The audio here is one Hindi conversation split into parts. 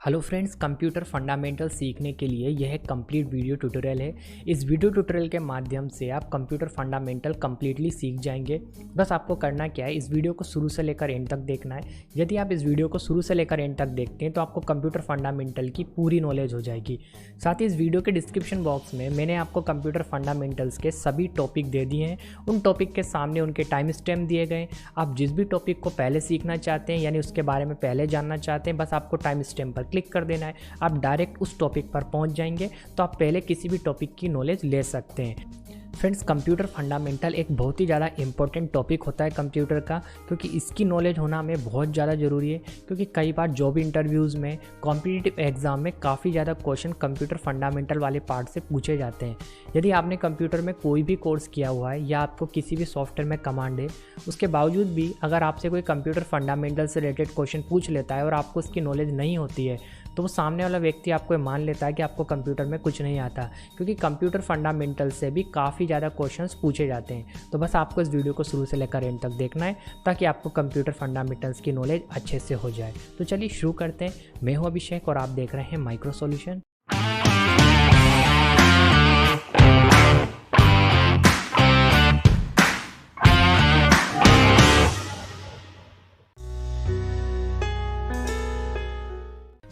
हेलो फ्रेंड्स, कंप्यूटर फंडामेंटल सीखने के लिए यह एक कंप्लीट वीडियो ट्यूटोरियल है। इस वीडियो ट्यूटोरियल के माध्यम से आप कंप्यूटर फंडामेंटल कंप्लीटली सीख जाएंगे। बस आपको करना क्या है, इस वीडियो को शुरू से लेकर एंड तक देखना है। यदि आप इस वीडियो को शुरू से लेकर एंड तक देखते हैं तो आपको कंप्यूटर फंडामेंटल की पूरी नॉलेज हो जाएगी। साथ ही इस वीडियो के डिस्क्रिप्शन बॉक्स में मैंने आपको कंप्यूटर फंडामेंटल्स के सभी टॉपिक दे दिए हैं। उन टॉपिक के सामने उनके टाइम स्टैम्प दिए गए। आप जिस भी टॉपिक को पहले सीखना चाहते हैं, यानी उसके बारे में पहले जानना चाहते हैं, बस आपको टाइम स्टैम्प पर क्लिक कर देना है। आप डायरेक्ट उस टॉपिक पर पहुंच जाएंगे, तो आप पहले किसी भी टॉपिक की नॉलेज ले सकते हैं। फ्रेंड्स, कंप्यूटर फंडामेंटल एक बहुत ही ज़्यादा इंपॉर्टेंट टॉपिक होता है कंप्यूटर का, क्योंकि इसकी नॉलेज होना हमें बहुत ज़्यादा ज़रूरी है। क्योंकि कई बार जॉब इंटरव्यूज़ में, कॉम्पिटिटिव एग्जाम में काफ़ी ज़्यादा क्वेश्चन कंप्यूटर फंडामेंटल वाले पार्ट से पूछे जाते हैं। यदि आपने कंप्यूटर में कोई भी कोर्स किया हुआ है या आपको किसी भी सॉफ्टवेयर में कमांड है, उसके बावजूद भी अगर आपसे कोई कंप्यूटर फंडामेंटल से रिलेटेड क्वेश्चन पूछ लेता है और आपको उसकी नॉलेज नहीं होती है, तो वो सामने वाला व्यक्ति आपको मान लेता है कि आपको कंप्यूटर में कुछ नहीं आता। क्योंकि कंप्यूटर फंडामेंटल से भी काफ़ी ज़्यादा क्वेश्चंस पूछे जाते हैं। तो बस आपको इस वीडियो को शुरू से लेकर एंड तक देखना है, ताकि आपको कंप्यूटर फंडामेंटल्स की नॉलेज अच्छे से हो जाए। तो चलिए शुरू करते हैं। मैं हूं अभिषेक और आप देख रहे हैं माइक्रो सॉल्यूशन।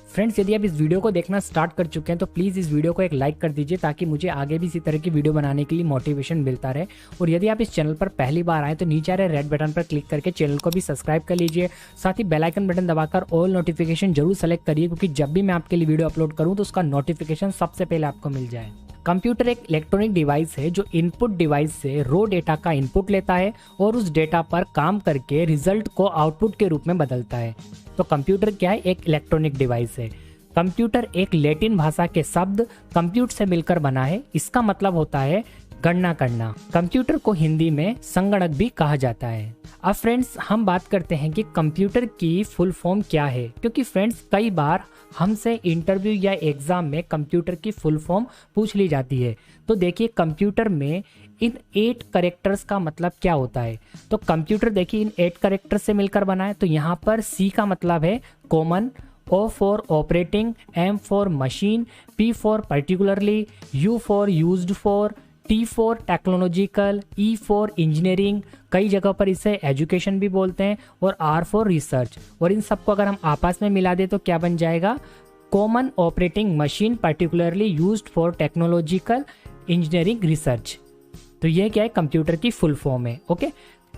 फ्रेंड्स, यदि आप इस वीडियो को देखना स्टार्ट कर चुके हैं तो प्लीज़ इस वीडियो को एक लाइक कर दीजिए, ताकि मुझे आगे भी इसी तरह की वीडियो बनाने के लिए मोटिवेशन मिलता रहे। और यदि आप इस चैनल पर पहली बार आए तो नीचे आ रहे रेड बटन पर क्लिक करके चैनल को भी सब्सक्राइब कर लीजिए। साथ ही बेल आइकन बटन दबाकर ऑल नोटिफिकेशन जरूर सेलेक्ट करिए, क्योंकि जब भी मैं आपके लिए वीडियो अपलोड करूँ तो उसका नोटिफिकेशन सबसे पहले आपको मिल जाए। कंप्यूटर एक इलेक्ट्रॉनिक डिवाइस है जो इनपुट डिवाइस से रॉ डेटा का इनपुट लेता है और उस डेटा पर काम करके रिजल्ट को आउटपुट के रूप में बदलता है। तो कंप्यूटर क्या है? एक इलेक्ट्रॉनिक डिवाइस है। कंप्यूटर एक लैटिन भाषा के शब्द कंप्यूट से मिलकर बना है। इसका मतलब होता है गणना करना। कंप्यूटर को हिंदी में संगणक भी कहा जाता है। अब फ्रेंड्स, हम बात करते हैं कि कंप्यूटर की फुल फॉर्म क्या है, क्योंकि फ्रेंड्स कई बार हमसे इंटरव्यू या एग्जाम में कंप्यूटर की फुल फॉर्म पूछ ली जाती है। तो देखिए, कंप्यूटर में इन 8 कैरेक्टर्स का मतलब क्या होता है। तो कंप्यूटर देखिए इन 8 कैरेक्टर्स से मिलकर बना है। तो यहाँ पर C का मतलब है common, O for operating, M for machine, P for particularly, U for used for, T for technological, E for engineering, कई जगह पर इसे एजुकेशन भी बोलते हैं, और R for research। और इन सबको अगर हम आपस में मिला दें तो क्या बन जाएगा? Common operating machine particularly used for technological engineering research। तो ये क्या है? कंप्यूटर की फुल फॉर्म है। ओके,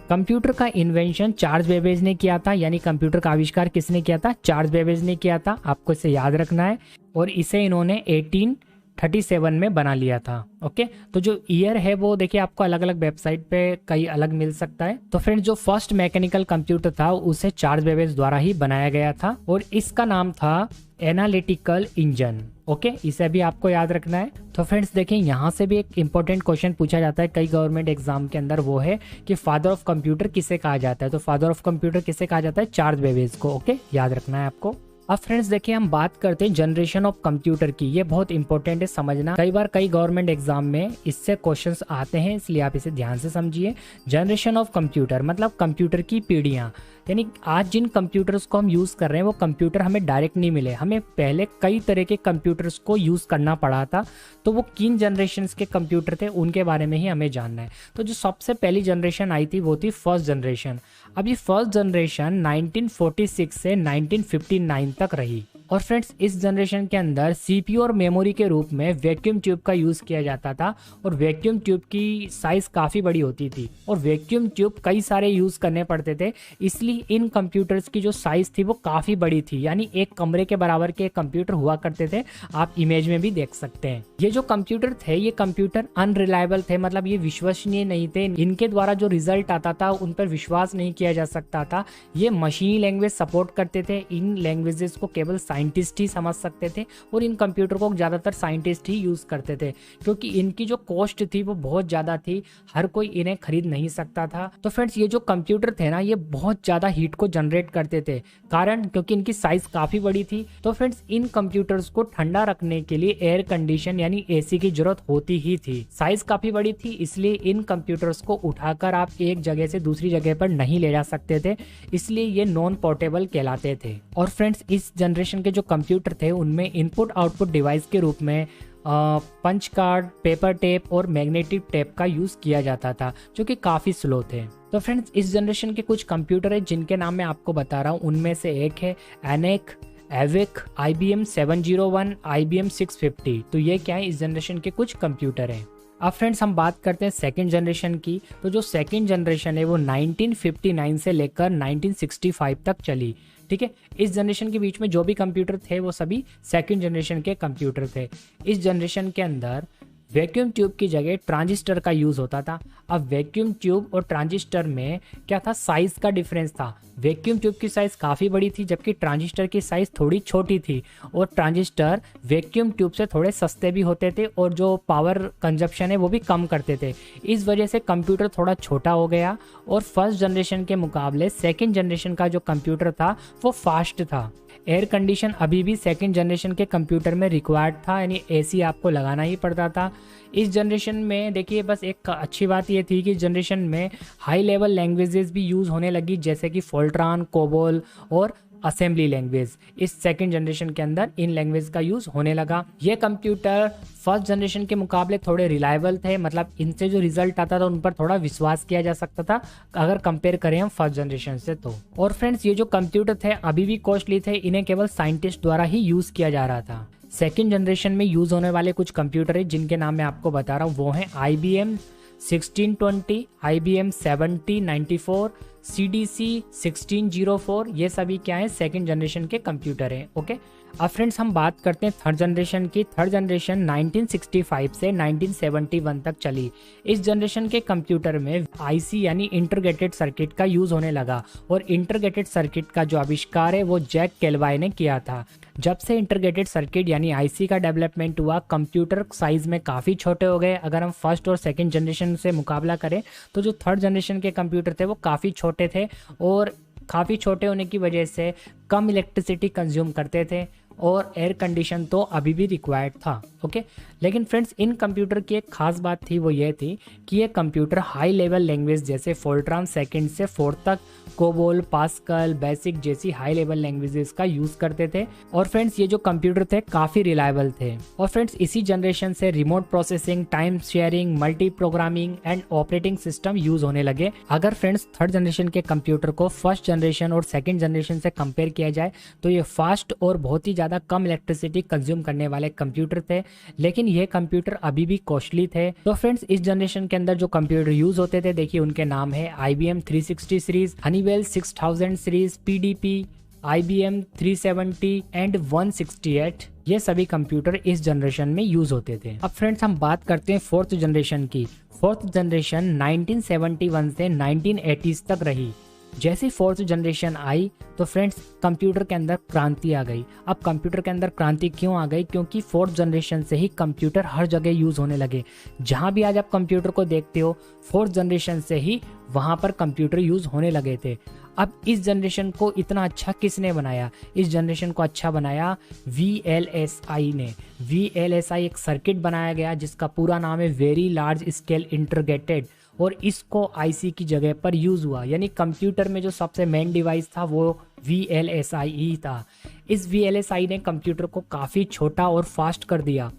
कंप्यूटर का इन्वेंशन चार्ल्स बेबेज ने किया था, यानी कंप्यूटर का आविष्कार किसने किया था? चार्ल्स बेबेज ने किया था। आपको इसे याद रखना है। और इसे इन्होंने 1837 में बना लिया था। ओके, तो जो ईयर है वो देखिए आपको अलग अलग वेबसाइट पे कई अलग मिल सकता है। तो फ्रेंड्स, जो फर्स्ट मैकेनिकल कंप्यूटर था उसे चार्ल्स बेबेज द्वारा ही बनाया गया था, और इसका नाम था एनालिटिकल इंजन। ओके, इसे भी आपको याद रखना है। तो फ्रेंड्स देखिए, यहाँ से भी एक इंपॉर्टेंट क्वेश्चन पूछा जाता है कई गवर्नमेंट एग्जाम के अंदर, वो है कि फादर ऑफ कंप्यूटर किसे कहा जाता है। तो फादर ऑफ कंप्यूटर किसे कहा जाता है? चार्ल्स बेबेज को। ओके, याद रखना है आपको। अब फ्रेंड्स देखिए, हम बात करते हैं जनरेशन ऑफ कंप्यूटर की। ये बहुत इंपॉर्टेंट है समझना। कई बार कई गवर्नमेंट एग्जाम में इससे क्वेश्चंस आते हैं, इसलिए आप इसे ध्यान से समझिए। जनरेशन ऑफ कंप्यूटर मतलब कंप्यूटर की पीढ़ियां, यानी आज जिन कंप्यूटर्स को हम यूज़ कर रहे हैं वो कंप्यूटर हमें डायरेक्ट नहीं मिले। हमें पहले कई तरह के कंप्यूटर्स को यूज़ करना पड़ा था। तो वो किन जनरेशन्स के कंप्यूटर थे उनके बारे में ही हमें जानना है। तो जो सबसे पहली जनरेशन आई थी वो थी फर्स्ट जनरेशन। अब ये फर्स्ट जनरेशन 1946 से 1959 तक रही। और फ्रेंड्स, इस जनरेशन के अंदर CPU और मेमोरी के रूप में वैक्यूम ट्यूब का यूज़ किया जाता था, और वैक्यूम ट्यूब की साइज़ काफ़ी बड़ी होती थी, और वैक्यूम ट्यूब कई सारे यूज़ करने पड़ते थे। इसलिए इन कंप्यूटर्स की जो साइज़ थी वो काफ़ी बड़ी थी, यानी एक कमरे के बराबर के कंप्यूटर हुआ करते थे। आप इमेज में भी देख सकते हैं। ये जो कंप्यूटर थे ये कंप्यूटर अनरिलायबल थे, मतलब ये विश्वसनीय नहीं थे। इनके द्वारा जो रिजल्ट आता था उन पर विश्वास नहीं किया जा सकता था। ये मशीनी लैंग्वेज सपोर्ट करते थे। इन लैंग्वेजेस को केवल साइंटिस्ट ही समझ सकते थे, और इन कंप्यूटर को ज़्यादातर साइंटिस्ट ही यूज़ करते थे, क्योंकि इनकी जो कॉस्ट थी वो बहुत ज़्यादा थी। हर कोई इन्हें खरीद नहीं सकता था। तो फ्रेंड्स, ये जो कंप्यूटर थे ना, ये बहुत ज़्यादा हीट को जनरेट करते थे, कारण क्योंकि इनकी साइज़ काफ़ी बड़ी थी। तो फ्रेंड्स, इन कंप्यूटर्स को ठंडा रखने के लिए एयर कंडीशन यानी AC की जरूरत होती ही थी। साइज़ काफ़ी बड़ी थी, इसलिए इन कंप्यूटर्स को उठाकर आप एक जगह से दूसरी जगह पर नहीं ले जा सकते थे, इसलिए ये नॉन पोर्टेबल कहलाते थे। और फ्रेंड्स, इस जनरेशन के जो कंप्यूटर थे उनमें इनपुट आउटपुट डिवाइस के रूप में पंच कार्ड, पेपर टेप और मैग्नेटिक टेप का यूज़ किया जाता था, जो कि काफ़ी स्लो थे। तो फ्रेंड्स, इस जनरेशन के कुछ कंप्यूटर है जिनके नाम मैं आपको बता रहा हूँ। उनमें से एक है एनेक, एविक, IBM 701, IBM 650। तो ये क्या है, इस जनरेशन के कुछ कंप्यूटर हैं। अब फ्रेंड्स हम बात करते हैं सेकंड जनरेशन की। तो जो सेकंड जनरेशन है वो 1959 से लेकर 1965 तक चली। ठीक है, इस जनरेशन के बीच में जो भी कंप्यूटर थे वो सभी सेकंड जनरेशन के कंप्यूटर थे। इस जनरेशन के अंदर वैक्यूम ट्यूब की जगह ट्रांजिस्टर का यूज़ होता था। अब वैक्यूम ट्यूब और ट्रांजिस्टर में क्या था, साइज़ का डिफरेंस था। वैक्यूम ट्यूब की साइज़ काफ़ी बड़ी थी जबकि ट्रांजिस्टर की साइज़ थोड़ी छोटी थी, और ट्रांजिस्टर वैक्यूम ट्यूब से थोड़े सस्ते भी होते थे और जो पावर कंजप्शन है वो भी कम करते थे। इस वजह से कंप्यूटर थोड़ा छोटा हो गया और फर्स्ट जनरेशन के मुकाबले सेकेंड जनरेशन का जो कंप्यूटर था वो फास्ट था। एयर कंडीशन अभी भी सेकंड जनरेशन के कंप्यूटर में रिक्वायर्ड था, यानी AC आपको लगाना ही पड़ता था। इस जनरेशन में देखिए, बस एक अच्छी बात ये थी कि इस जनरेशन में हाई लेवल लैंग्वेजेस भी यूज़ होने लगी, जैसे कि फोल्ट्रान, कोबोल और असेंबली लैंग्वेज। इस सेकंड जनरेशन के अंदर इन लैंग्वेज का यूज़ होने लगा। ये कंप्यूटर फर्स्ट जनरेशन के मुकाबले थोड़े रिलायबल थे, मतलब इनसे जो रिजल्ट आता था उन पर थोड़ा विश्वास किया जा सकता था अगर कंपेयर करें हम फर्स्ट जनरेशन से तो। और फ्रेंड्स, ये जो कंप्यूटर थे अभी भी कॉस्टली थे, इन्हें केवल साइंटिस्ट द्वारा ही यूज़ किया जा रहा था। सेकेंड जनरेशन में यूज़ होने वाले कुछ कंप्यूटर है जिनके नाम मैं आपको बता रहा हूँ, वो हैं IBM 1620, IBM 7094, CDC 1604। ये सभी क्या है, सेकंड जनरेशन के कंप्यूटर हैं। ओके, अब फ्रेंड्स हम बात करते हैं थर्ड जनरेशन की। थर्ड जनरेशन 1965 से 1971 तक चली। इस जनरेशन के कंप्यूटर में IC यानी इंटीग्रेटेड सर्किट का यूज़ होने लगा, और इंटीग्रेटेड सर्किट का जो आविष्कार है वो जैक केल्वाई ने किया था। जब से इंटीग्रेटेड सर्किट यानी IC का डेवलपमेंट हुआ, कंप्यूटर साइज़ में काफ़ी छोटे हो गए। अगर हम फर्स्ट और सेकंड जनरेशन से मुकाबला करें तो जो थर्ड जनरेशन के कंप्यूटर थे वो काफ़ी छोटे थे, और काफ़ी छोटे होने की वजह से कम इलेक्ट्रिसिटी कंज्यूम करते थे, और एयर कंडीशन तो अभी भी रिक्वायर्ड था। ओके, लेकिन फ्रेंड्स, इन कंप्यूटर की एक खास बात थी, वो ये थी कि ये कंप्यूटर हाई लेवल लैंग्वेज जैसे फोल्ट्रान सेकंड से फोर्थ तक, कोबोल, पास्कल, बेसिक जैसी हाई लेवल लैंग्वेजेस का यूज़ करते थे। और फ्रेंड्स, ये जो कंप्यूटर थे काफ़ी रिलायबल थे। और फ्रेंड्स, इसी जनरेशन से remote processing, time sharing, multi programming and operating system use होने लगे। अगर फ्रेंड्स थर्ड जनरेशन के कंप्यूटर को फर्स्ट जनरेशन और सेकेंड जनरेशन से कंपेयर किया जाए तो ये फास्ट और बहुत ही ज़्यादा कम इलेक्ट्रिसिटी कंज्यूम करने वाले कंप्यूटर थे, लेकिन ये कंप्यूटर अभी भी कॉस्टली थे। तो फ्रेंड्स, इस जनरेशन के अंदर जो कंप्यूटर यूज़ होते थे, देखिए उनके नाम है IBM 360 series, Honeywell 6000 series, PDP, IBM 370 and 168। ये सभी कंप्यूटर इस जनरेशन में यूज होते थे। अब फ्रेंड्स हम बात करते हैं फोर्थ जनरेशन की। फोर्थ जनरेशन 1971 से 1980s तक रही। जैसे फोर्थ जनरेशन आई तो फ्रेंड्स कंप्यूटर के अंदर क्रांति आ गई। अब कंप्यूटर के अंदर क्रांति क्यों आ गई? क्योंकि फोर्थ जनरेशन से ही कंप्यूटर हर जगह यूज़ होने लगे। जहाँ भी आज आप कंप्यूटर को देखते हो, फोर्थ जनरेशन से ही वहाँ पर कंप्यूटर यूज़ होने लगे थे। अब इस जनरेशन को इतना अच्छा किसने बनाया? इस जनरेशन को अच्छा बनाया VLSI ने। VLSI एक सर्किट बनाया गया जिसका पूरा नाम है वेरी लार्ज स्केल इंटीग्रेटेड, और इसको IC की जगह पर यूज़ हुआ। यानी कंप्यूटर में जो सबसे मेन डिवाइस था वो VLSI ही था। इस VLSI ने कंप्यूटर को काफ़ी छोटा और फास्ट कर दिया।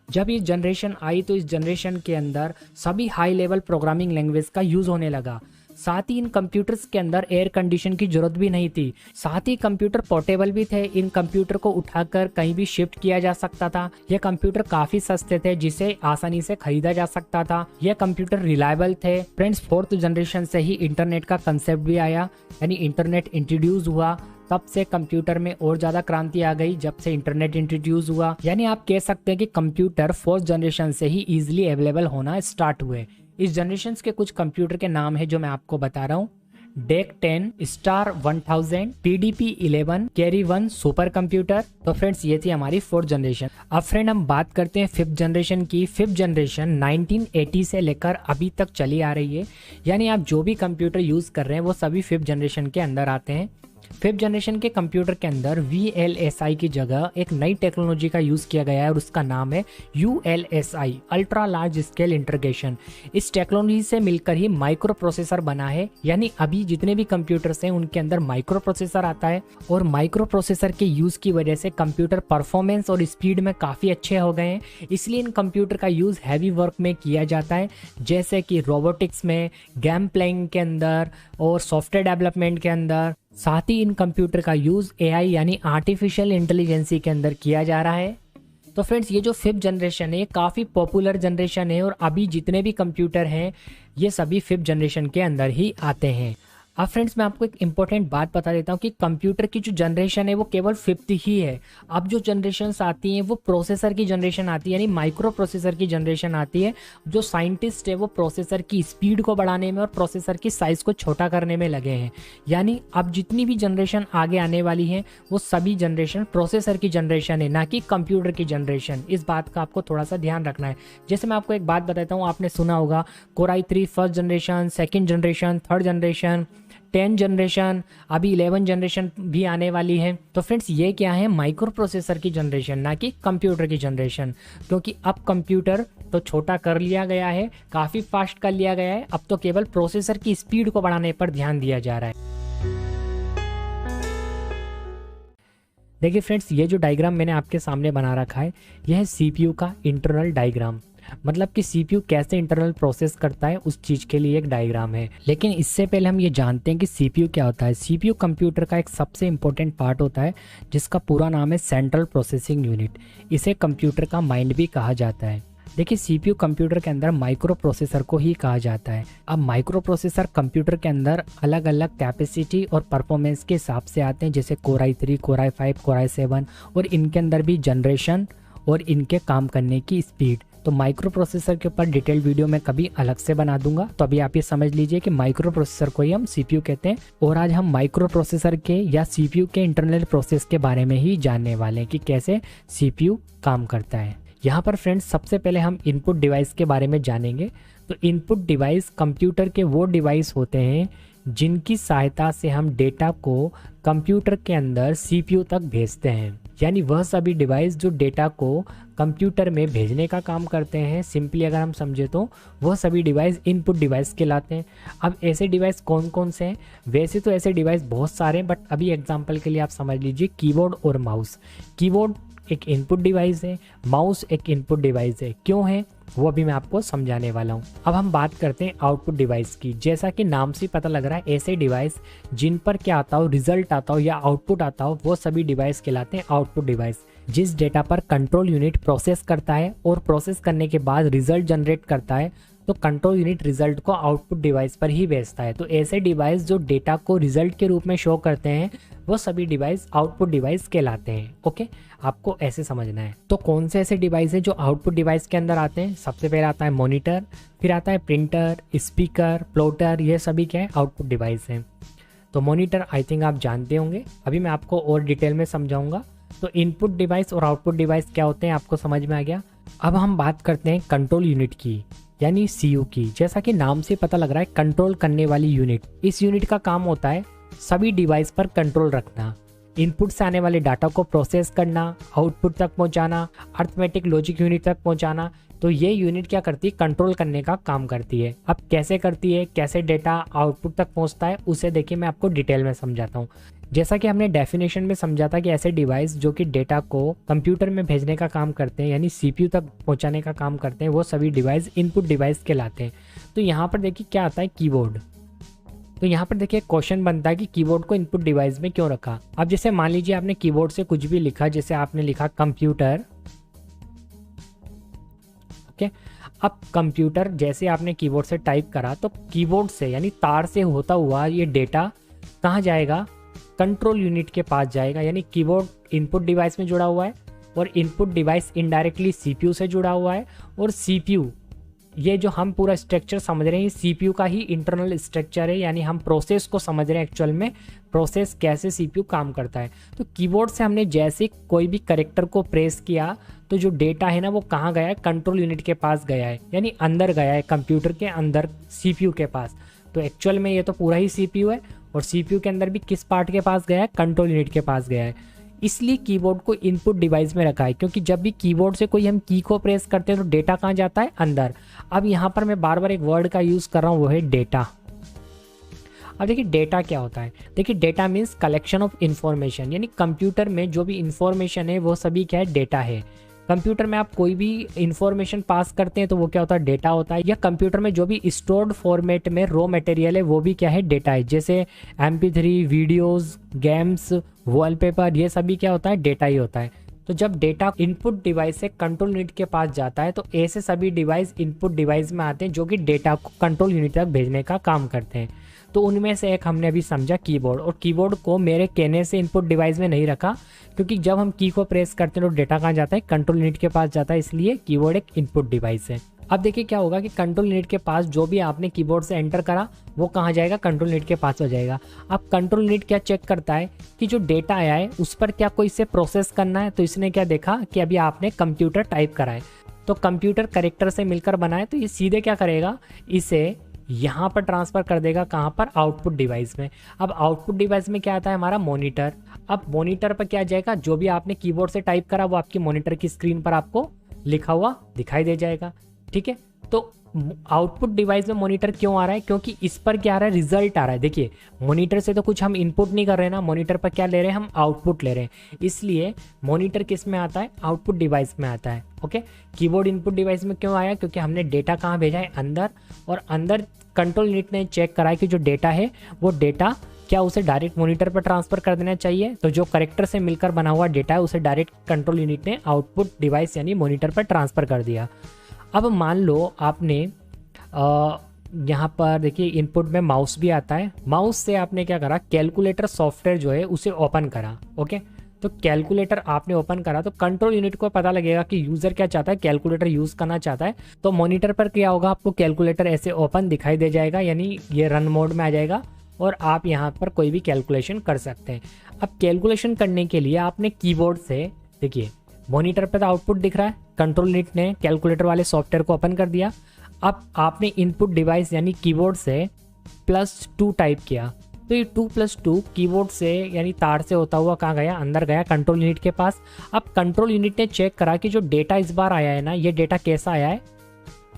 जब ये जनरेशन आई तो इस जनरेशन के अंदर सभी हाई लेवल प्रोग्रामिंग लैंग्वेज का यूज़ होने लगा। साथ ही इन कंप्यूटर्स के अंदर एयर कंडीशन की जरूरत भी नहीं थी। साथ ही कंप्यूटर पोर्टेबल भी थे। इन कंप्यूटर को उठाकर कहीं भी शिफ्ट किया जा सकता था। यह कंप्यूटर काफ़ी सस्ते थे जिसे आसानी से खरीदा जा सकता था। यह कंप्यूटर रिलायबल थे। फ्रेंड्स फोर्थ जनरेशन से ही इंटरनेट का कंसेप्ट भी आया, यानी इंटरनेट इंट्रोड्यूस हुआ। तब से कंप्यूटर में और ज़्यादा क्रांति आ गई जब से इंटरनेट इंट्रोड्यूस हुआ। यानी आप कह सकते हैं कि कंप्यूटर फोर्थ जनरेशन से ही ईजिली अवेलेबल होना स्टार्ट हुए। इस जनरेशन के कुछ कंप्यूटर के नाम है जो मैं आपको बता रहा हूँ। Deck 10, star 1000, PDP 11, carry 1 super computer. तो फ्रेंड्स ये थी हमारी फोर्थ जनरेशन। अब फ्रेंड हम बात करते हैं फिफ्थ जनरेशन की। फिफ्थ जनरेशन 1980 से लेकर अभी तक चली आ रही है। यानी आप जो भी कंप्यूटर यूज़ कर रहे हैं वो सभी फिफ्थ जनरेशन के अंदर आते हैं। 5th जनरेशन के कंप्यूटर के अंदर VLSI की जगह एक नई टेक्नोलॉजी का यूज़ किया गया है और उसका नाम है ULSI, ultra large scale integration. इस टेक्नोलॉजी से मिलकर ही माइक्रो प्रोसेसर बना है, यानी अभी जितने भी कंप्यूटर्स हैं उनके अंदर माइक्रो प्रोसेसर आता है और माइक्रो प्रोसेसर के यूज़ की वजह से कंप्यूटर परफॉर्मेंस और स्पीड में काफ़ी अच्छे हो गए हैं। इसलिए इन कंप्यूटर का यूज़ हैवी वर्क में किया जाता है, जैसे कि रोबोटिक्स में, गेम प्लेइंग के अंदर और सॉफ्टवेयर डेवलपमेंट के अंदर। साथ ही इन कंप्यूटर का यूज़ AI यानी आर्टिफिशियल इंटेलिजेंसी के अंदर किया जा रहा है। तो फ्रेंड्स, ये जो 5th जनरेशन है ये काफ़ी पॉपुलर जनरेशन है और अभी जितने भी कंप्यूटर हैं ये सभी 5th जनरेशन के अंदर ही आते हैं। अब फ्रेंड्स, मैं आपको एक इंपॉर्टेंट बात बता देता हूँ कि कंप्यूटर की जो जनरेशन है वो केवल 5th ही है। अब जो जनरेशन्स आती हैं वो प्रोसेसर की जनरेशन आती है, यानी माइक्रो प्रोसेसर की जनरेशन आती है। जो साइंटिस्ट है वो प्रोसेसर की स्पीड को बढ़ाने में और प्रोसेसर की साइज़ को छोटा करने में लगे हैं। यानी अब जितनी भी जनरेशन आगे आने वाली है वो सभी जनरेशन प्रोसेसर की जनरेशन है, ना कि कंप्यूटर की जनरेशन। इस बात का आपको थोड़ा सा ध्यान रखना है। जैसे मैं आपको एक बात बताता हूँ, आपने सुना होगा Core i3 first generation, second generation, third generation, 10 generation, अभी 11 जनरेशन भी आने वाली है। तो फ्रेंड्स, ये क्या है? माइक्रो प्रोसेसर की जनरेशन, ना कि कंप्यूटर की जनरेशन। क्योंकि अब कंप्यूटर तो छोटा कर लिया गया है, काफ़ी फास्ट कर लिया गया है, अब तो केवल प्रोसेसर की स्पीड को बढ़ाने पर ध्यान दिया जा रहा है। देखिए फ्रेंड्स, ये जो डायग्राम मैंने आपके सामने बना रखा है यह है CPU का इंटरनल डायग्राम। मतलब कि CPU कैसे इंटरनल प्रोसेस करता है उस चीज़ के लिए एक डायग्राम है। लेकिन इससे पहले हम ये जानते हैं कि CPU क्या होता है। CPU कंप्यूटर का एक सबसे इम्पोर्टेंट पार्ट होता है जिसका पूरा नाम है सेंट्रल प्रोसेसिंग यूनिट। इसे कंप्यूटर का माइंड भी कहा जाता है। देखिए, CPU कंप्यूटर के अंदर माइक्रो प्रोसेसर को ही कहा जाता है। अब माइक्रो प्रोसेसर कंप्यूटर के अंदर अलग अलग कैपेसिटी और परफॉर्मेंस के हिसाब से आते हैं, जैसे Core i3, Core i5, Core i7, और इनके अंदर भी जनरेशन और इनके काम करने की स्पीड। तो माइक्रो प्रोसेसर के ऊपर डिटेल वीडियो मैं कभी अलग से बना दूंगा। तो अभी आप ये समझ लीजिए कि माइक्रो प्रोसेसर को ही हम CPU कहते हैं और आज हम माइक्रो प्रोसेसर के या CPU के इंटरनल प्रोसेस के बारे में ही जानने वाले हैं कि कैसे CPU काम करता है। यहाँ पर फ्रेंड्स, सबसे पहले हम इनपुट डिवाइस के बारे में जानेंगे। तो इनपुट डिवाइस कंप्यूटर के वो डिवाइस होते हैं जिनकी सहायता से हम डेटा को कंप्यूटर के अंदर CPU तक भेजते हैं। यानी वह सभी डिवाइस जो डेटा को कंप्यूटर में भेजने का काम करते हैं। सिंपली अगर हम समझे तो वह सभी डिवाइस इनपुट डिवाइस कहलाते हैं। अब ऐसे डिवाइस कौन कौन से हैं? वैसे तो ऐसे डिवाइस बहुत सारे हैं, बट अभी एग्जांपल के लिए आप समझ लीजिए कीबोर्ड और माउस। कीबोर्ड एक इनपुट डिवाइस है, माउस एक इनपुट डिवाइस है। क्यों है वो अभी मैं आपको समझाने वाला हूँ। अब हम बात करते हैं आउटपुट डिवाइस की। जैसा कि नाम से पता लग रहा है, ऐसे डिवाइस जिन पर क्या आता हो, रिजल्ट आता हो या आउटपुट आता हो, वो सभी डिवाइस कहलाते हैं आउटपुट डिवाइस। जिस डेटा पर कंट्रोल यूनिट प्रोसेस करता है और प्रोसेस करने के बाद रिजल्ट जनरेट करता है, तो कंट्रोल यूनिट रिजल्ट को आउटपुट डिवाइस पर ही भेजता है। तो ऐसे डिवाइस जो डेटा को रिजल्ट के रूप में शो करते हैं वो सभी डिवाइस आउटपुट डिवाइस कहलाते हैं। ओके, आपको ऐसे समझना है। तो कौन से ऐसे डिवाइस हैं जो आउटपुट डिवाइस के अंदर आते हैं? सबसे पहले आता है मॉनिटर, फिर आता है प्रिंटर, स्पीकर, प्लॉटर। ये सभी क्या है? आउटपुट डिवाइस हैं। तो मॉनिटर आई थिंक आप जानते होंगे, अभी मैं आपको और डिटेल में समझाऊंगा। तो इनपुट डिवाइस और आउटपुट डिवाइस क्या होते हैं आपको समझ में आ गया। अब हम बात करते हैं कंट्रोल यूनिट की, यानी CPU की। जैसा कि नाम से पता लग रहा है, कंट्रोल करने वाली यूनिट। इस यूनिट का काम होता है सभी डिवाइस पर कंट्रोल रखना, इनपुट से आने वाले डाटा को प्रोसेस करना, आउटपुट तक पहुंचाना, अर्थमेटिक लॉजिक यूनिट तक पहुंचाना। तो ये यूनिट क्या करती है? कंट्रोल करने का काम करती है। अब कैसे करती है, कैसे डेटा आउटपुट तक पहुंचता है, उसे देखिए मैं आपको डिटेल में समझाता हूँ। जैसा कि हमने डेफिनेशन में समझा था कि ऐसे डिवाइस जो कि डेटा को कंप्यूटर में भेजने का काम करते हैं, यानी CPU तक पहुंचाने का काम करते हैं, वो सभी डिवाइस इनपुट डिवाइस कहलाते हैं। तो यहाँ पर देखिए क्या आता है? कीबोर्ड। तो यहाँ पर देखिए क्वेश्चन बनता है कि कीबोर्ड को इनपुट डिवाइस में क्यों रखा। अब जैसे मान लीजिए आपने कीबोर्ड से कुछ भी लिखा, जैसे आपने लिखा कंप्यूटर। ओके, अब कंप्यूटर जैसे आपने कीबोर्ड से टाइप करा तो कीबोर्ड से यानी तार से होता हुआ ये डेटा कहाँ जाएगा? कंट्रोल यूनिट के पास जाएगा। यानी कीबोर्ड इनपुट डिवाइस में जुड़ा हुआ है और इनपुट डिवाइस इनडायरेक्टली CPU से जुड़ा हुआ है, और CPU ये जो हम पूरा स्ट्रक्चर समझ रहे हैं CPU का ही इंटरनल स्ट्रक्चर है। यानी हम प्रोसेस को समझ रहे हैं, एक्चुअल में प्रोसेस कैसे CPU काम करता है। तो कीबोर्ड से हमने जैसे कोई भी कैरेक्टर को प्रेस किया तो जो डेटा है ना वो कहाँ गया है? कंट्रोल यूनिट के पास गया है, यानी अंदर गया है, कंप्यूटर के अंदर CPU के पास। तो एक्चुअल में ये तो पूरा ही CPU है और CPU के अंदर भी किस पार्ट के पास गया है, कंट्रोल यूनिट के पास गया है। इसलिए कीबोर्ड को इनपुट डिवाइस में रखा है, क्योंकि जब भी कीबोर्ड से कोई हम की को प्रेस करते हैं तो डेटा कहाँ जाता है, अंदर। अब यहाँ पर मैं बार बार एक वर्ड का यूज़ कर रहा हूँ, वो है डेटा। अब देखिए डेटा क्या होता है, देखिए data means collection of information, यानी कंप्यूटर में जो भी इंफॉर्मेशन है वो सभी क्या है, डेटा है। कंप्यूटर में आप कोई भी इंफॉर्मेशन पास करते हैं तो वो क्या होता है, डेटा होता है। या कंप्यूटर में जो भी स्टोर्ड फॉर्मेट में रॉ मटेरियल है वो भी क्या है, डेटा है। जैसे MP3, वीडियोस, गेम्स, वॉलपेपर, ये सभी क्या होता है, डेटा ही होता है। तो जब डेटा इनपुट डिवाइस से कंट्रोल यूनिट के पास जाता है तो ऐसे सभी डिवाइस इनपुट डिवाइस में आते हैं जो कि डेटा को कंट्रोल यूनिट तक भेजने का काम करते हैं। तो उनमें से एक हमने अभी समझा कीबोर्ड, और कीबोर्ड को मेरे कहने से इनपुट डिवाइस में नहीं रखा, क्योंकि जब हम की को प्रेस करते हैं तो डेटा कहाँ जाता है, कंट्रोल यूनिट के पास जाता है, इसलिए कीबोर्ड एक इनपुट डिवाइस है। अब देखिए क्या होगा कि कंट्रोल यूनिट के पास जो भी आपने कीबोर्ड से एंटर करा वो कहाँ जाएगा, कंट्रोल यूनिट के पास हो जाएगा। अब कंट्रोल यूनिट क्या चेक करता है कि जो डेटा आया है उस पर क्या कोई इसे प्रोसेस करना है। तो इसने क्या देखा कि अभी आपने कंप्यूटर टाइप करा है, तो कंप्यूटर कैरेक्टर से मिलकर बना है, तो ये सीधे क्या करेगा, इसे यहाँ पर ट्रांसफ़र कर देगा, कहाँ पर, आउटपुट डिवाइस में। अब आउटपुट डिवाइस में क्या आता है, हमारा मॉनिटर। अब मॉनिटर पर क्या जाएगा, जो भी आपने कीबोर्ड से टाइप करा वो आपकी मॉनिटर की स्क्रीन पर आपको लिखा हुआ दिखाई दे जाएगा। ठीक है, तो आउटपुट डिवाइस में मॉनिटर क्यों आ रहा है, क्योंकि इस पर क्या आ रहा है, रिजल्ट आ रहा है। देखिए मॉनिटर से तो कुछ हम इनपुट नहीं कर रहे हैं ना, मॉनिटर पर क्या ले रहे हैं, हम आउटपुट ले रहे हैं। इसलिए मॉनिटर किस में आता है, आउटपुट डिवाइस में आता है। ओके, कीबोर्ड इनपुट डिवाइस में क्यों आया, क्योंकि हमने डेटा कहाँ भेजा है, अंदर, और अंदर कंट्रोल यूनिट ने चेक करा है कि जो डेटा है वो डेटा क्या उसे डायरेक्ट मॉनिटर पर ट्रांसफर कर देना चाहिए। तो जो करेक्टर से मिलकर बना हुआ डेटा है उसे डायरेक्ट कंट्रोल यूनिट ने आउटपुट डिवाइस यानी मॉनिटर पर ट्रांसफर कर दिया। अब मान लो आपने यहाँ पर देखिए इनपुट में माउस भी आता है, माउस से आपने क्या करा, कैलकुलेटर सॉफ्टवेयर जो है उसे ओपन करा। ओके, तो कैलकुलेटर आपने ओपन करा तो कंट्रोल यूनिट को पता लगेगा कि यूज़र क्या चाहता है, कैलकुलेटर यूज़ करना चाहता है। तो मॉनिटर पर क्या होगा, आपको कैलकुलेटर ऐसे ओपन दिखाई दे जाएगा, यानी ये रन मोड में आ जाएगा और आप यहाँ पर कोई भी कैलकुलेशन कर सकते हैं। अब कैलकुलेशन करने के लिए आपने कीबोर्ड से, देखिए मॉनिटर पर तो आउटपुट दिख रहा है, कंट्रोल यूनिट ने कैलकुलेटर वाले सॉफ्टवेयर को ओपन कर दिया। अब आपने इनपुट डिवाइस यानी कीबोर्ड से +2 टाइप किया, तो ये 2+2 कीबोर्ड से यानी तार से होता हुआ कहाँ गया, अंदर गया कंट्रोल यूनिट के पास। अब कंट्रोल यूनिट ने चेक करा कि जो डेटा इस बार आया है ना, ये डेटा कैसा आया है,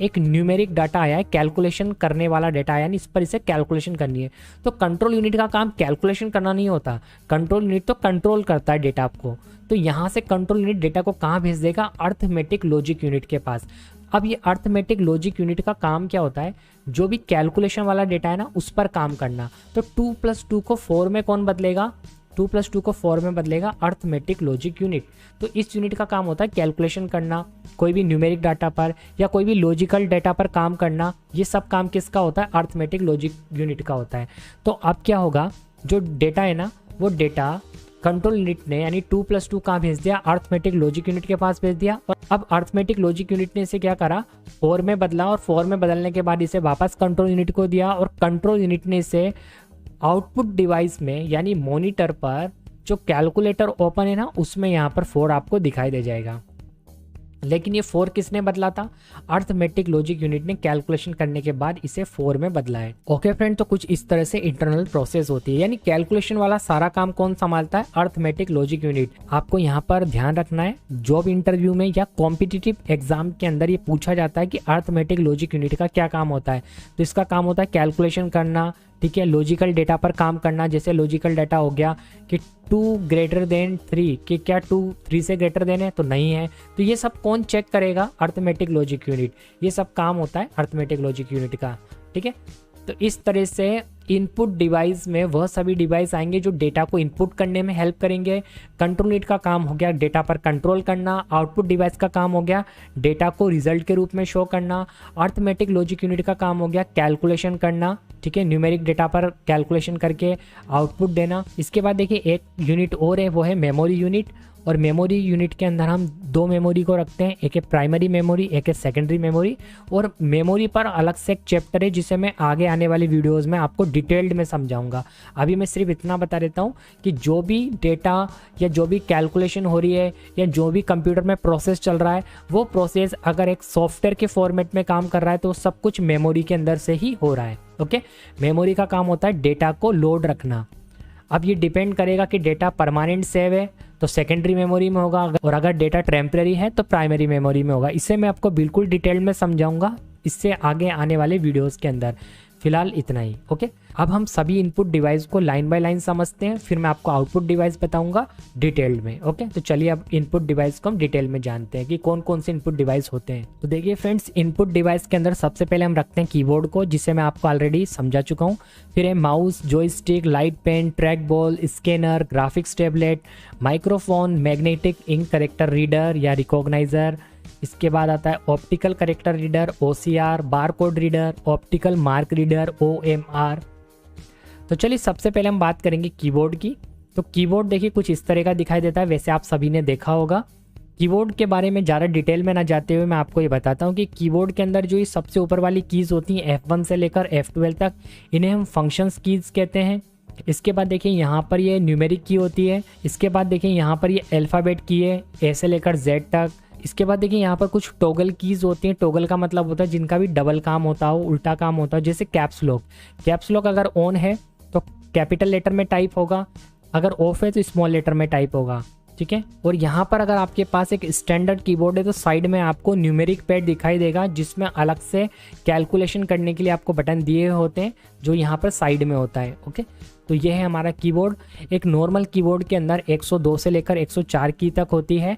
एक न्यूमेरिक डाटा आया है, कैलकुलेशन करने वाला डेटा आया, इस पर इसे कैलकुलेशन करनी है। तो कंट्रोल यूनिट का काम कैलकुलेशन करना नहीं होता, कंट्रोल यूनिट तो कंट्रोल करता है डेटा आपको। तो यहाँ से कंट्रोल यूनिट डेटा को कहाँ भेज देगा, अर्थमेटिक लॉजिक यूनिट के पास। अब ये अर्थमेटिक लॉजिक यूनिट का काम क्या होता है, जो भी कैलकुलेशन वाला डेटा है ना उस पर काम करना। तो 2+2 को 4 में कौन बदलेगा, 2+2 को 4 में बदलेगा अर्थमेटिक लॉजिक यूनिट। तो इस यूनिट का काम होता है कैलकुलेशन करना, कोई भी न्यूमेरिक डाटा पर या कोई भी लॉजिकल डाटा पर काम करना। ये सब काम किसका होता है, अर्थमेटिक लॉजिक यूनिट का होता है। तो अब क्या होगा, जो डेटा है ना वो डेटा कंट्रोल यूनिट ने यानी 2+2 कहाँ भेज दिया, अर्थमेटिक लॉजिक यूनिट के पास भेज दिया। और अब अर्थमेटिक लॉजिक यूनिट ने इसे क्या करा, 4 में बदला, और 4 में बदलने के बाद इसे वापस कंट्रोल यूनिट को दिया, और कंट्रोल यूनिट ने इसे आउटपुट डिवाइस में यानी मॉनिटर पर जो कैलकुलेटर ओपन है ना उसमें यहाँ पर 4 आपको दिखाई दे जाएगा। लेकिन ये 4 किसने बदला था, अर्थमेटिक लॉजिक यूनिट ने कैलकुलेशन करने के बाद इसे 4 में बदला है। ओके फ्रेंड, तो कुछ इस तरह से इंटरनल प्रोसेस होती है, यानी कैलकुलेशन वाला सारा काम कौन संभालता है, अर्थमेटिक लॉजिक यूनिट। आपको यहाँ पर ध्यान रखना है, जॉब इंटरव्यू में या कॉम्पिटिटिव एग्जाम के अंदर ये पूछा जाता है कि अर्थमेटिक लॉजिक यूनिट का क्या काम होता है। तो इसका काम होता है कैलकुलेशन करना, ठीक है, लॉजिकल डेटा पर काम करना। जैसे लॉजिकल डेटा हो गया कि 2 कि क्या 2 3 से ग्रेटर देन है, तो नहीं है। तो ये सब कौन चेक करेगा, अर्थमेटिक लॉजिक यूनिट। ये सब काम होता है अर्थमेटिक लॉजिक यूनिट का, ठीक है। तो इस तरह से इनपुट डिवाइस में वह सभी डिवाइस आएंगे जो डेटा को इनपुट करने में हेल्प करेंगे। कंट्रोल यूनिट का काम हो गया डेटा पर कंट्रोल करना, आउटपुट डिवाइस का काम हो गया डेटा को रिजल्ट के रूप में शो करना, अर्थमेटिक लॉजिक यूनिट का काम हो गया कैलकुलेशन करना, ठीक है, न्यूमेरिक डेटा पर कैलकुलेशन करके आउटपुट देना। इसके बाद देखिए एक यूनिट और है, वो है मेमोरी यूनिट, और मेमोरी यूनिट के अंदर हम दो मेमोरी को रखते हैं, एक है प्राइमरी मेमोरी, एक है सेकेंडरी मेमोरी। और मेमोरी पर अलग से एक चैप्टर है जिसे मैं आगे आने वाली वीडियोज़ में आपको डिटेल्ड में समझाऊंगा। अभी मैं सिर्फ इतना बता देता हूँ कि जो भी डेटा या जो भी कैलकुलेशन हो रही है या जो भी कंप्यूटर में प्रोसेस चल रहा है, वो प्रोसेस अगर एक सॉफ्टवेयर के फॉर्मेट में काम कर रहा है तो सब कुछ मेमोरी के अंदर से ही हो रहा है। ओके, मेमोरी का काम होता है डेटा को लोड रखना। अब ये डिपेंड करेगा कि डेटा परमानेंट सेव है तो सेकेंडरी मेमोरी में होगा, और अगर डेटा टेम्पररी है तो प्राइमरी मेमोरी में होगा। इसे मैं आपको बिल्कुल डिटेल में समझाऊंगा इससे आगे आने वाले वीडियोस के अंदर। फिलहाल इतना ही। ओके, अब हम सभी इनपुट डिवाइस को लाइन बाय लाइन समझते हैं, फिर मैं आपको आउटपुट डिवाइस बताऊंगा डिटेल्ड में। ओके, तो चलिए अब इनपुट डिवाइस को हम डिटेल में जानते हैं कि कौन कौन से इनपुट डिवाइस होते हैं। तो देखिए फ्रेंड्स, इनपुट डिवाइस के अंदर सबसे पहले हम रखते हैं कीबोर्ड को, जिसे मैं आपको ऑलरेडी समझा चुका हूँ। फिर है mouse, joystick, light pen, track ball, scanner, graphics tablet, microphone, magnetic ink character reader या रिकॉग्नाइजर। इसके बाद आता है optical character reader, OCR, barcode reader, optical mark reader, OMR। तो चलिए सबसे पहले हम बात करेंगे कीबोर्ड की। तो कीबोर्ड देखिए कुछ इस तरह का दिखाई देता है, वैसे आप सभी ने देखा होगा। कीबोर्ड के बारे में ज़्यादा डिटेल में ना जाते हुए मैं आपको ये बताता हूँ कि कीबोर्ड के अंदर जो ये सबसे ऊपर वाली कीज़ होती हैं F1 से लेकर F12 तक, इन्हें हम फंक्शंस कीज़ कहते हैं। इसके बाद देखिए यहाँ पर ये न्यूमेरिक की होती है। इसके बाद देखिए यहाँ पर ये अल्फ़ाबेट की है, A से लेकर Z तक। इसके बाद देखिए यहाँ पर कुछ टॉगल कीज़ होती हैं। टॉगल का मतलब होता है जिनका भी डबल काम होता हो, उल्टा काम होता हो, जैसे कैप्स लॉक। कैप्स लॉक अगर ऑन है तो कैपिटल लेटर में टाइप होगा, अगर ऑफ है तो स्मॉल लेटर में टाइप होगा। ठीक है, और यहाँ पर अगर आपके पास एक स्टैंडर्ड कीबोर्ड है तो साइड में आपको न्यूमेरिक पैड दिखाई देगा, जिसमें अलग से कैलकुलेशन करने के लिए आपको बटन दिए होते हैं, जो यहाँ पर साइड में होता है। ओके, तो ये है हमारा कीबोर्ड। एक नॉर्मल कीबोर्ड के अंदर 102 से लेकर 104 की तक होती है।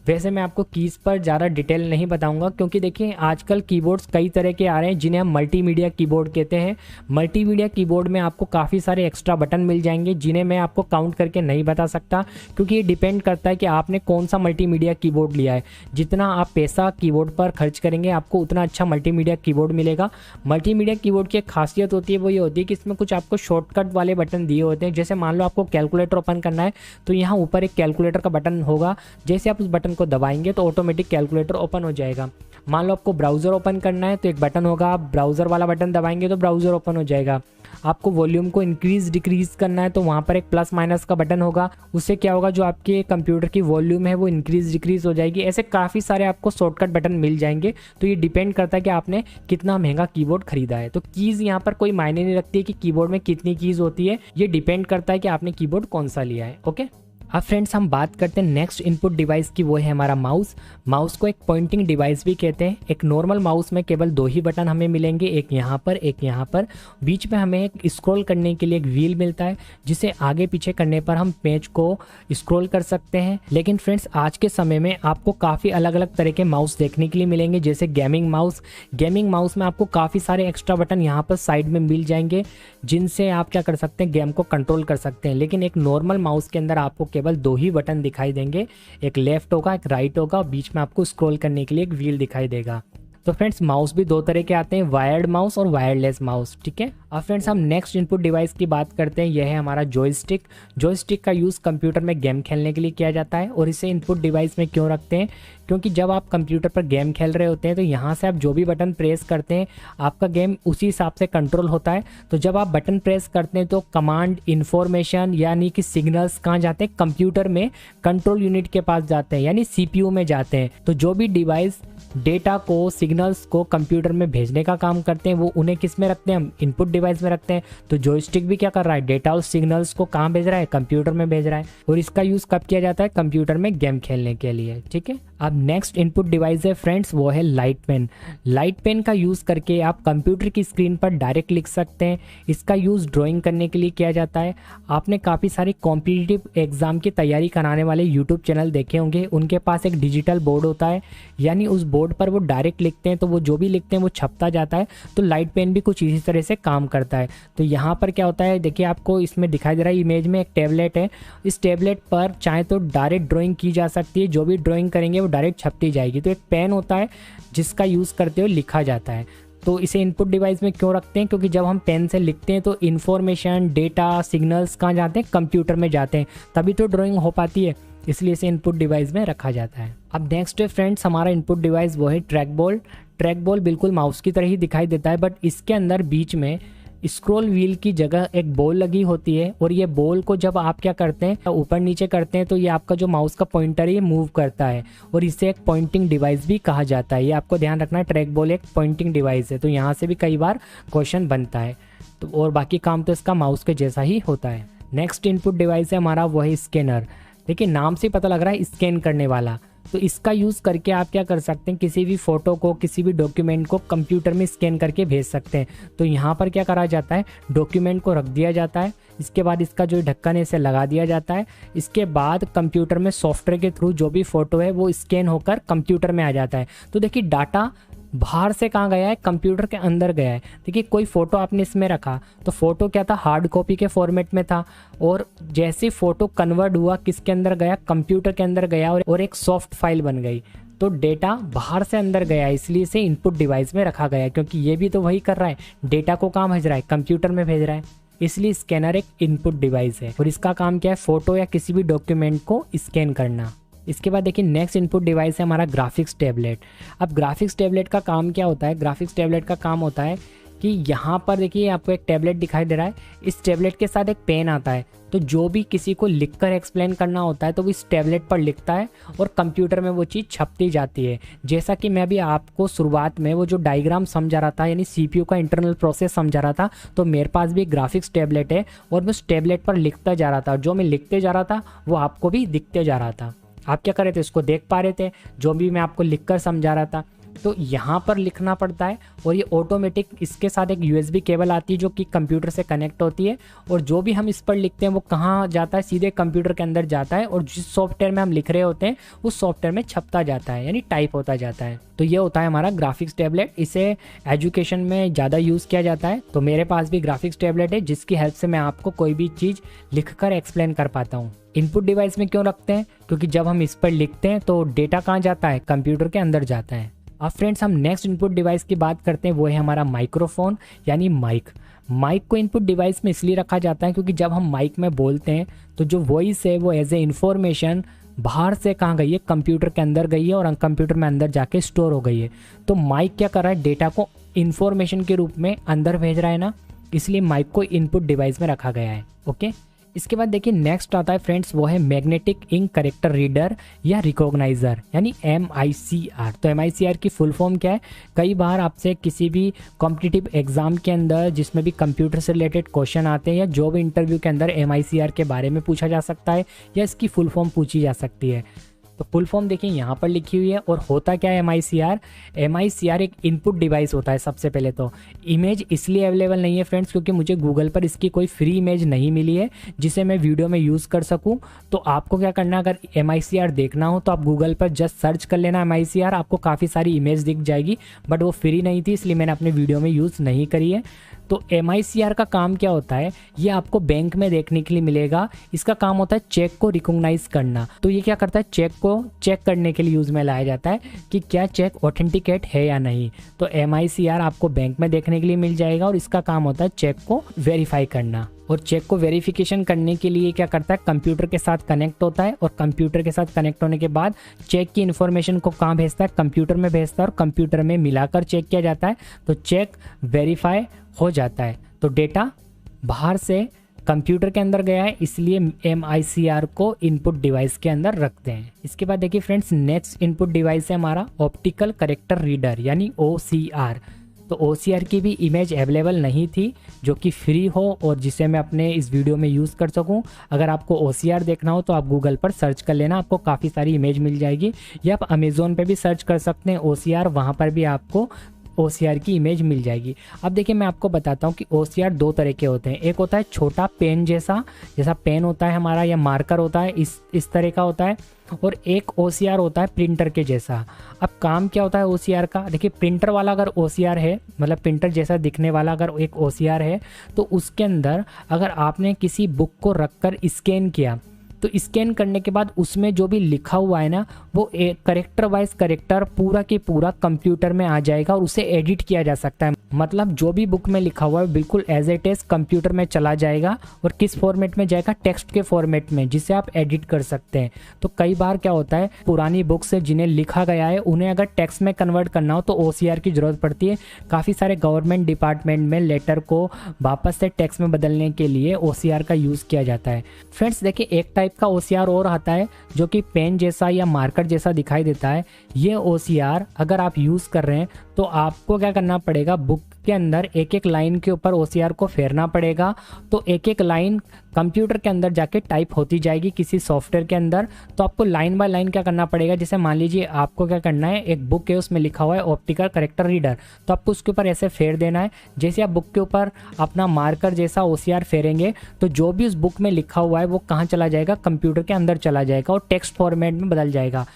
वैसे मैं आपको कीज़ पर ज़्यादा डिटेल नहीं बताऊंगा, क्योंकि देखिए आजकल कीबोर्ड्स कई तरह के आ रहे हैं जिन्हें हम मल्टीमीडिया कीबोर्ड कहते हैं। मल्टीमीडिया कीबोर्ड में आपको काफ़ी सारे एक्स्ट्रा बटन मिल जाएंगे, जिन्हें मैं आपको काउंट करके नहीं बता सकता, क्योंकि ये डिपेंड करता है कि आपने कौन सा मल्टीमीडिया कीबोर्ड लिया है। जितना आप पैसा कीबोर्ड पर खर्च करेंगे आपको उतना अच्छा मल्टीमीडिया कीबोर्ड मिलेगा। मल्टीमीडिया कीबोर्ड की एक खासियत होती है, वो ये होती है कि इसमें कुछ आपको शॉर्टकट वाले बटन दिए होते हैं। जैसे मान लो आपको कैलकुलेटर ओपन करना है तो यहाँ ऊपर एक कैलकुलेटर का बटन होगा, जैसे आप उस बटन को दबाएंगे तो ऑटोमेटिक कैलकुलेटर ओपन हो जाएगा। मान लो आपको ब्राउज़र ओपन करना है तो एक बटन होगा, आप ब्राउज़र वाला बटन दबाएंगे तो ब्राउज़र ओपन हो जाएगा। आपको वॉल्यूम को इंक्रीज डिक्रीज करना है तो वहाँ पर एक प्लस माइनस का बटन होगा, उससे क्या होगा, जो आपके कंप्यूटर की वॉल्यूम है वो इंक्रीज डिक्रीज हो जाएगी। ऐसे काफ़ी सारे आपको शॉर्टकट बटन मिल जाएंगे। तो ये डिपेंड करता है कि आपने कितना महंगा कीबोर्ड खरीदा है। तो कीज़ यहाँ पर कोई मायने नहीं रखती है कि कीबोर्ड में कितनी कीज़ होती है, ये डिपेंड करता है कि आपने कीबोर्ड कौन सा लिया है। ओके, अब फ्रेंड्स हम बात करते हैं नेक्स्ट इनपुट डिवाइस की, वो है हमारा माउस। माउस को एक पॉइंटिंग डिवाइस भी कहते हैं। एक नॉर्मल माउस में केवल दो ही बटन हमें मिलेंगे, एक यहाँ पर एक यहाँ पर। बीच में हमें एक स्क्रॉल करने के लिए एक व्हील मिलता है, जिसे आगे पीछे करने पर हम पेज को स्क्रॉल कर सकते हैं। लेकिन फ्रेंड्स आज के समय में आपको काफ़ी अलग अलग तरह के माउस देखने के लिए मिलेंगे, जैसे गेमिंग माउस। गेमिंग माउस में आपको काफ़ी सारे एक्स्ट्रा बटन यहाँ पर साइड में मिल जाएंगे, जिनसे आप क्या कर सकते हैं, गेम को कंट्रोल कर सकते हैं। लेकिन एक नॉर्मल माउस के अंदर आपको केवल दो ही बटन दिखाई देंगे, एक लेफ्ट होगा एक राइट होगा, और बीच में आपको स्क्रॉल करने के लिए एक व्हील दिखाई देगा। तो फ्रेंड्स माउस भी दो तरह के आते हैं, वायर्ड माउस और वायरलेस माउस। ठीक है, अब फ्रेंड्स हम नेक्स्ट इनपुट डिवाइस की बात करते हैं। यह है हमारा जॉयस्टिक। जॉयस्टिक का यूज़ कंप्यूटर में गेम खेलने के लिए किया जाता है। और इसे इनपुट डिवाइस में क्यों रखते हैं, क्योंकि जब आप कंप्यूटर पर गेम खेल रहे होते हैं तो यहाँ से आप जो भी बटन प्रेस करते हैं आपका गेम उसी हिसाब से कंट्रोल होता है। तो जब आप बटन प्रेस करते हैं तो कमांड, इन्फॉर्मेशन यानी कि सिग्नल्स कहाँ जाते हैं, कंप्यूटर में कंट्रोल यूनिट के पास जाते हैं, यानी CPU में जाते हैं। तो जो भी डिवाइस डेटा को, सिग्नल्स को कंप्यूटर में भेजने का काम करते हैं वो उन्हें किस में रखते हैं, हम इनपुट डिवाइस में रखते हैं। तो जॉयस्टिक भी क्या कर रहा है, डेटा और सिग्नल्स को कहाँ भेज रहा है, कंप्यूटर में भेज रहा है। और इसका यूज़ कब किया जाता है, कंप्यूटर में गेम खेलने के लिए। ठीक है, अब नेक्स्ट इनपुट डिवाइस है फ्रेंड्स, वो है लाइट पेन। लाइट पेन का यूज़ करके आप कंप्यूटर की स्क्रीन पर डायरेक्ट लिख सकते हैं। इसका यूज़ ड्राइंग करने के लिए किया जाता है। आपने काफ़ी सारे कॉम्पिटिटिव एग्जाम की तैयारी कराने वाले यूट्यूब चैनल देखे होंगे, उनके पास एक डिजिटल बोर्ड होता है, यानी उस बोर्ड पर वो डायरेक्ट लिखते हैं तो वो जो भी लिखते हैं वो छपता जाता है। तो लाइट पेन भी कुछ इसी तरह से काम करता है। तो यहाँ पर क्या होता है, देखिए आपको इसमें दिखाई दे रहा है इमेज में एक टैबलेट है। इस टैबलेट पर चाहे तो डायरेक्ट ड्राइंग की जा सकती है, जो भी ड्राइंग करेंगे वो डायरेक्ट छपती जाएगी। तो एक पेन होता है जिसका यूज़ करते हुए लिखा जाता है। तो इसे इनपुट डिवाइस में क्यों रखते हैं, क्योंकि जब हम पेन से लिखते हैं तो इन्फॉर्मेशन, डेटा, सिग्नल्स कहाँ जाते हैं, कंप्यूटर में जाते हैं, तभी तो ड्राइंग हो पाती है। इसलिए इसे इनपुट डिवाइस में रखा जाता है। अब नेक्स्ट है फ्रेंड्स हमारा इनपुट डिवाइस वो है ट्रैक बॉल। ट्रैक बॉल बिल्कुल माउस की तरह ही दिखाई देता है, बट इसके अंदर बीच में स्क्रॉल व्हील की जगह एक बॉल लगी होती है, और ये बॉल को जब आप क्या करते हैं ऊपर नीचे करते हैं तो ये आपका जो माउस का पॉइंटर है ये मूव करता है, और इसे एक पॉइंटिंग डिवाइस भी कहा जाता है। ये आपको ध्यान रखना है, ट्रैक बॉल एक पॉइंटिंग डिवाइस है, तो यहाँ से भी कई बार क्वेश्चन बनता है। तो और बाकी काम तो इसका माउस के जैसा ही होता है। नेक्स्ट इनपुट डिवाइस है हमारा वो है स्कैनर। देखिए नाम से पता लग रहा है स्कैन करने वाला, तो इसका यूज़ करके आप क्या कर सकते हैं, किसी भी फोटो को किसी भी डॉक्यूमेंट को कंप्यूटर में स्कैन करके भेज सकते हैं। तो यहाँ पर क्या करा जाता है, डॉक्यूमेंट को रख दिया जाता है, इसके बाद इसका जो ढक्कन है इसे लगा दिया जाता है, इसके बाद कंप्यूटर में सॉफ्टवेयर के थ्रू जो भी फोटो है वो स्कैन होकर कंप्यूटर में आ जाता है। तो देखिए डाटा बाहर से कहाँ गया है, कंप्यूटर के अंदर गया है। देखिए कोई फ़ोटो आपने इसमें रखा तो फ़ोटो क्या था, हार्ड कॉपी के फॉर्मेट में था, और जैसे फ़ोटो कन्वर्ट हुआ किसके अंदर गया, कंप्यूटर के अंदर गया, और एक सॉफ्ट फाइल बन गई। तो डेटा बाहर से अंदर गया, इसलिए इसे इनपुट डिवाइस में रखा गया, क्योंकि ये भी तो वही कर रहा है, डेटा को कहाँ भेज रहा है, कंप्यूटर में भेज रहा है। इसलिए स्कैनर एक इनपुट डिवाइस है, और इसका काम क्या है, फ़ोटो या किसी भी डॉक्यूमेंट को स्कैन करना। इसके बाद देखिए नेक्स्ट इनपुट डिवाइस है हमारा ग्राफिक्स टैबलेट। अब ग्राफिक्स टैबलेट का काम क्या होता है, ग्राफिक्स टैबलेट का काम होता है कि यहाँ पर देखिए आपको एक टैबलेट दिखाई दे रहा है, इस टैबलेट के साथ एक पेन आता है, तो जो भी किसी को लिखकर एक्सप्लेन करना होता है तो वो इस टैबलेट पर लिखता है और कंप्यूटर में वो चीज़ छपती जाती है। जैसा कि मैं अभी आपको शुरुआत में वो जो डायग्राम समझा रहा था, यानी सीपीयू का इंटरनल प्रोसेस समझा रहा था, तो मेरे पास भी एक ग्राफिक्स टैबलेट है और मैं उस टैबलेट पर लिखता जा रहा था, जो मैं लिखते जा रहा था वो आपको भी दिखते जा रहा था। आप क्या कर रहे थे, उसको देख पा रहे थे, जो भी मैं आपको लिखकर समझा रहा था। तो यहाँ पर लिखना पड़ता है, और ये ऑटोमेटिक इसके साथ एक यूएसबी केबल आती है जो कि कंप्यूटर से कनेक्ट होती है, और जो भी हम इस पर लिखते हैं वो कहाँ जाता है, सीधे कंप्यूटर के अंदर जाता है, और जिस सॉफ्टवेयर में हम लिख रहे होते हैं उस सॉफ्टवेयर में छपता जाता है, यानी टाइप होता जाता है। तो ये होता है हमारा ग्राफिक्स टैबलेट। इसे एजुकेशन में ज़्यादा यूज़ किया जाता है। तो मेरे पास भी ग्राफिक्स टैबलेट है, जिसकी हेल्प से मैं आपको कोई भी चीज़ लिखकर एक्सप्लेन कर पाता हूँ। इनपुट डिवाइस में क्यों रखते हैं, क्योंकि जब हम इस पर लिखते हैं तो डेटा कहाँ जाता है, कंप्यूटर के अंदर जाता है। अब फ्रेंड्स हम नेक्स्ट इनपुट डिवाइस की बात करते हैं, वो है हमारा माइक्रोफोन यानी माइक। माइक को इनपुट डिवाइस में इसलिए रखा जाता है क्योंकि जब हम माइक में बोलते हैं तो जो वॉइस है वो एज ए इंफॉर्मेशन बाहर से कहाँ गई है, कंप्यूटर के अंदर गई है, और कंप्यूटर में अंदर जाके स्टोर हो गई है। तो माइक क्या कर रहा है, डेटा को इन्फॉर्मेशन के रूप में अंदर भेज रहा है ना, इसलिए माइक को इनपुट डिवाइस में रखा गया है। ओके, इसके बाद देखिए नेक्स्ट आता है फ्रेंड्स, वो है मैग्नेटिक इंक करेक्टर रीडर या रिकॉग्नाइजर यानी MICR। तो MICR की फुल फॉर्म क्या है, कई बार आपसे किसी भी कॉम्पिटिटिव एग्जाम के अंदर जिसमें भी कंप्यूटर से रिलेटेड क्वेश्चन आते हैं या जॉब इंटरव्यू के अंदर MICR के बारे में पूछा जा सकता है या इसकी फुल फॉर्म पूछी जा सकती है। तो फुल फॉर्म देखिए यहाँ पर लिखी हुई है। और होता क्या है MICR एक इनपुट डिवाइस होता है। सबसे पहले तो इमेज इसलिए अवेलेबल नहीं है फ्रेंड्स क्योंकि मुझे गूगल पर इसकी कोई फ्री इमेज नहीं मिली है जिसे मैं वीडियो में यूज़ कर सकूँ। तो आपको क्या करना, अगर MICR देखना हो तो आप गूगल पर जस्ट सर्च कर लेना MICR, आपको काफ़ी सारी इमेज दिख जाएगी, बट वो फ्री नहीं थी इसलिए मैंने अपने वीडियो में यूज़ नहीं करी है। तो MICR का काम क्या होता है, ये आपको बैंक में देखने के लिए मिलेगा। इसका काम होता है चेक को रिकॉग्नाइज करना। तो ये क्या करता है, चेक को चेक करने के लिए यूज़ में लाया जाता है कि क्या चेक ऑथेंटिकेट है या नहीं। तो MICR आपको बैंक में देखने के लिए मिल जाएगा और इसका काम होता है चेक को वेरीफाई करना। और चेक को वेरिफिकेशन करने के लिए क्या करता है, कंप्यूटर के साथ कनेक्ट होता है और कंप्यूटर के साथ कनेक्ट होने के बाद चेक की इन्फॉर्मेशन को कहाँ भेजता है, कंप्यूटर में भेजता है और कंप्यूटर में मिलाकर चेक किया जाता है। तो चेक वेरीफाई हो जाता है। तो डेटा बाहर से कंप्यूटर के अंदर गया है, इसलिए MICR को इनपुट डिवाइस के अंदर रखते हैं। इसके बाद देखिए फ्रेंड्स, नेक्स्ट इनपुट डिवाइस है हमारा ऑप्टिकल करेक्टर रीडर यानी OCR। तो OCR की भी इमेज अवेलेबल नहीं थी जो कि फ्री हो और जिसे मैं अपने इस वीडियो में यूज़ कर सकूं। अगर आपको OCR देखना हो तो आप गूगल पर सर्च कर लेना, आपको काफ़ी सारी इमेज मिल जाएगी, या आप अमेज़ोन पे भी सर्च कर सकते हैं OCR, वहाँ पर भी आपको OCR की इमेज मिल जाएगी। अब देखिए मैं आपको बताता हूँ कि OCR दो तरह के होते हैं। एक होता है छोटा पेन जैसा पेन होता है हमारा या मार्कर होता है, इस तरह का होता है, और एक OCR होता है प्रिंटर के जैसा। अब काम क्या होता है OCR का, देखिए प्रिंटर वाला अगर OCR है, मतलब प्रिंटर जैसा दिखने वाला अगर एक OCR है, तो उसके अंदर अगर आपने किसी बुक को रखकर स्कैन किया तो स्कैन करने के बाद उसमें जो भी लिखा हुआ है ना वो करेक्टर वाइज करेक्टर पूरा की पूरा कंप्यूटर में आ जाएगा और उसे एडिट किया जा सकता है। मतलब जो भी बुक में लिखा हुआ है बिल्कुल एज इट इज कंप्यूटर में चला जाएगा और किस फॉर्मेट में जाएगा, टेक्स्ट के फॉर्मेट में, जिसे आप एडिट कर सकते हैं। तो कई बार क्या होता है पुरानी बुक्स से जिन्हें लिखा गया है उन्हें अगर टेक्स्ट में कन्वर्ट करना हो तो OCR की जरूरत पड़ती है। काफ़ी सारे गवर्नमेंट डिपार्टमेंट में लेटर को वापस से टेक्स्ट में बदलने के लिए OCR का यूज़ किया जाता है। फ्रेंड्स देखिए एक टाइप का OCR और आता है जो कि पेन जैसा या मार्कर जैसा दिखाई देता है। ये OCR अगर आप यूज़ कर रहे हैं तो आपको क्या करना पड़ेगा, बुक के अंदर एक एक लाइन के ऊपर OCR को फेरना पड़ेगा। तो एक एक लाइन कंप्यूटर के अंदर जाके टाइप होती जाएगी किसी सॉफ्टवेयर के अंदर। तो आपको लाइन बाय लाइन क्या करना पड़ेगा, जैसे मान लीजिए आपको क्या करना है, एक बुक है उसमें लिखा हुआ है ऑप्टिकल करेक्टर रीडर, तो आपको उसके ऊपर ऐसे फेर देना है। जैसे आप बुक के ऊपर अपना मार्कर जैसा OCR फेरेंगे तो जो भी उस बुक में लिखा हुआ है वो कहाँ चला जाएगा, कंप्यूटर के अंदर चला जाएगा और टेक्स्ट फॉर्मेट में बदल जाएगा।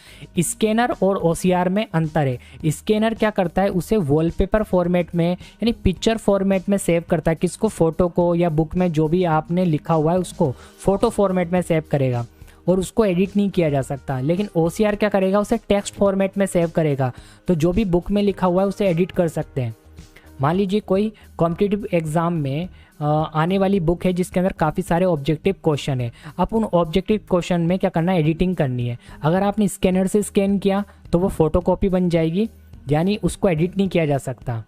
स्कैनर और OCR में अंतर है। स्कैनर क्या करता है, उसे वॉलपेपर फॉर्मेट में यानी पिक्चर फॉर्मेट में सेव करता है, किसको, फोटो को, या बुक में जो भी आपने लिखा हुआ है उसको फोटो फॉर्मेट में सेव करेगा और उसको एडिट नहीं किया जा सकता। लेकिन OCR क्या करेगा, उसे टेक्स्ट फॉर्मेट में सेव करेगा, तो जो भी बुक में लिखा हुआ है उसे एडिट कर सकते हैं। मान लीजिए कोई कॉम्पिटिटिव एग्जाम में आने वाली बुक है जिसके अंदर काफ़ी सारे ऑब्जेक्टिव क्वेश्चन है। आप उन ऑब्जेक्टिव क्वेश्चन में क्या करना है, एडिटिंग करनी है। अगर आपने स्कैनर से स्कैन किया तो वो फोटोकॉपी बन जाएगी, यानी उसको एडिट नहीं किया जा सकता।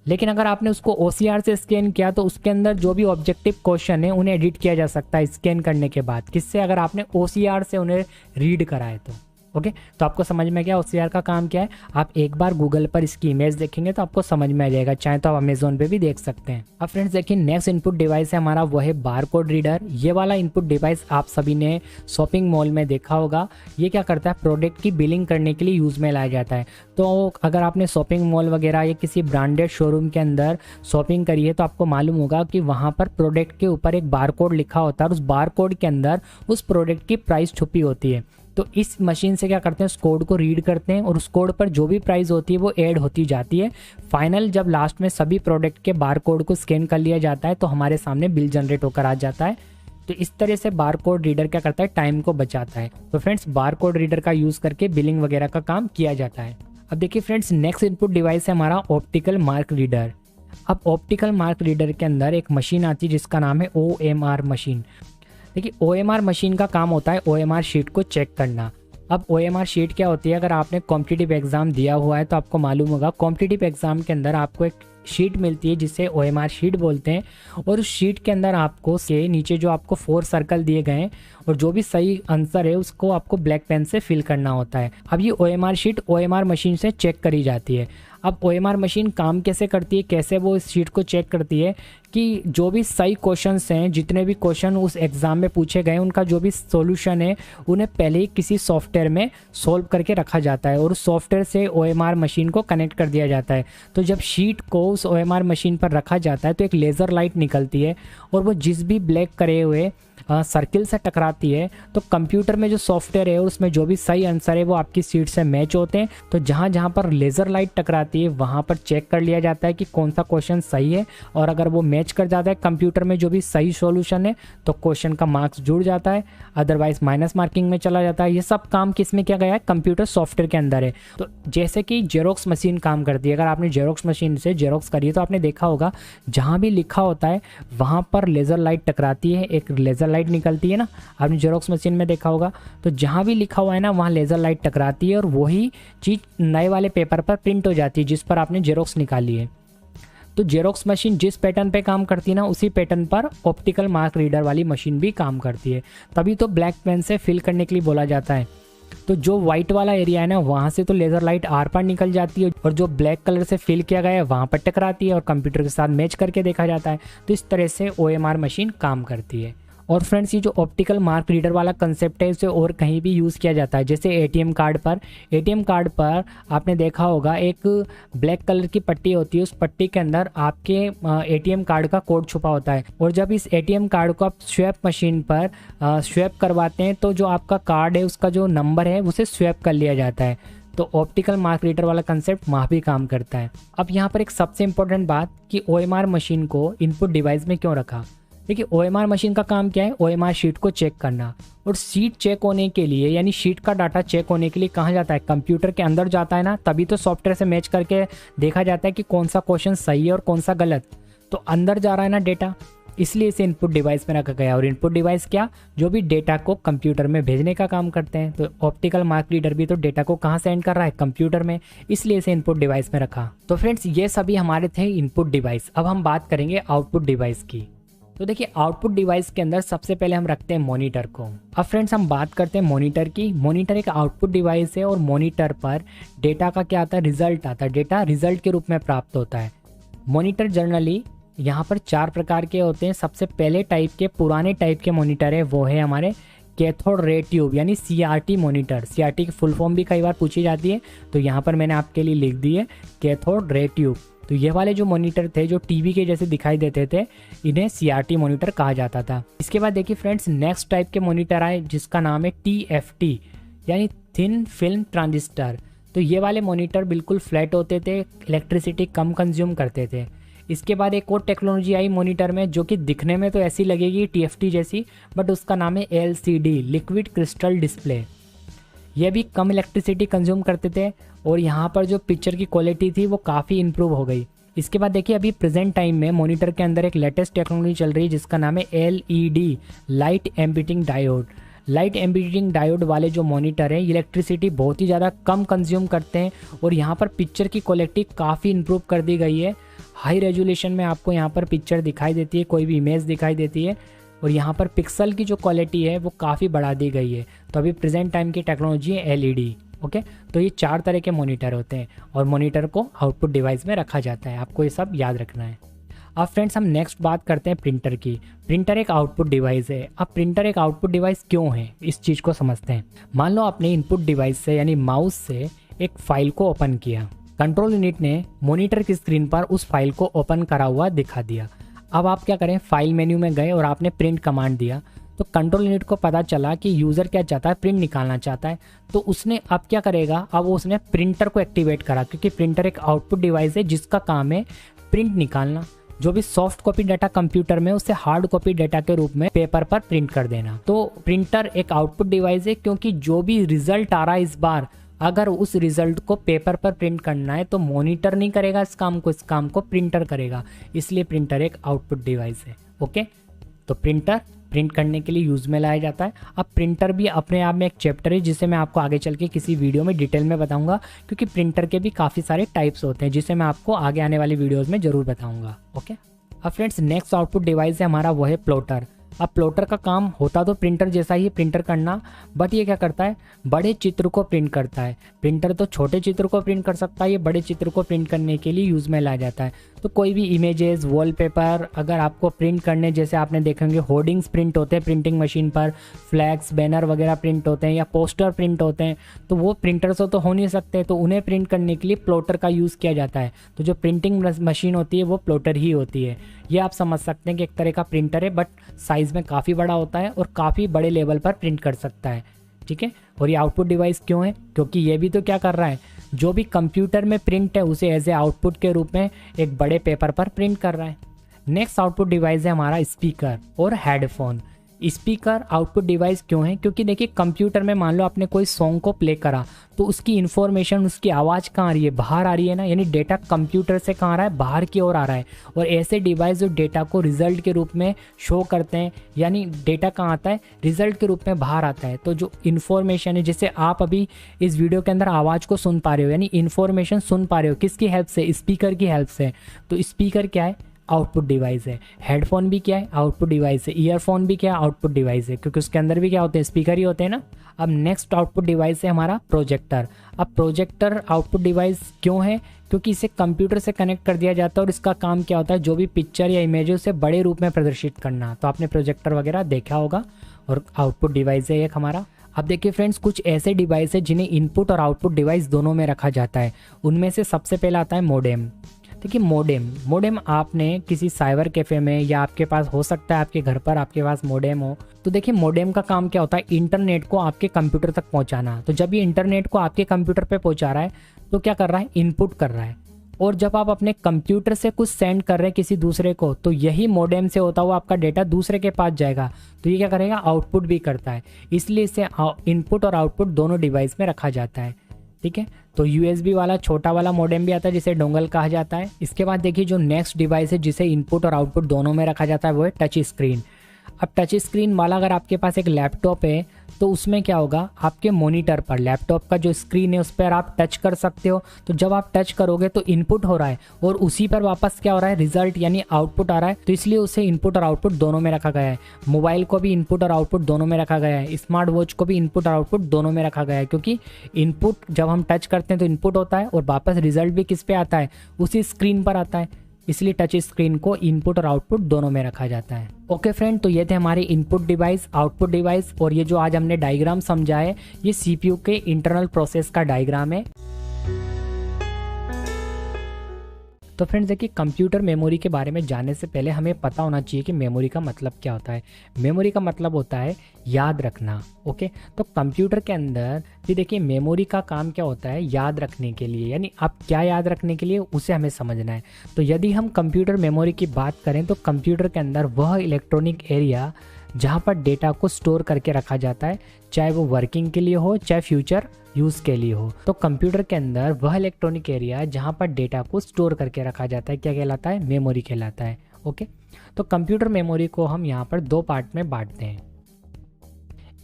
लेकिन अगर आपने उसको OCR से स्कैन किया तो उसके अंदर जो भी ऑब्जेक्टिव क्वेश्चन है उन्हें एडिट किया जा सकता है स्कैन करने के बाद, किससे, अगर आपने OCR से उन्हें रीड कराए तो। ओके, तो आपको समझ में गया OCR का काम क्या है। आप एक बार गूगल पर इसकी इमेज देखेंगे तो आपको समझ में आ जाएगा, चाहे तो आप अमेजोन पे भी देख सकते हैं। अब फ्रेंड्स देखिए नेक्स्ट इनपुट डिवाइस है हमारा, वो है बारकोड रीडर। ये वाला इनपुट डिवाइस आप सभी ने शॉपिंग मॉल में देखा होगा। ये क्या करता है, प्रोडक्ट की बिलिंग करने के लिए यूज़ में लाया जाता है। तो अगर आपने शॉपिंग मॉल वगैरह या किसी ब्रांडेड शोरूम के अंदर शॉपिंग करी है तो आपको मालूम होगा कि वहाँ पर प्रोडक्ट के ऊपर एक बारकोड लिखा होता है और उस बारकोड के अंदर उस प्रोडक्ट की प्राइस छुपी होती है। तो इस मशीन से क्या करते हैं, उस कोड को रीड करते हैं और उस कोड पर जो भी प्राइस होती है वो ऐड होती जाती है। फाइनल जब लास्ट में सभी प्रोडक्ट के बारकोड को स्कैन कर लिया जाता है तो हमारे सामने बिल जनरेट होकर आ जाता है। तो इस तरह से बारकोड रीडर क्या करता है, टाइम को बचाता है। तो फ्रेंड्स बारकोड रीडर का यूज़ करके बिलिंग वगैरह का काम किया जाता है। अब देखिए फ्रेंड्स नेक्स्ट इनपुट डिवाइस है हमारा ऑप्टिकल मार्क रीडर। अब ऑप्टिकल मार्क रीडर के अंदर एक मशीन आती है जिसका नाम है OMR मशीन। देखिए OMR मशीन का काम होता है OMR शीट को चेक करना। अब OMR शीट क्या होती है, अगर आपने कॉम्पिटिटिव एग्जाम दिया हुआ है तो आपको मालूम होगा कॉम्पिटिटिव एग्जाम के अंदर आपको एक शीट मिलती है जिसे OMR शीट बोलते हैं। और उस शीट के अंदर आपको के नीचे जो आपको 4 सर्कल दिए गए हैं और जो भी सही आंसर है उसको आपको ब्लैक पेन से फिल करना होता है। अब ये OMR शीट OMR मशीन से चेक करी जाती है। अब OMR मशीन काम कैसे करती है, कैसे वो इस शीट को चेक करती है कि जो भी सही क्वेश्चंस हैं, जितने भी क्वेश्चन उस एग्ज़ाम में पूछे गए उनका जो भी सॉल्यूशन है उन्हें पहले ही किसी सॉफ्टवेयर में सॉल्व करके रखा जाता है और उस सॉफ्टवेयर से OMR मशीन को कनेक्ट कर दिया जाता है। तो जब शीट को उस OMR मशीन पर रखा जाता है तो एक लेज़र लाइट निकलती है और वो जिस भी ब्लैक करे हुए सर्किल से टकराती है तो कंप्यूटर में जो सॉफ्टवेयर है उसमें जो भी सही आंसर है वो आपकी सीट से मैच होते हैं। तो जहाँ जहाँ पर लेज़र लाइट टकराती है वहाँ पर चेक कर लिया जाता है कि कौन सा क्वेश्चन सही है, और अगर वो मैच कर जाता है कंप्यूटर में जो भी सही सॉल्यूशन है तो क्वेश्चन का मार्क्स जुड़ जाता है, अदरवाइज माइनस मार्किंग में चला जाता है। ये सब काम किस में किया गया है, कंप्यूटर सॉफ्टवेयर के अंदर है। तो जैसे कि जेरोक्स मशीन काम करती है, अगर आपने जेरोक्स मशीन से जेरोक्स करी है तो आपने देखा होगा जहाँ भी लिखा होता है वहाँ पर लेज़र लाइट टकराती है, एक लेज़र लाइट निकलती है ना, आपने जेरोक्स मशीन में देखा होगा। तो जहाँ भी लिखा हुआ है ना वहाँ लेज़र लाइट टकराती है और वही चीज़ नए वाले पेपर पर प्रिंट हो जाती है जिस पर आपने जेरोक्स निकाली है। तो जेरोक्स मशीन जिस पैटर्न पे काम करती है ना उसी पैटर्न पर ऑप्टिकल मार्क रीडर वाली मशीन भी काम करती है। तभी तो ब्लैक पेन से फिल करने के लिए बोला जाता है। तो जो वाइट वाला एरिया है ना वहाँ से तो लेज़र लाइट आर पार निकल जाती है और जो ब्लैक कलर से फिल किया गया है वहाँ पर टकराती है और कंप्यूटर के साथ मैच करके देखा जाता है। तो इस तरह से OMR मशीन काम करती है। और फ्रेंड्स ये जो ऑप्टिकल मार्क रीडर वाला कंसेप्ट है उसे और कहीं भी यूज़ किया जाता है, जैसे ATM कार्ड पर आपने देखा होगा एक ब्लैक कलर की पट्टी होती है, उस पट्टी के अंदर आपके ATM कार्ड का कोड छुपा होता है और जब इस ATM कार्ड को आप स्वैप मशीन पर स्वैप करवाते हैं तो जो आपका कार्ड है उसका जो नंबर है उसे स्वैप कर लिया जाता है। तो ऑप्टिकल मार्क रीडर वाला कंसेप्ट वहाँ भी काम करता है। अब यहाँ पर एक सबसे इम्पोर्टेंट बात कि OMR मशीन को इनपुट डिवाइस में क्यों रखा। देखिए OMR मशीन का काम क्या है, OMR शीट को चेक करना, और शीट चेक होने के लिए यानी शीट का डाटा चेक होने के लिए कहाँ जाता है, कंप्यूटर के अंदर जाता है ना, तभी तो सॉफ्टवेयर से मैच करके देखा जाता है कि कौन सा क्वेश्चन सही है और कौन सा गलत। तो अंदर जा रहा है ना डेटा, इसलिए इसे इनपुट डिवाइस में रखा गया। और इनपुट डिवाइस क्या, जो भी डेटा को कंप्यूटर में भेजने का काम करते हैं। तो ऑप्टिकल मार्क रीडर भी तो डेटा को कहाँ सेंड कर रहा है, कंप्यूटर में, इसलिए इसे इनपुट डिवाइस में रखा। तो फ्रेंड्स ये सभी हमारे थे इनपुट डिवाइस। अब हम बात करेंगे आउटपुट डिवाइस की। तो देखिए आउटपुट डिवाइस के अंदर सबसे पहले हम रखते हैं मॉनिटर को। अब फ्रेंड्स हम बात करते हैं मॉनिटर की। मॉनिटर एक आउटपुट डिवाइस है और मॉनिटर पर डेटा का क्या आता है, रिजल्ट आता है। डेटा रिजल्ट के रूप में प्राप्त होता है। मॉनिटर जनरली यहाँ पर 4 प्रकार के होते हैं। सबसे पहले टाइप के, पुराने टाइप के मॉनिटर है वो है हमारे कैथोड रे ट्यूब यानी CRT मॉनिटर। CRT की फुल फॉर्म भी कई बार पूछी जाती है, तो यहाँ पर मैंने आपके लिए लिख दी है कैथोड रे ट्यूब। तो ये वाले जो मॉनिटर थे जो टीवी के जैसे दिखाई देते थे, इन्हें CRT मॉनिटर कहा जाता था। इसके बाद देखिए फ्रेंड्स नेक्स्ट टाइप के मॉनिटर आए जिसका नाम है TFT यानी थिन फिल्म ट्रांजिस्टर। तो ये वाले मॉनिटर बिल्कुल फ्लैट होते थे, इलेक्ट्रिसिटी कम कंज्यूम करते थे। इसके बाद एक और टेक्नोलॉजी आई मॉनिटर में जो कि दिखने में तो ऐसी लगेगी TFT जैसी, बट उसका नाम है LCD लिक्विड क्रिस्टल डिस्प्ले। ये भी कम इलेक्ट्रिसिटी कंज्यूम करते थे और यहाँ पर जो पिक्चर की क्वालिटी थी वो काफ़ी इंप्रूव हो गई। इसके बाद देखिए अभी प्रेजेंट टाइम में मॉनिटर के अंदर एक लेटेस्ट टेक्नोलॉजी चल रही है जिसका नाम है LED light emitting diode. Light emitting diode वाले जो मॉनिटर है इलेक्ट्रिसिटी बहुत ही ज़्यादा कम कंज्यूम करते हैं और यहाँ पर पिक्चर की क्वालिटी काफ़ी इंप्रूव कर दी गई है। हाई रेजोल्यूशन में आपको यहाँ पर पिक्चर दिखाई देती है, कोई भी इमेज दिखाई देती है, और यहाँ पर पिक्सल की जो क्वालिटी है वो काफ़ी बढ़ा दी गई है। तो अभी प्रेजेंट टाइम की टेक्नोलॉजी है LED। ओके, तो ये 4 तरह के मॉनिटर होते हैं और मॉनिटर को आउटपुट डिवाइस में रखा जाता है। आपको ये सब याद रखना है। अब फ्रेंड्स हम नेक्स्ट बात करते हैं प्रिंटर की। प्रिंटर एक आउटपुट डिवाइस है। अब प्रिंटर एक आउटपुट डिवाइस क्यों है, इस चीज़ को समझते हैं। मान लो आपने इनपुट डिवाइस से यानी माउस से एक फाइल को ओपन किया, कंट्रोल यूनिट ने मॉनिटर की स्क्रीन पर उस फाइल को ओपन करा हुआ दिखा दिया। अब आप क्या करें, फाइल मेन्यू में गए और आपने प्रिंट कमांड दिया, तो कंट्रोल यूनिट को पता चला कि यूज़र क्या चाहता है, प्रिंट निकालना चाहता है। तो उसने अब क्या करेगा, अब उसने प्रिंटर को एक्टिवेट करा, क्योंकि प्रिंटर एक आउटपुट डिवाइस है जिसका काम है प्रिंट निकालना। जो भी सॉफ्ट कॉपी डाटा कंप्यूटर में उसे हार्ड कॉपी डाटा के रूप में पेपर पर प्रिंट कर देना। तो प्रिंटर एक आउटपुट डिवाइस है क्योंकि जो भी रिजल्ट आ रहा है इस बार, अगर उस रिजल्ट को पेपर पर प्रिंट करना है तो मॉनिटर नहीं करेगा इस काम को प्रिंटर करेगा। इसलिए प्रिंटर एक आउटपुट डिवाइस है। ओके, तो प्रिंटर प्रिंट करने के लिए यूज़ में लाया जाता है। अब प्रिंटर भी अपने आप में एक चैप्टर है जिसे मैं आपको आगे चल के किसी वीडियो में डिटेल में बताऊंगा, क्योंकि प्रिंटर के भी काफ़ी सारे टाइप्स होते हैं जिसे मैं आपको आगे आने वाली वीडियोज़ में ज़रूर बताऊँगा। ओके, अब फ्रेंड्स नेक्स्ट आउटपुट डिवाइस है हमारा, वो है प्लॉटर। अब प्लॉटर का काम होता तो प्रिंटर जैसा ही प्रिंटर करना, बट ये क्या करता है, बड़े चित्र को प्रिंट करता है। प्रिंटर तो छोटे चित्र को प्रिंट कर सकता है, ये बड़े चित्र को प्रिंट करने के लिए यूज़ में लाया जाता है। तो कोई भी इमेजेस, वॉलपेपर अगर आपको प्रिंट करने, जैसे आपने देखेंगे होर्डिंग्स प्रिंट होते हैं प्रिंटिंग मशीन पर, फ्लैक्स, बैनर वगैरह प्रिंट होते हैं या पोस्टर प्रिंट होते हैं, तो वो प्रिंटर से तो हो नहीं सकते, तो उन्हें प्रिंट करने के लिए प्लॉटर का यूज़ किया जाता है। तो जो प्रिंटिंग मशीन होती है वो प्लॉटर ही होती है। ये आप समझ सकते हैं कि एक तरह का प्रिंटर है, बट साइज़ में काफ़ी बड़ा होता है और काफ़ी बड़े लेवल पर प्रिंट कर सकता है। ठीक है, और ये आउटपुट डिवाइस क्यों है, क्योंकि ये भी तो क्या कर रहा है, जो भी कंप्यूटर में प्रिंट है उसे एज ए आउटपुट के रूप में एक बड़े पेपर पर प्रिंट कर रहा है। नेक्स्ट आउटपुट डिवाइस है हमारा स्पीकर और हेडफोन। स्पीकर आउटपुट डिवाइस क्यों है, क्योंकि देखिए कंप्यूटर में मान लो आपने कोई सॉन्ग को प्ले करा तो उसकी इन्फॉर्मेशन, उसकी आवाज़ कहाँ आ रही है, बाहर आ रही है ना, यानी डेटा कंप्यूटर से कहाँ आ रहा है, बाहर की ओर आ रहा है। और ऐसे डिवाइस जो डेटा को रिजल्ट के रूप में शो करते हैं, यानी डेटा कहाँ आता है, रिजल्ट के रूप में बाहर आता है। तो जो इन्फॉर्मेशन है, जैसे आप अभी इस वीडियो के अंदर आवाज़ को सुन पा रहे हो, यानी इन्फॉर्मेशन सुन पा रहे हो, किसकी हेल्प से, स्पीकर की हेल्प से। तो स्पीकर क्या है, आउटपुट डिवाइस है। हेडफोन भी क्या है, आउटपुट डिवाइस है। ईयरफोन भी क्या है, आउटपुट डिवाइस है, क्योंकि उसके अंदर भी क्या होते हैं, स्पीकर ही होते हैं ना। अब नेक्स्ट आउटपुट डिवाइस है हमारा प्रोजेक्टर। अब प्रोजेक्टर आउटपुट डिवाइस क्यों है, क्योंकि इसे कंप्यूटर से कनेक्ट कर दिया जाता है और इसका काम क्या होता है, जो भी पिक्चर या इमेज है उसे बड़े रूप में प्रदर्शित करना। तो आपने प्रोजेक्टर वगैरह देखा होगा और आउटपुट डिवाइस है एक हमारा। अब देखिए फ्रेंड्स, कुछ ऐसे डिवाइस है जिन्हें इनपुट और आउटपुट डिवाइस दोनों में रखा जाता है। उनमें से सबसे पहला आता है मोडेम। देखिए मोडेम आपने किसी साइबर कैफ़े में, या आपके पास हो सकता है आपके घर पर आपके पास मोडेम हो, तो देखिए मोडेम का काम क्या होता है, इंटरनेट को आपके कंप्यूटर तक पहुंचाना। तो जब ये इंटरनेट को आपके कंप्यूटर पे पहुंचा रहा है तो क्या कर रहा है, इनपुट कर रहा है। और जब आप अपने कंप्यूटर से कुछ सेंड कर रहे हैं किसी दूसरे को, तो यही मॉडेम से होता हुआ आपका डेटा दूसरे के पास जाएगा, तो ये क्या करेगा, आउटपुट भी करता है। इसलिए इसे इनपुट और आउटपुट दोनों डिवाइस में रखा जाता है। ठीक है, तो यूएसबी वाला छोटा वाला मॉडेम भी आता है जिसे डोंगल कहा जाता है। इसके बाद देखिए जो नेक्स्ट डिवाइस है जिसे इनपुट और आउटपुट दोनों में रखा जाता है वो है टच स्क्रीन। अब टच स्क्रीन वाला अगर आपके पास एक लैपटॉप है तो उसमें क्या होगा, आपके मॉनिटर पर लैपटॉप का जो स्क्रीन है उस पर आप टच कर सकते हो। तो जब आप टच करोगे तो इनपुट हो रहा है और उसी पर वापस क्या हो रहा है, रिजल्ट यानी आउटपुट आ रहा है। तो इसलिए उसे इनपुट और आउटपुट दोनों में रखा गया है। मोबाइल को भी इनपुट और आउटपुट दोनों में रखा गया है, स्मार्ट वॉच को भी इनपुट और आउटपुट दोनों में रखा गया है, क्योंकि इनपुट जब हम टच करते हैं तो इनपुट होता है और वापस रिजल्ट भी किस पे आता है, उसी स्क्रीन पर आता है। इसलिए टच स्क्रीन को इनपुट और आउटपुट दोनों में रखा जाता है। ओके फ्रेंड, तो ये थे हमारे इनपुट डिवाइस, आउटपुट डिवाइस, और ये जो आज हमने डायग्राम समझा है ये सीपीयू के इंटरनल प्रोसेस का डायग्राम है। तो फ्रेंड्स देखिए, कंप्यूटर मेमोरी के बारे में जानने से पहले हमें पता होना चाहिए कि मेमोरी का मतलब क्या होता है। मेमोरी का मतलब होता है याद रखना। ओके, तो कंप्यूटर के अंदर ये देखिए मेमोरी का काम क्या होता है, याद रखने के लिए, यानी आप क्या याद रखने के लिए उसे हमें समझना है। तो यदि हम कंप्यूटर मेमोरी की बात करें तो कंप्यूटर के अंदर वह इलेक्ट्रॉनिक एरिया जहाँ पर डेटा को स्टोर करके रखा जाता है, चाहे वो वर्किंग के लिए हो चाहे फ्यूचर यूज़ के लिए हो। तो कंप्यूटर के अंदर वह इलेक्ट्रॉनिक एरिया जहाँ पर डेटा को स्टोर करके रखा जाता है क्या कहलाता है, मेमोरी कहलाता है। ओके, तो कंप्यूटर मेमोरी को हम यहाँ पर दो पार्ट में बांटते हैं।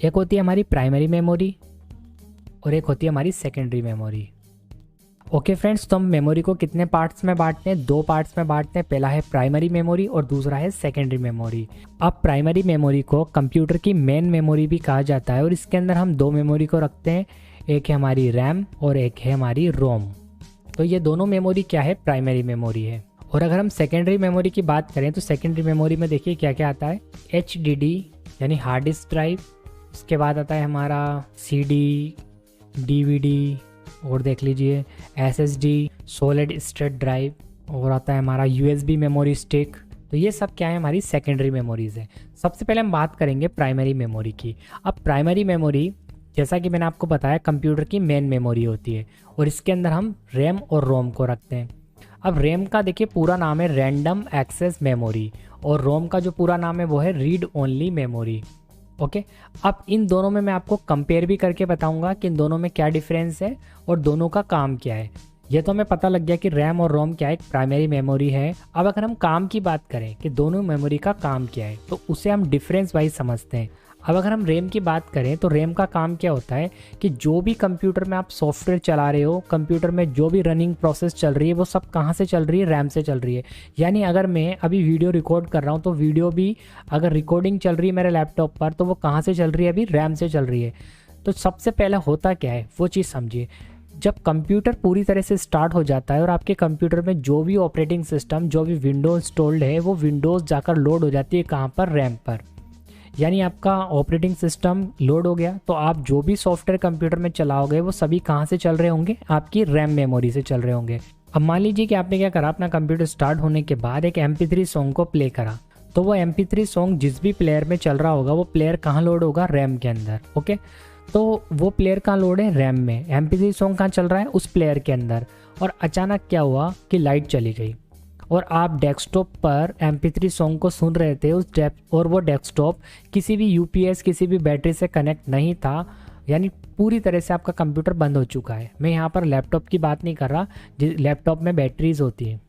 एक होती है हमारी प्राइमरी मेमोरी और एक होती है हमारी सेकेंडरी मेमोरी। ओके फ्रेंड्स, तो हम मेमोरी को कितने पार्ट्स में बांटते हैं, दो पार्ट्स में बांटते हैं। पहला है प्राइमरी मेमोरी और दूसरा है सेकेंडरी मेमोरी। अब प्राइमरी मेमोरी को कंप्यूटर की मेन मेमोरी भी कहा जाता है और इसके अंदर हम दो मेमोरी को रखते हैं, एक है हमारी रैम और एक है हमारी रोम। तो ये दोनों मेमोरी क्या है, प्राइमरी मेमोरी है। और अगर हम सेकेंडरी मेमोरी की बात करें तो सेकेंडरी मेमोरी में देखिए क्या क्या आता है, HDD यानी हार्ड डिस्क ड्राइव, उसके बाद आता है हमारा CD, DVD, और देख लीजिए SSD सॉलिड स्टेट ड्राइव, और आता है हमारा USB मेमोरी स्टिक। तो ये सब क्या है, हमारी सेकेंडरी मेमोरीज है। सबसे पहले हम बात करेंगे प्राइमरी मेमोरी की। अब प्राइमरी मेमोरी जैसा कि मैंने आपको बताया कंप्यूटर की मेन मेमोरी होती है और इसके अंदर हम रैम और रोम को रखते हैं। अब रैम का देखिए पूरा नाम है रैंडम एक्सेस मेमोरी और रोम का जो पूरा नाम है वो है रीड ओनली मेमोरी। ओके, अब इन दोनों में मैं आपको कंपेयर भी करके बताऊंगा कि इन दोनों में क्या डिफरेंस है और दोनों का काम क्या है। ये तो हमें पता लग गया कि रैम और रोम क्या है, एक प्राइमरी मेमोरी है। अब अगर हम काम की बात करें कि दोनों मेमोरी का काम क्या है तो उसे हम डिफरेंस वाइज समझते हैं। अब अगर हम रैम की बात करें तो रैम का काम क्या होता है कि जो भी कंप्यूटर में आप सॉफ्टवेयर चला रहे हो, कंप्यूटर में जो भी रनिंग प्रोसेस चल रही है वो सब कहाँ से चल रही है, रैम से चल रही है। यानी अगर मैं अभी वीडियो रिकॉर्ड कर रहा हूँ तो वीडियो भी अगर रिकॉर्डिंग चल रही है मेरे लैपटॉप पर तो वो कहाँ से चल रही है, अभी रैम से चल रही है। तो सबसे पहले होता क्या है वो चीज़ समझिए। जब कंप्यूटर पूरी तरह से स्टार्ट हो जाता है और आपके कंप्यूटर में जो भी ऑपरेटिंग सिस्टम, जो भी विंडोज इंस्टॉल्ड है वो विंडोज़ जाकर लोड हो जाती है कहाँ पर, रैम पर। यानी आपका ऑपरेटिंग सिस्टम लोड हो गया तो आप जो भी सॉफ्टवेयर कंप्यूटर में चलाओगे वो सभी कहाँ से चल रहे होंगे, आपकी रैम मेमोरी से चल रहे होंगे। अब मान लीजिए कि आपने क्या करा, अपना कंप्यूटर स्टार्ट होने के बाद एक MP3 सॉन्ग को प्ले करा, तो वो MP3 सॉन्ग जिस भी प्लेयर में चल रहा होगा वो प्लेयर कहाँ लोड होगा, रैम के अंदर। ओके, तो वो प्लेयर कहाँ लोड है, रैम में। MP3 सॉन्ग कहाँ चल रहा है, उस प्लेयर के अंदर। और अचानक क्या हुआ कि लाइट चली गई और आप डेस्कटॉप पर MP3 सॉन्ग को सुन रहे थे और वो डेस्कटॉप किसी भी UPS, किसी भी बैटरी से कनेक्ट नहीं था, यानी पूरी तरह से आपका कंप्यूटर बंद हो चुका है। मैं यहाँ पर लैपटॉप की बात नहीं कर रहा, लैपटॉप में बैटरीज होती है।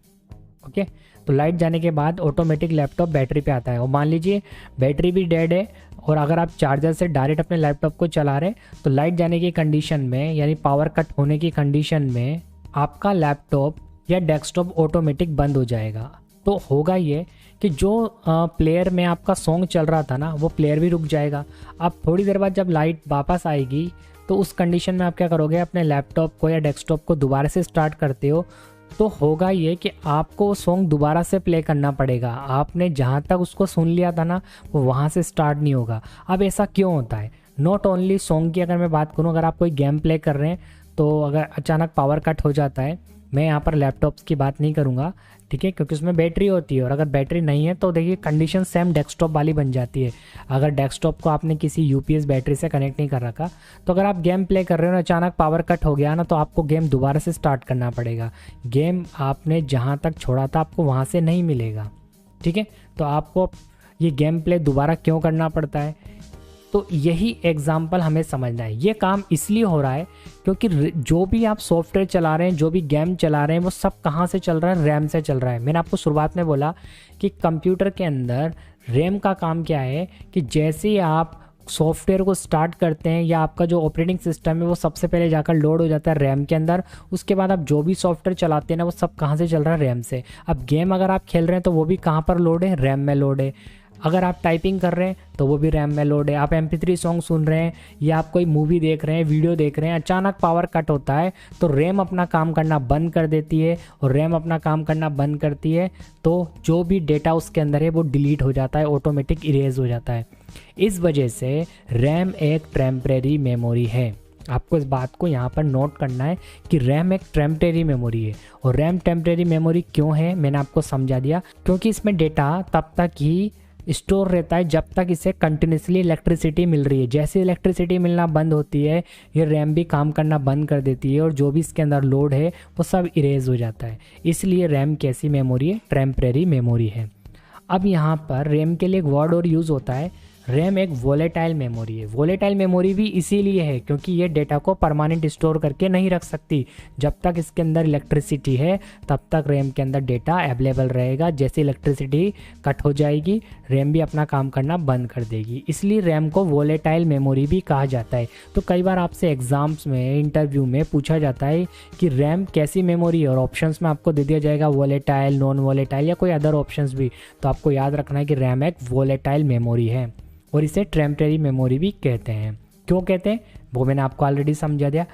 ओके, तो लाइट जाने के बाद ऑटोमेटिक लैपटॉप बैटरी पे आता है और मान लीजिए बैटरी भी डेड है और अगर आप चार्जर से डायरेक्ट अपने लैपटॉप को चला रहे तो लाइट जाने की कंडीशन में, यानी पावर कट होने की कंडीशन में, आपका लैपटॉप या डेस्कटॉप ऑटोमेटिक बंद हो जाएगा। तो होगा ये कि जो प्लेयर में आपका सॉन्ग चल रहा था ना वो प्लेयर भी रुक जाएगा। अब थोड़ी देर बाद जब लाइट वापस आएगी तो उस कंडीशन में आप क्या करोगे, अपने लैपटॉप को या डेस्कटॉप को दोबारा से स्टार्ट करते हो तो होगा ये कि आपको सॉन्ग दोबारा से प्ले करना पड़ेगा। आपने जहाँ तक उसको सुन लिया था ना वो वहाँ से स्टार्ट नहीं होगा। अब ऐसा क्यों होता है, नॉट ओनली सॉन्ग की अगर मैं बात करूँ, अगर आप कोई गेम प्ले कर रहे हैं तो अगर अचानक पावर कट हो जाता है, मैं यहाँ पर लैपटॉप्स की बात नहीं करूँगा, ठीक है, क्योंकि उसमें बैटरी होती है और अगर बैटरी नहीं है तो देखिए कंडीशन सेम डेस्कटॉप वाली बन जाती है। अगर डेस्कटॉप को आपने किसी यूपीएस बैटरी से कनेक्ट नहीं कर रखा तो अगर आप गेम प्ले कर रहे हो और अचानक पावर कट हो गया ना, तो आपको गेम दोबारा से स्टार्ट करना पड़ेगा। गेम आपने जहाँ तक छोड़ा था आपको वहाँ से नहीं मिलेगा, ठीक है। तो आपको ये गेम प्ले दोबारा क्यों करना पड़ता है, तो यही एग्जाम्पल हमें समझना है। ये काम इसलिए हो रहा है क्योंकि जो भी आप सॉफ्टवेयर चला रहे हैं, जो भी गेम चला रहे हैं, वो सब कहाँ से चल रहा है, रैम से चल रहा है। मैंने आपको शुरुआत में बोला कि कंप्यूटर के अंदर रैम का काम क्या है कि जैसे ही आप सॉफ्टवेयर को स्टार्ट करते हैं या आपका जो ऑपरेटिंग सिस्टम है वो सबसे पहले जाकर लोड हो जाता है रैम के अंदर। उसके बाद आप जो भी सॉफ्टवेयर चलाते हैं ना, वो सब कहाँ से चल रहा है, रैम से। अब गेम अगर आप खेल रहे हैं तो वो भी कहाँ पर लोड है, रैम में लोड है। अगर आप टाइपिंग कर रहे हैं तो वो भी रैम में लोड है। आप MP3 सॉन्ग सुन रहे हैं या आप कोई मूवी देख रहे हैं, वीडियो देख रहे हैं, अचानक पावर कट होता है तो रैम अपना काम करना बंद कर देती है, और रैम अपना काम करना बंद करती है तो जो भी डेटा उसके अंदर है वो डिलीट हो जाता है, ऑटोमेटिक इरेज हो जाता है। इस वजह से रैम एक टेम्परेरी मेमोरी है। आपको इस बात को यहाँ पर नोट करना है कि रैम एक टेम्परेरी मेमोरी है। और रैम टेम्परेरी मेमोरी क्यों है, मैंने आपको समझा दिया, क्योंकि इसमें डेटा तब तक ही स्टोर रहता है जब तक इसे कंटिन्यूसली इलेक्ट्रिसिटी मिल रही है। जैसे इलेक्ट्रिसिटी मिलना बंद होती है ये रैम भी काम करना बंद कर देती है और जो भी इसके अंदर लोड है वो सब इरेज हो जाता है। इसलिए रैम कैसी मेमोरी है, टेम्परेरी मेमोरी है। अब यहाँ पर रैम के लिए एक वर्ड और यूज़ होता है, रैम एक वोलेटाइल मेमोरी है। वोलेटाइल मेमोरी भी इसीलिए है क्योंकि ये डेटा को परमानेंट स्टोर करके नहीं रख सकती। जब तक इसके अंदर इलेक्ट्रिसिटी है तब तक रैम के अंदर डेटा अवेलेबल रहेगा। जैसे इलेक्ट्रिसिटी कट हो जाएगी रैम भी अपना काम करना बंद कर देगी। इसलिए रैम को वोलेटाइल मेमोरी भी कहा जाता है। तो कई बार आपसे एग्जाम्स में, इंटरव्यू में पूछा जाता है कि रैम कैसी मेमोरी है, और ऑप्शंस में आपको दे दिया जाएगा वोलेटाइल, नॉन वोलेटाइल या कोई अदर ऑप्शंस भी। तो आपको याद रखना है कि रैम एक वोलेटाइल मेमोरी है और इसे टेम्परेरी मेमोरी भी कहते हैं। क्यों कहते हैं वो मैंने आपको ऑलरेडी समझा दिया।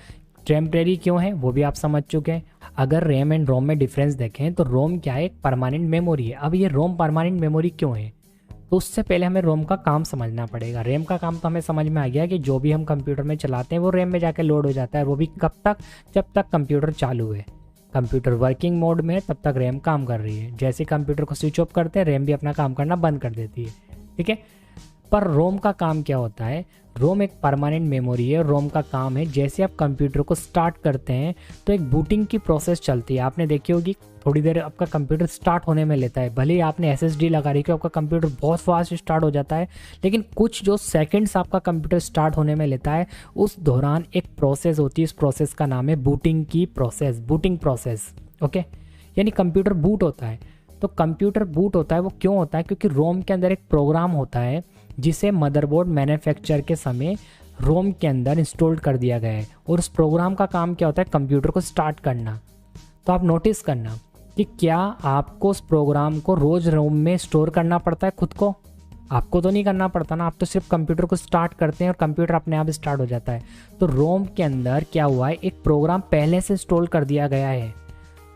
टेम्परेरी क्यों है वो भी आप समझ चुके हैं। अगर रैम एंड रोम में डिफरेंस देखें तो रोम क्या है, एक परमानेंट मेमोरी है। अब ये रोम परमानेंट मेमोरी क्यों है, तो उससे पहले हमें रोम का काम समझना पड़ेगा। रैम का काम तो हमें समझ में आ गया कि जो भी हम कंप्यूटर में चलाते हैं वो रैम में जाके लोड हो जाता है। वो भी कब तक, जब तक कंप्यूटर चालू है, कंप्यूटर वर्किंग मोड में है तब तक रैम काम कर रही है। जैसे कंप्यूटर को स्विच ऑफ करते हैं रैम भी अपना काम करना बंद कर देती है, ठीक है। पर रोम का काम क्या होता है, रोम एक परमानेंट मेमोरी है। रोम का काम है जैसे आप कंप्यूटर को स्टार्ट करते हैं तो एक बूटिंग की प्रोसेस चलती है। आपने देखी होगी थोड़ी देर आपका कंप्यूटर स्टार्ट होने में लेता है। भले ही आपने SSD लगा रही है आपका कंप्यूटर बहुत फास्ट स्टार्ट हो जाता है, लेकिन कुछ जो सेकंड्स आपका कंप्यूटर स्टार्ट होने में लेता है उस दौरान एक प्रोसेस होती है। इस प्रोसेस का नाम है बूटिंग की प्रोसेस, बूटिंग प्रोसेस, ओके। यानी कंप्यूटर बूट होता है। तो कंप्यूटर बूट होता है वो क्यों होता है, क्योंकि रोम के अंदर एक प्रोग्राम होता है जिसे मदरबोर्ड मैन्युफैक्चर के समय रोम के अंदर इंस्टॉल कर दिया गया है। और उस प्रोग्राम का काम क्या होता है, कंप्यूटर को स्टार्ट करना। तो आप नोटिस करना कि क्या आपको उस प्रोग्राम को रोज रोम में स्टोर करना पड़ता है खुद को, आपको तो नहीं करना पड़ता ना। आप तो सिर्फ कंप्यूटर को स्टार्ट करते हैं और कंप्यूटर अपने आप स्टार्ट हो जाता है। तो रोम के अंदर क्या हुआ है, एक प्रोग्राम पहले से इंस्टॉल कर दिया गया है।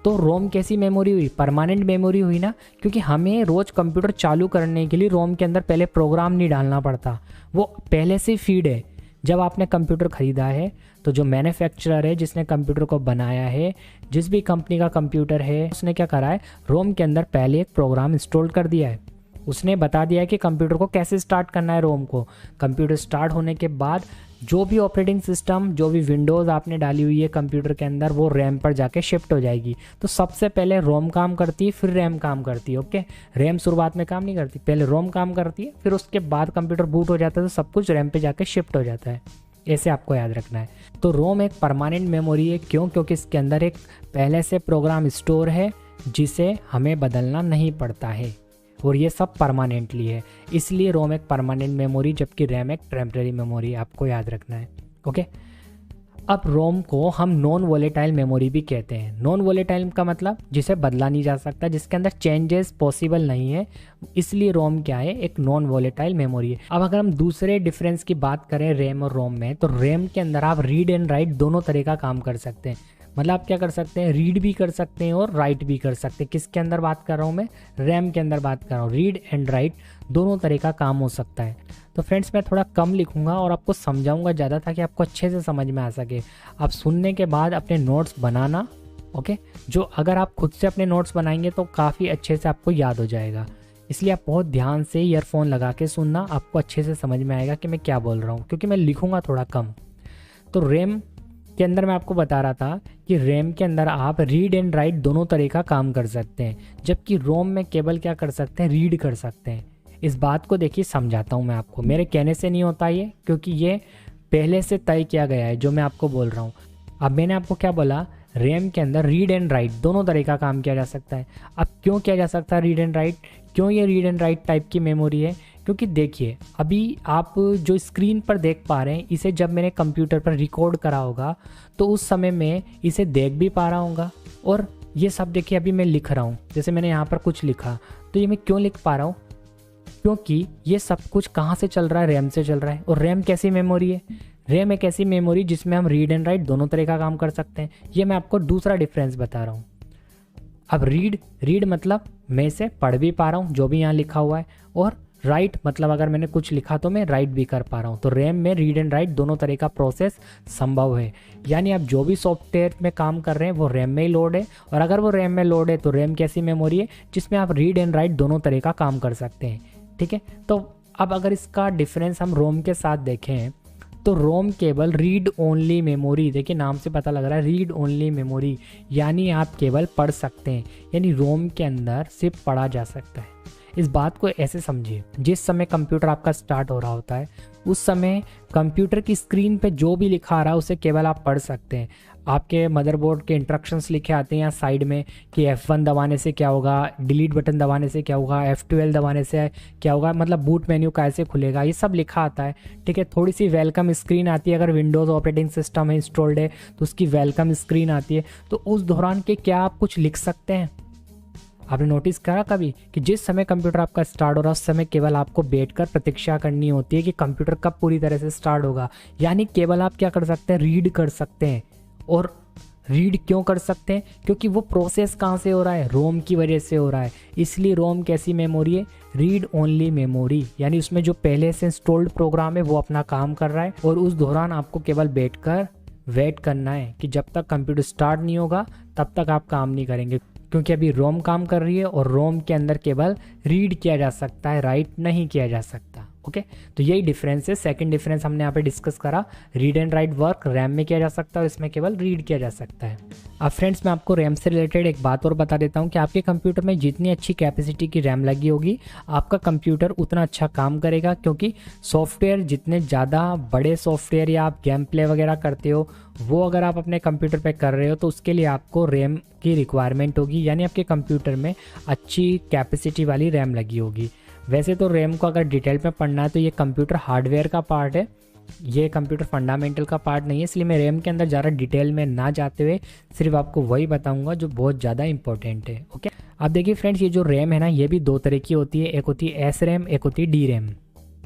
तो रोम कैसी मेमोरी हुई, परमानेंट मेमोरी हुई ना, क्योंकि हमें रोज कंप्यूटर चालू करने के लिए रोम के अंदर पहले प्रोग्राम नहीं डालना पड़ता, वो पहले से फीड है। जब आपने कंप्यूटर ख़रीदा है तो जो मैन्युफैक्चरर है जिसने कंप्यूटर को बनाया है, जिस भी कंपनी का कंप्यूटर है, उसने क्या करा है, रोम के अंदर पहले एक प्रोग्राम इंस्टॉल कर दिया है। उसने बता दिया है कि कंप्यूटर को कैसे स्टार्ट करना है रोम को। कंप्यूटर स्टार्ट होने के बाद जो भी ऑपरेटिंग सिस्टम, जो भी विंडोज़ आपने डाली हुई है कंप्यूटर के अंदर, वो रैम पर जाके शिफ्ट हो जाएगी। तो सबसे पहले रोम काम करती है फिर रैम काम करती है, ओके। रैम शुरुआत में काम नहीं करती, पहले रोम काम करती है, फिर उसके बाद कंप्यूटर बूट हो जाता है तो सब कुछ रैम पे जाके शिफ्ट हो जाता है। ऐसे आपको याद रखना है। तो रोम एक परमानेंट मेमोरी है, क्यों, क्योंकि इसके अंदर एक पहले से प्रोग्राम स्टोर है जिसे हमें बदलना नहीं पड़ता है और ये सब परमानेंटली है। इसलिए रोम एक परमानेंट मेमोरी जबकि रैम एक टेम्परेरी मेमोरी, आपको याद रखना है, ओके। अब रोम को हम नॉन वोलेटाइल मेमोरी भी कहते हैं। नॉन वोलेटाइल का मतलब जिसे बदला नहीं जा सकता, जिसके अंदर चेंजेस पॉसिबल नहीं है, इसलिए रोम क्या है, एक नॉन वोलेटाइल मेमोरी है। अब अगर हम दूसरे डिफरेंस की बात करें रैम और रोम में, तो रैम के अंदर आप रीड एंड राइट दोनों तरह का काम कर सकते हैं। मतलब आप क्या कर सकते हैं, रीड भी कर सकते हैं और राइट भी कर सकते हैं। किसके अंदर बात कर रहा हूँ मैं, रैम के अंदर बात कर रहा हूँ। रीड एंड राइट दोनों तरह का काम हो सकता है। तो फ्रेंड्स मैं थोड़ा कम लिखूंगा और आपको समझाऊंगा ज़्यादा ताकि आपको अच्छे से समझ में आ सके। आप सुनने के बाद अपने नोट्स बनाना ओके, जो अगर आप खुद से अपने नोट्स बनाएंगे तो काफ़ी अच्छे से आपको याद हो जाएगा। इसलिए आप बहुत ध्यान से ईयरफोन लगा के सुनना, आपको अच्छे से समझ में आएगा कि मैं क्या बोल रहा हूँ, क्योंकि मैं लिखूँगा थोड़ा कम। तो रैम के अंदर मैं आपको बता रहा था कि रैम के अंदर आप रीड एंड राइट दोनों तरह का काम कर सकते हैं, जबकि रोम में केवल क्या कर सकते हैं, रीड कर सकते हैं। इस बात को देखिए समझाता हूँ मैं आपको, मेरे कहने से नहीं होता ये, क्योंकि ये पहले से तय किया गया है जो मैं आपको बोल रहा हूँ। अब मैंने आपको क्या बोला, रैम के अंदर रीड एंड राइट दोनों तरह का काम किया जा सकता है। अब क्यों किया जा सकता है रीड एंड राइट, क्यों ये रीड एंड राइट टाइप की मेमोरी है? क्योंकि देखिए अभी आप जो स्क्रीन पर देख पा रहे हैं, इसे जब मैंने कंप्यूटर पर रिकॉर्ड करा होगा तो उस समय में इसे देख भी पा रहा हूँगा। और ये सब देखिए अभी मैं लिख रहा हूँ, जैसे मैंने यहाँ पर कुछ लिखा, तो ये मैं क्यों लिख पा रहा हूँ? क्योंकि ये सब कुछ कहाँ से चल रहा है, रैम से चल रहा है। और रैम कैसी मेमोरी है? रैम एक ऐसी मेमोरी जिसमें हम रीड एंड राइट दोनों तरह का काम कर सकते हैं। ये मैं आपको दूसरा डिफरेंस बता रहा हूँ। अब रीड मतलब मैं इसे पढ़ भी पा रहा हूँ जो भी यहाँ लिखा हुआ है, और राइट मतलब अगर मैंने कुछ लिखा तो मैं राइट भी कर पा रहा हूँ। तो रैम में रीड एंड राइट दोनों तरह का प्रोसेस संभव है। यानी आप जो भी सॉफ्टवेयर में काम कर रहे हैं वो रैम में ही लोड है, और अगर वो रैम में लोड है तो रैम कैसी मेमोरी है जिसमें आप रीड एंड राइट दोनों तरह का काम कर सकते हैं। ठीक है, तो अब अगर इसका डिफरेंस हम रोम के साथ देखें तो रोम केवल रीड ओनली मेमोरी, देखिए नाम से पता लग रहा है रीड ओनली मेमोरी, यानी आप केवल पढ़ सकते हैं। यानी रोम के अंदर सिर्फ पढ़ा जा सकता है। इस बात को ऐसे समझिए, जिस समय कंप्यूटर आपका स्टार्ट हो रहा होता है उस समय कंप्यूटर की स्क्रीन पे जो भी लिखा आ रहा है उसे केवल आप पढ़ सकते हैं। आपके मदरबोर्ड के इंस्ट्रक्शंस लिखे आते हैं यहाँ साइड में कि F1 दबाने से क्या होगा, डिलीट बटन दबाने से क्या होगा, F12 दबाने से क्या होगा, मतलब बूट मेन्यू कैसे खुलेगा, ये सब लिखा आता है। ठीक है, थोड़ी सी वेलकम स्क्रीन आती है, अगर विंडोज़ ऑपरेटिंग सिस्टम है इंस्टॉल्ड है तो उसकी वेलकम स्क्रीन आती है। तो उस दौरान के क्या आप कुछ लिख सकते हैं? आपने नोटिस करा कभी कि जिस समय कंप्यूटर आपका स्टार्ट हो रहा है उस समय केवल आपको बैठकर प्रतीक्षा करनी होती है कि कंप्यूटर कब पूरी तरह से स्टार्ट होगा। यानी केवल आप क्या कर सकते हैं, रीड कर सकते हैं। और रीड क्यों कर सकते हैं? क्योंकि वो प्रोसेस कहाँ से हो रहा है, रोम की वजह से हो रहा है। इसलिए रोम कैसी मेमोरी है, रीड ओनली मेमोरी, यानी उसमें जो पहले से इंस्टॉल्ड प्रोग्राम है वो अपना काम कर रहा है, और उस दौरान आपको केवल बैठकर वेट करना है कि जब तक कंप्यूटर स्टार्ट नहीं होगा तब तक आप काम नहीं करेंगे, क्योंकि अभी रोम काम कर रही है और रोम के अंदर केवल रीड किया जा सकता है, राइट नहीं किया जा सकता। ओके, तो यही डिफरेंस है। सेकंड डिफरेंस हमने यहाँ पे डिस्कस करा, read and right work RAM में किया जा सकता है और इसमें केवल रीड किया जा सकता है। अब फ्रेंड्स मैं आपको रैम से रिलेटेड एक बात और बता देता हूँ कि आपके कंप्यूटर में जितनी अच्छी कैपेसिटी की रैम लगी होगी आपका कंप्यूटर उतना अच्छा काम करेगा, क्योंकि सॉफ्टवेयर जितने ज़्यादा बड़े सॉफ्टवेयर या आप गेम प्ले वगैरह करते हो वो अगर आप अपने कंप्यूटर पे कर रहे हो तो उसके लिए आपको रैम की रिक्वायरमेंट होगी, यानी आपके कंप्यूटर में अच्छी कैपेसिटी वाली रैम लगी होगी। वैसे तो रैम को अगर डिटेल में पढ़ना है तो ये कंप्यूटर हार्डवेयर का पार्ट है, ये कंप्यूटर फंडामेंटल का पार्ट नहीं है, इसलिए मैं रैम के अंदर ज़्यादा डिटेल में ना जाते हुए सिर्फ आपको वही बताऊंगा जो बहुत ज़्यादा इंपॉर्टेंट है। ओके, अब देखिए फ्रेंड्स ये जो रैम है ना ये भी दो तरह की होती है, एक होती है एस रैम, एक होती है डी रैम।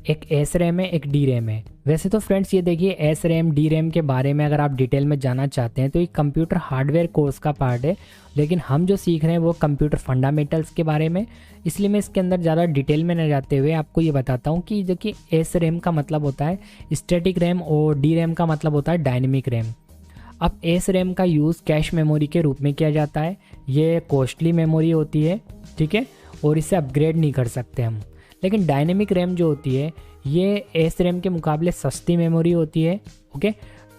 एक एस रैम है, एक डी रैम है। वैसे तो फ्रेंड्स ये देखिए एस रैम डी रैम के बारे में अगर आप डिटेल में जानना चाहते हैं तो ये कंप्यूटर हार्डवेयर कोर्स का पार्ट है, लेकिन हम जो सीख रहे हैं वो कंप्यूटर फंडामेंटल्स के बारे में, इसलिए मैं इसके अंदर ज़्यादा डिटेल में न जाते हुए आपको ये बताता हूँ कि देखिए एस रैम का मतलब होता है स्टैटिक रैम और डी रैम का मतलब होता है डायनेमिक रैम। अब एस रैम का यूज़ कैश मेमोरी के रूप में किया जाता है, ये कॉस्टली मेमोरी होती है, ठीक है, और इसे अपग्रेड नहीं कर सकते हम। लेकिन डायनेमिक रैम जो होती है ये एस रैम के मुकाबले सस्ती मेमोरी होती है। ओके,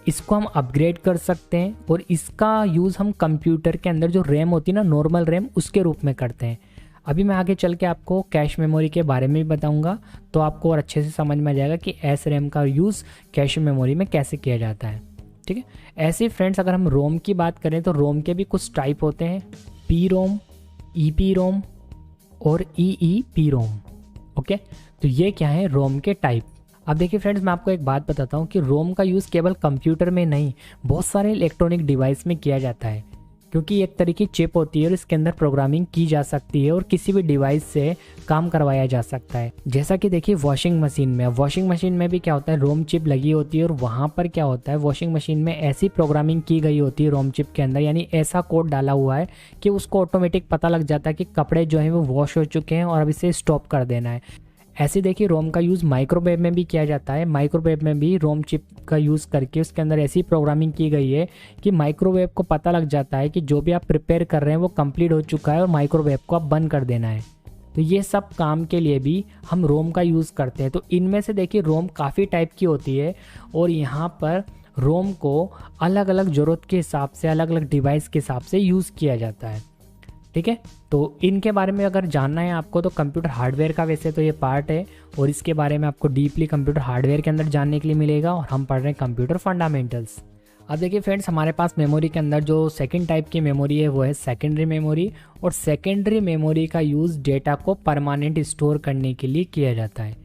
इसको हम अपग्रेड कर सकते हैं और इसका यूज़ हम कंप्यूटर के अंदर जो रैम होती है ना नॉर्मल रैम उसके रूप में करते हैं। अभी मैं आगे चल के आपको कैश मेमोरी के बारे में भी बताऊंगा तो आपको और अच्छे से समझ में आ जाएगा कि एस रैम का यूज़ कैश मेमोरी में कैसे किया जाता है। ठीक है, ऐसे फ्रेंड्स अगर हम रोम की बात करें तो रोम के भी कुछ टाइप होते हैं, P ROM, E P ROM और ई पी रोम। ओके, तो ये क्या है रोम के टाइप। अब देखिए फ्रेंड्स मैं आपको एक बात बताता हूँ कि रोम का यूज़ केवल कंप्यूटर में नहीं बहुत सारे इलेक्ट्रॉनिक डिवाइस में किया जाता है, क्योंकि एक तरह की चिप होती है और इसके अंदर प्रोग्रामिंग की जा सकती है और किसी भी डिवाइस से काम करवाया जा सकता है। जैसा कि देखिए वॉशिंग मशीन में भी क्या होता है, रोम चिप लगी होती है और वहाँ पर क्या होता है वॉशिंग मशीन में ऐसी प्रोग्रामिंग की गई होती है रोम चिप के अंदर, यानी ऐसा कोड डाला हुआ है कि उसको ऑटोमेटिक पता लग जाता है कि कपड़े जो हैं वो वॉश हो चुके हैं और अब इसे स्टॉप कर देना है। ऐसे देखिए रोम का यूज़ माइक्रोवेव में भी किया जाता है। माइक्रोवेव में भी रोम चिप का यूज़ करके उसके अंदर ऐसी प्रोग्रामिंग की गई है कि माइक्रोवेव को पता लग जाता है कि जो भी आप प्रिपेयर कर रहे हैं वो कंप्लीट हो चुका है और माइक्रोवेव को आप बंद कर देना है। तो ये सब काम के लिए भी हम रोम का यूज़ करते हैं। तो इनमें से देखिए रोम काफ़ी टाइप की होती है और यहाँ पर रोम को अलग अलग ज़रूरत के हिसाब से, अलग अलग डिवाइस के हिसाब से यूज़ किया जाता है। ठीक है, तो इनके बारे में अगर जानना है आपको तो कंप्यूटर हार्डवेयर का वैसे तो ये पार्ट है और इसके बारे में आपको डीपली कंप्यूटर हार्डवेयर के अंदर जानने के लिए मिलेगा। और हम पढ़ रहे हैं कंप्यूटर फंडामेंटल्स। अब देखिए फ्रेंड्स, हमारे पास मेमोरी के अंदर जो सेकंड टाइप की मेमोरी है वो है सेकेंडरी मेमोरी। और सेकेंडरी मेमोरी का यूज़ डेटा को परमानेंट स्टोर करने के लिए किया जाता है।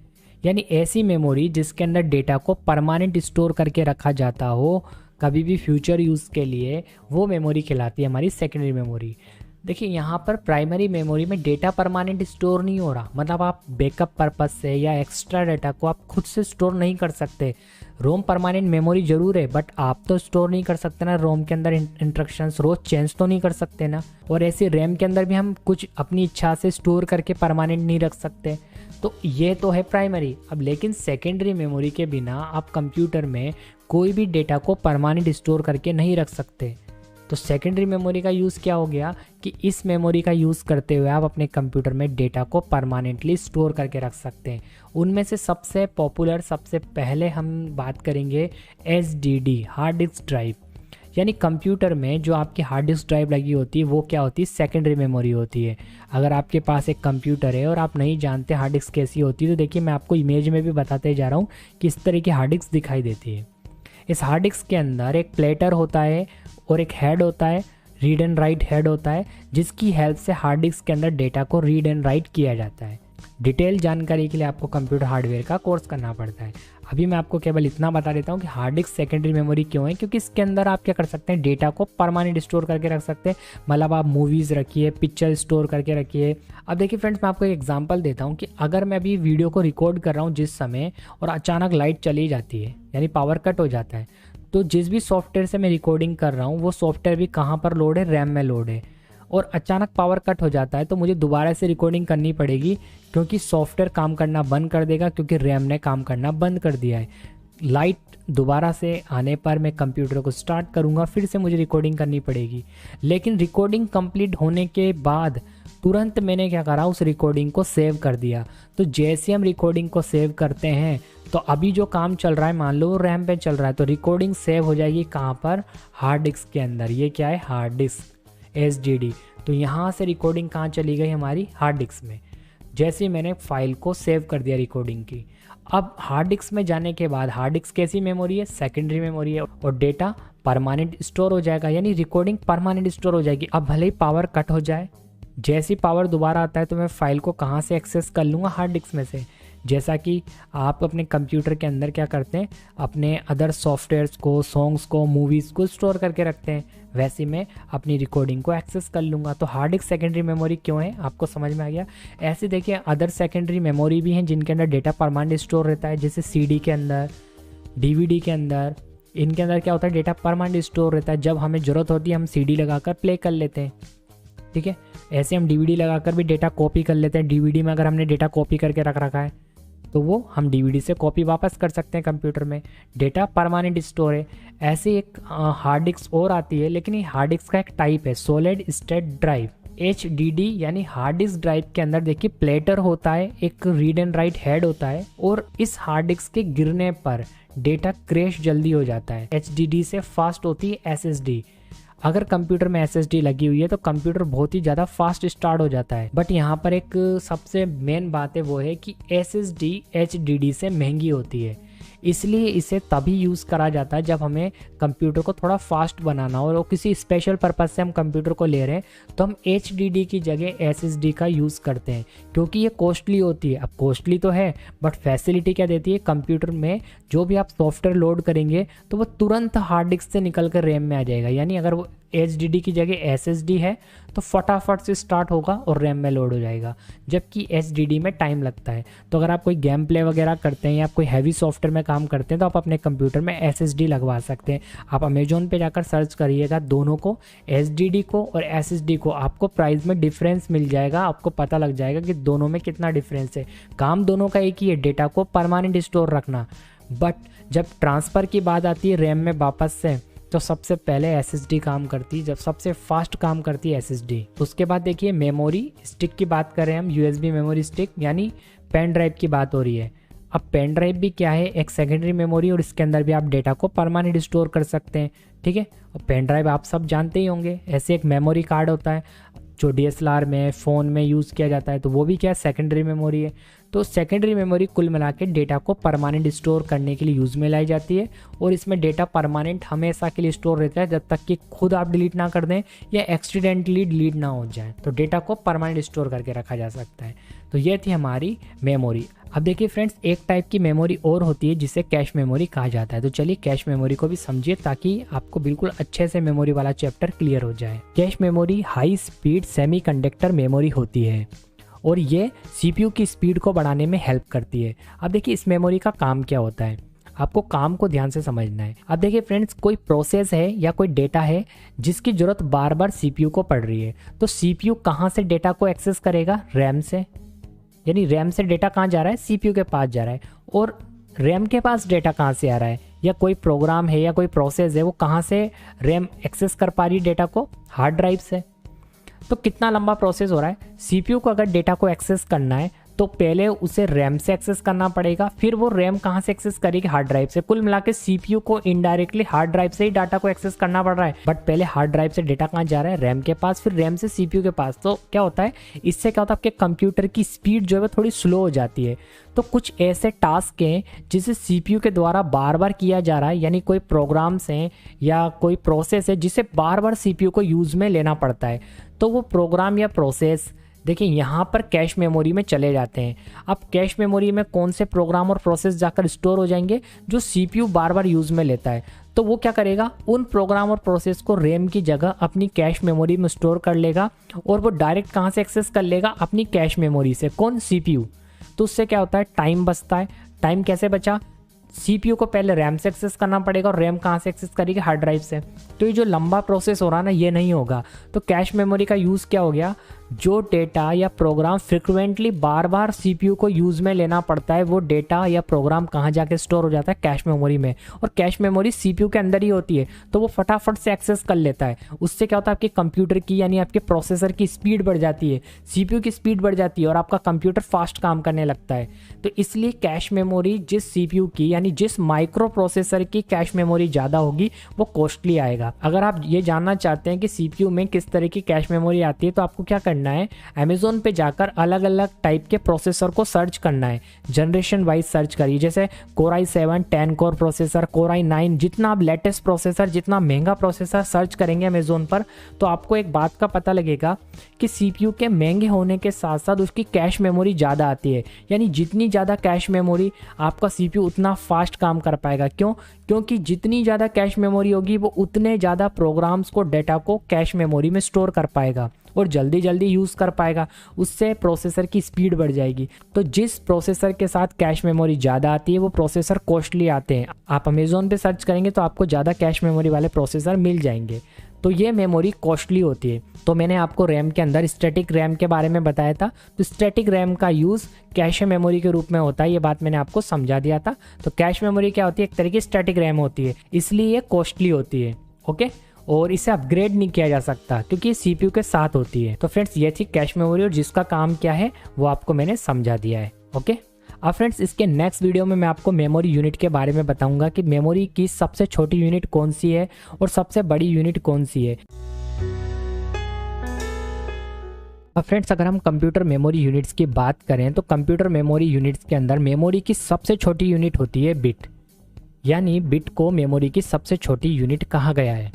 यानी ऐसी मेमोरी जिसके अंदर डेटा को परमानेंट स्टोर करके रखा जाता हो कभी भी फ्यूचर यूज़ के लिए, वो मेमोरी कहलाती है हमारी सेकेंडरी मेमोरी। देखिए यहाँ पर प्राइमरी मेमोरी में डेटा परमानेंट स्टोर नहीं हो रहा, मतलब आप बैकअप पर्पस से या एक्स्ट्रा डेटा को आप खुद से स्टोर नहीं कर सकते। रोम परमानेंट मेमोरी जरूर है बट आप तो स्टोर नहीं कर सकते ना, रोम के अंदर इंस्ट्रक्शंस रोज चेंज तो नहीं कर सकते ना। और ऐसे रैम के अंदर भी हम कुछ अपनी इच्छा से स्टोर करके परमानेंट नहीं रख सकते। तो ये तो है प्राइमरी। अब लेकिन सेकेंडरी मेमोरी के बिना आप कंप्यूटर में कोई भी डेटा को परमानेंट स्टोर करके नहीं रख सकते। तो सेकेंडरी मेमोरी का यूज़ क्या हो गया कि इस मेमोरी का यूज़ करते हुए आप अपने कंप्यूटर में डेटा को परमानेंटली स्टोर करके रख सकते हैं। उनमें से सबसे पॉपुलर, सबसे पहले हम बात करेंगे HDD, हार्ड डिस्क ड्राइव। यानी कंप्यूटर में जो आपकी हार्ड डिस्क ड्राइव लगी होती है वो क्या होती है, सेकेंडरी मेमोरी होती है। अगर आपके पास एक कंप्यूटर है और आप नहीं जानते हार्ड डिस्क कैसी होती है तो देखिए मैं आपको इमेज में भी बताते जा रहा हूँ किस तरह की हार्ड डिस्क दिखाई देती है। इस हार्ड डिस्क के अंदर एक प्लेटर होता है और एक हेड होता है, रीड एंड राइट हेड होता है, जिसकी हेल्प से हार्ड डिस्क के अंदर डेटा को रीड एंड राइट किया जाता है। डिटेल जानकारी के लिए आपको कंप्यूटर हार्डवेयर का कोर्स करना पड़ता है। अभी मैं आपको केवल इतना बता देता हूँ कि हार्ड डिस्क सेकेंडरी मेमोरी क्यों है, क्योंकि इसके अंदर आप क्या कर सकते हैं, डेटा को परमानेंट स्टोर करके रख सकते हैं। मतलब आप मूवीज़ रखिए, पिक्चर स्टोर करके रखिए। अब देखिए फ्रेंड्स, मैं आपको एक एग्जांपल देता हूँ कि अगर मैं अभी वीडियो को रिकॉर्ड कर रहा हूँ जिस समय और अचानक लाइट चली जाती है यानी पावर कट हो जाता है, तो जिस भी सॉफ्टवेयर से मैं रिकॉर्डिंग कर रहा हूँ वो सॉफ्टवेयर भी कहाँ पर लोड है, रैम में लोड है। और अचानक पावर कट हो जाता है तो मुझे दोबारा से रिकॉर्डिंग करनी पड़ेगी क्योंकि सॉफ्टवेयर काम करना बंद कर देगा, क्योंकि रैम ने काम करना बंद कर दिया है। लाइट दोबारा से आने पर मैं कंप्यूटर को स्टार्ट करूँगा, फिर से मुझे रिकॉर्डिंग करनी पड़ेगी। लेकिन रिकॉर्डिंग कंप्लीट होने के बाद तुरंत मैंने क्या करा, उस रिकॉर्डिंग को सेव कर दिया। तो जैसे हम रिकॉर्डिंग को सेव करते हैं तो अभी जो काम चल रहा है मान लो रैम पे चल रहा है, तो रिकॉर्डिंग सेव हो जाएगी कहाँ पर, हार्ड डिस्क के अंदर। ये क्या है, हार्ड डिस्क, HDD। तो यहाँ से रिकॉर्डिंग कहाँ चली गई, हमारी हार्ड डिस्क में। जैसे मैंने फाइल को सेव कर दिया रिकॉर्डिंग की। अब हार्ड डिस्क में जाने के बाद हार्ड डिस्क कैसी मेमोरी है, सेकेंडरी मेमोरी है, और डेटा परमानेंट स्टोर हो जाएगा, यानी रिकॉर्डिंग परमानेंट स्टोर हो जाएगी। अब भले ही पावर कट हो जाए, जैसी पावर दोबारा आता है तो मैं फाइल को कहाँ से एक्सेस कर लूँगा, हार्ड डिस्क में से। जैसा कि आप अपने कंप्यूटर के अंदर क्या करते हैं, अपने अदर सॉफ्टवेयर्स को, सॉन्ग्स को, मूवीज़ को स्टोर करके रखते हैं, वैसे मैं अपनी रिकॉर्डिंग को एक्सेस कर लूँगा। तो हार्ड डिस्क सेकेंडरी मेमोरी क्यों है, आपको समझ में आ गया। ऐसे देखिए अदर सेकेंडरी मेमोरी भी हैं जिनके अंदर डेटा परमानेंट स्टोर रहता है, जैसे CD के अंदर, DVD के अंदर। इनके अंदर क्या होता है, डेटा परमानेंट स्टोर रहता है। जब हमें ज़रूरत होती है हम CD लगाकर प्ले कर लेते हैं, ठीक है। ऐसे हम DVD लगाकर भी डेटा कॉपी कर लेते हैं। DVD में अगर हमने डेटा कॉपी करके रख रखा है तो वो हम DVD से कॉपी वापस कर सकते हैं कंप्यूटर में। डेटा परमानेंट स्टोर है। ऐसे एक हार्ड डिस्क और आती है, लेकिन ये हार्ड डिस्क का एक टाइप है, सॉलिड स्टेट ड्राइव, HDD। यानी हार्ड डिस्क ड्राइव के अंदर देखिए प्लेटर होता है, एक रीड एंड राइट हेड होता है, और इस हार्ड डिस्क के गिरने पर डेटा क्रैश जल्दी हो जाता है। HDD से फास्ट होती है SSD। अगर कंप्यूटर में SSD लगी हुई है तो कंप्यूटर बहुत ही ज़्यादा फास्ट स्टार्ट हो जाता है। बट यहाँ पर एक सबसे मेन बात है, वो है कि SSD HDD से महंगी होती है, इसलिए इसे तभी यूज़ करा जाता है जब हमें कंप्यूटर को थोड़ा फास्ट बनाना हो और किसी स्पेशल पर्पज़ से हम कंप्यूटर को ले रहे हैं तो हम HDD की जगह SSD का यूज़ करते हैं, क्योंकि ये कॉस्टली होती है। अब कॉस्टली तो है बट फैसिलिटी क्या देती है, कंप्यूटर में जो भी आप सॉफ्टवेयर लोड करेंगे तो वो तुरंत हार्ड डिस्क से निकल कर रैम में आ जाएगा। यानी अगर वो HDD की जगह SSD है तो फटाफट से स्टार्ट होगा और रैम में लोड हो जाएगा, जबकि HDD में टाइम लगता है। तो अगर आप कोई गेम प्ले वगैरह करते हैं या आप कोई हैवी सॉफ्टवेयर में काम करते हैं तो आप अपने कंप्यूटर में SSD लगवा सकते हैं। आप अमेजोन पे जाकर सर्च करिएगा दोनों को, HDD को और SSD को, आपको प्राइस में डिफरेंस मिल जाएगा, आपको पता लग जाएगा कि दोनों में कितना डिफरेंस है। काम दोनों का एक ही है, डेटा को परमानेंट स्टोर रखना। बट जब ट्रांसफ़र की बात आती है रैम में वापस से, तो सबसे पहले SSD काम करती है, जब सबसे फास्ट काम करती है SSD। उसके बाद देखिए मेमोरी स्टिक की बात करें हम, USB मेमोरी स्टिक यानी पेन ड्राइव की बात हो रही है। अब पेन ड्राइव भी क्या है, एक सेकेंडरी मेमोरी और इसके अंदर भी आप डेटा को परमानेंट स्टोर कर सकते हैं, ठीक है। और पेन ड्राइव आप सब जानते ही होंगे, ऐसे एक मेमोरी कार्ड होता है जो DSLR में, फ़ोन में यूज़ किया जाता है, तो वो भी क्या है, सेकेंडरी मेमोरी है। तो सेकेंडरी मेमोरी कुल मिला के डेटा को परमानेंट स्टोर करने के लिए यूज़ में लाई जाती है, और इसमें डेटा परमानेंट हमेशा के लिए स्टोर रहता है, जब तक कि खुद आप डिलीट ना कर दें या एक्सीडेंटली डिलीट ना हो जाए, तो डेटा को परमानेंट स्टोर करके रखा जा सकता है। तो ये थी हमारी मेमोरी। अब देखिए फ्रेंड्स, एक टाइप की मेमोरी और होती है जिसे कैश मेमोरी कहा जाता है। तो चलिए कैश मेमोरी को भी समझिए ताकि आपको बिल्कुल अच्छे से मेमोरी वाला चैप्टर क्लियर हो जाए। Cache memory high speed semiconductor memory होती है और ये CPU की स्पीड को बढ़ाने में हेल्प करती है। अब देखिए इस मेमोरी का काम क्या होता है, आपको काम को ध्यान से समझना है। अब देखिए फ्रेंड्स, कोई प्रोसेस है या कोई डेटा है जिसकी ज़रूरत बार बार CPU को पड़ रही है, तो CPU कहाँ से डेटा को एक्सेस करेगा, रैम से। यानी रैम से डेटा कहाँ जा रहा है, CPU के पास जा रहा है। और रैम के पास डेटा कहाँ से आ रहा है, या कोई प्रोग्राम है या कोई प्रोसेस है वो कहाँ से रैम एक्सेस कर पा रही है डेटा को, हार्ड ड्राइव से। तो कितना लंबा प्रोसेस हो रहा है, CPU को अगर डेटा को एक्सेस करना है तो पहले उसे रैम से एक्सेस करना पड़ेगा, फिर वो रैम कहाँ से एक्सेस करेगी, हार्ड ड्राइव से। कुल मिला के CPU को इनडायरेक्टली हार्ड ड्राइव से ही डाटा को एक्सेस करना पड़ रहा है, बट पहले हार्ड ड्राइव से डेटा कहाँ जा रहा है, रैम के पास, फिर रैम से CPU के पास। तो क्या होता है, इससे क्या होता है, आपके कंप्यूटर की स्पीड जो है वो थोड़ी स्लो हो जाती है। तो कुछ ऐसे टास्क हैं जिसे CPU के द्वारा बार बार किया जा रहा है, यानी कोई प्रोग्राम्स हैं या कोई प्रोसेस है जिसे बार बार CPU को यूज़ में लेना पड़ता है, तो वो प्रोग्राम या प्रोसेस देखिए यहाँ पर कैश मेमोरी में चले जाते हैं। अब कैश मेमोरी में कौन से प्रोग्राम और प्रोसेस जाकर स्टोर हो जाएंगे, जो CPU बार बार यूज़ में लेता है। तो वो क्या करेगा, उन प्रोग्राम और प्रोसेस को रैम की जगह अपनी कैश मेमोरी में स्टोर कर लेगा, और वो डायरेक्ट कहाँ से एक्सेस कर लेगा, अपनी कैश मेमोरी से। कौन, CPU। तो उससे क्या होता है, टाइम बचता है। टाइम कैसे बचा, CPU को पहले रैम से एक्सेस करना पड़ेगा, और रैम कहाँ से एक्सेस करेगी, हार्ड ड्राइव से। तो ये जो लंबा प्रोसेस हो रहा है ना, ये नहीं होगा। तो कैश मेमोरी का यूज़ क्या हो गया, जो डेटा या प्रोग्राम फ्रिक्वेंटली बार बार CPU को यूज़ में लेना पड़ता है, वो डेटा या प्रोग्राम कहाँ जाके स्टोर हो जाता है, कैश मेमोरी में। और कैश मेमोरी CPU के अंदर ही होती है, तो वो फटाफट से एक्सेस कर लेता है। उससे क्या होता है, आपके कंप्यूटर की यानी आपके प्रोसेसर की स्पीड बढ़ जाती है, CPU की स्पीड बढ़ जाती है, और आपका कंप्यूटर फास्ट काम करने लगता है। तो इसलिए कैश मेमोरी जिस CPU की यानी जिस माइक्रो प्रोसेसर की कैश मेमोरी ज़्यादा होगी वो कॉस्टली आएगा। अगर आप ये जानना चाहते हैं कि CPU में किस तरह की कैश मेमोरी आती है, तो आपको क्या करना है, अमेजोन पे जाकर अलग अलग टाइप के प्रोसेसर को सर्च करना है, जनरेशन वाइज सर्च करिए। जैसे Core i7 10 core processor, Core i9, जितना आप लेटेस्ट प्रोसेसर, जितना महंगा प्रोसेसर सर्च करेंगे अमेजोन पर, तो आपको एक बात का पता लगेगा कि CPU के महंगे होने के साथ साथ उसकी कैश मेमोरी ज़्यादा आती है। यानी जितनी ज़्यादा कैश मेमोरी आपका CPU उतना फास्ट काम कर पाएगा। क्यों, क्योंकि जितनी ज़्यादा कैश मेमोरी होगी वो उतने ज़्यादा प्रोग्राम्स को, डेटा को कैश मेमोरी में स्टोर कर पाएगा और जल्दी जल्दी यूज़ कर पाएगा। उससे प्रोसेसर की स्पीड बढ़ जाएगी। तो जिस प्रोसेसर के साथ कैश मेमोरी ज़्यादा आती है वो प्रोसेसर कॉस्टली आते हैं। आप अमेजोन पे सर्च करेंगे तो आपको ज़्यादा कैश मेमोरी वाले प्रोसेसर मिल जाएंगे। तो ये मेमोरी कॉस्टली होती है। तो मैंने आपको रैम के अंदर स्टैटिक रैम के बारे में बताया था। तो स्टैटिक रैम का यूज़ कैश मेमोरी के रूप में होता है, ये बात मैंने आपको समझा दिया था। तो कैश मेमोरी क्या होती है, एक तरह की स्टैटिक रैम होती है, इसलिए ये कॉस्टली होती है। ओके, और इसे अपग्रेड नहीं किया जा सकता क्योंकि ये CPU के साथ होती है। तो फ्रेंड्स ये थी कैश मेमोरी, और जिसका काम क्या है वो आपको मैंने समझा दिया है। ओके, अब फ्रेंड्स इसके नेक्स्ट वीडियो में मैं आपको मेमोरी यूनिट के बारे में बताऊंगा कि मेमोरी की सबसे छोटी यूनिट कौन सी है और सबसे बड़ी यूनिट कौन सी है। अब फ्रेंड्स अगर हम कंप्यूटर मेमोरी यूनिट्स की बात करें तो कंप्यूटर मेमोरी यूनिट्स के अंदर मेमोरी की सबसे छोटी यूनिट होती है बिट, यानी बिट को मेमोरी की सबसे छोटी यूनिट कहा गया है।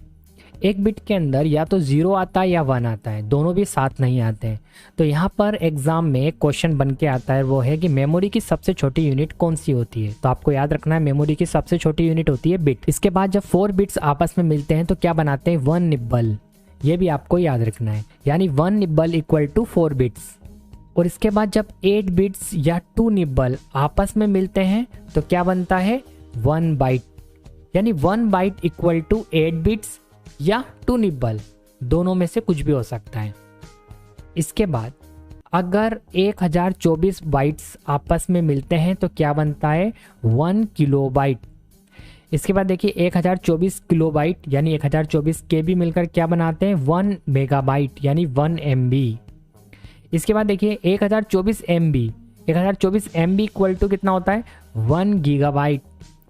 एक बिट के अंदर या तो 0 आता है या 1 आता है, दोनों भी साथ नहीं आते हैं। तो यहाँ पर एग्जाम में एक क्वेश्चन बन के आता है, वो है कि मेमोरी की सबसे छोटी यूनिट कौन सी होती है। तो आपको याद रखना है मेमोरी की सबसे छोटी यूनिट होती है बिट। इसके बाद जब 4 बिट्स आपस में मिलते हैं तो क्या बनाते हैं, 1 निब्बल। ये भी आपको याद रखना है, यानी 1 निब्बल इक्वल टू 4 बिट्स। और इसके बाद जब 8 बिट्स या 2 निब्बल आपस में मिलते हैं तो क्या बनता है 1 बाइट, यानी 1 बाइट इक्वल टू 8 बिट्स या 2 निब्बल, दोनों में से कुछ भी हो सकता है। इसके बाद अगर 1024 बाइट्स आपस में मिलते हैं तो क्या बनता है 1 किलोबाइट। इसके बाद देखिए 1024 किलोबाइट यानी 1024 KB मिलकर क्या बनाते हैं 1 मेगाबाइट यानी 1 MB। इसके बाद देखिए 1024 MB इक्वल टू कितना होता है 1 गीगाबाइट,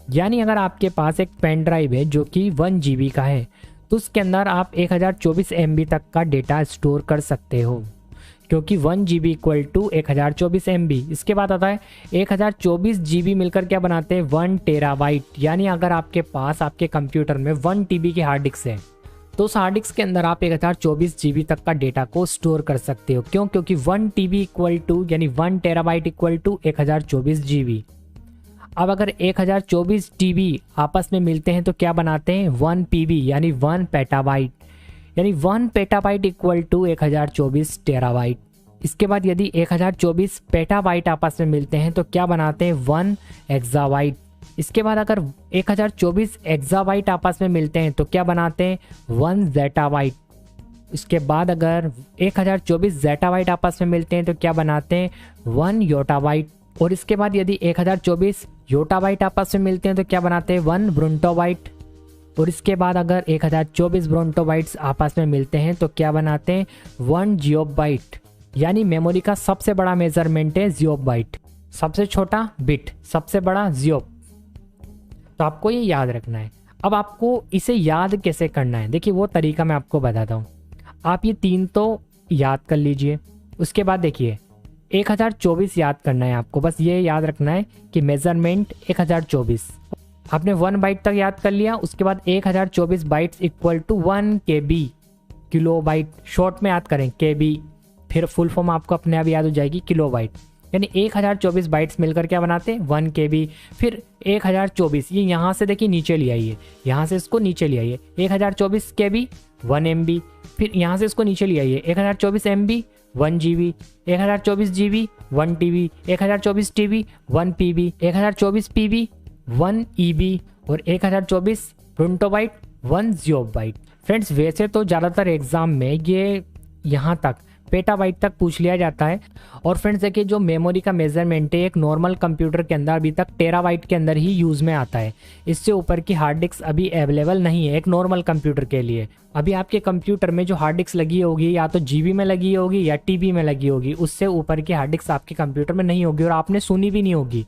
यानी अगर आपके पास एक पेन ड्राइव है जो कि 1 GB का है तो उसके अंदर आप 1024 MB तक का डेटा स्टोर कर सकते हो, क्योंकि 1 GB इक्वल टू 1024 MB। इसके बाद आता है 1024 GB मिलकर क्या बनाते हैं 1 टेराबाइट, यानी अगर आपके पास आपके कंप्यूटर में 1 TB की हार्ड डिस्क है तो उस हार्ड डिस्क के अंदर आप 1024 GB तक का डेटा को स्टोर कर सकते हो। क्यों? क्योंकि 1 TB इक्वल टू यानी 1 टेराबाइट इक्वल टू 1024 GB। अब अगर 1024 TB आपस में मिलते हैं तो क्या बनाते हैं 1 PB यानी 1 पेटाबाइट, यानी 1 पेटाबाइट इक्वल टू 1024 टेराबाइट। इसके बाद यदि 1024 पेटाबाइट आपस में मिलते हैं तो क्या बनाते हैं 1 एक्साबाइट। इसके बाद अगर 1024 एक्साबाइट आपस में मिलते हैं तो क्या बनाते हैं 1 ज़ेटाबाइट। इसके बाद अगर 1024 ज़ेटाबाइट आपस में मिलते हैं तो क्या बनाते हैं 1 योटाबाइट। और इसके बाद यदि 1024 योटाबाइट आपस में मिलते हैं तो क्या बनाते हैं 1 ब्रोंटोबाइट। और इसके बाद अगर 1024 ब्रोंटोबाइट्स आपस में मिलते हैं तो क्या बनाते हैं 1 जियोबाइट, यानी मेमोरी का सबसे बड़ा मेजरमेंट है जियोबाइट, सबसे छोटा बिट, सबसे बड़ा जियोब। तो आपको ये याद रखना है। अब आपको इसे याद कैसे करना है, देखिए वो तरीका मैं आपको बताता हूँ। आप ये 3 तो याद कर लीजिए। उसके बाद देखिए 1024 याद करना है आपको, बस ये याद रखना है कि मेजरमेंट 1024 आपने 1 बाइट तक याद कर लिया। उसके बाद 1024 bytes equal to 1 KB, kilobyte short में याद करें KB, फिर फुल फॉर्म आपको अपने आप याद हो जाएगी किलो बाइट, यानी 1024 बाइट्स मिलकर क्या बनाते हैं 1 KB। फिर 1024 ये यहाँ से देखिए नीचे ले आइए, यहाँ से इसको नीचे ले आइए 1024 KB 1 MB। फिर यहाँ से इसको नीचे ले आइए 1024 MB 1 GB, 1024 GB 1 TB, 1024 TB 1 PB, 1024 PB 1 EB और 1024 ब्रोंटोबाइट 1 जियोबाइट। फ्रेंड्स वैसे तो ज़्यादातर एग्जाम में ये यहाँ तक पेटाबाइट तक पूछ लिया जाता है। और फ्रेंड्स देखिए जो मेमोरी का मेजरमेंट है एक नॉर्मल कंप्यूटर के अंदर अभी तक टेराबाइट के अंदर ही यूज़ में आता है। इससे ऊपर की हार्ड डिस्क अभी अवेलेबल नहीं है एक नॉर्मल कंप्यूटर के लिए। अभी आपके कंप्यूटर में जो हार्ड डिस्क लगी होगी या तो GB में लगी होगी या TB में लगी होगी, उससे ऊपर की हार्ड डिस्क आपके कंप्यूटर में नहीं होगी और आपने सुनी भी नहीं होगी।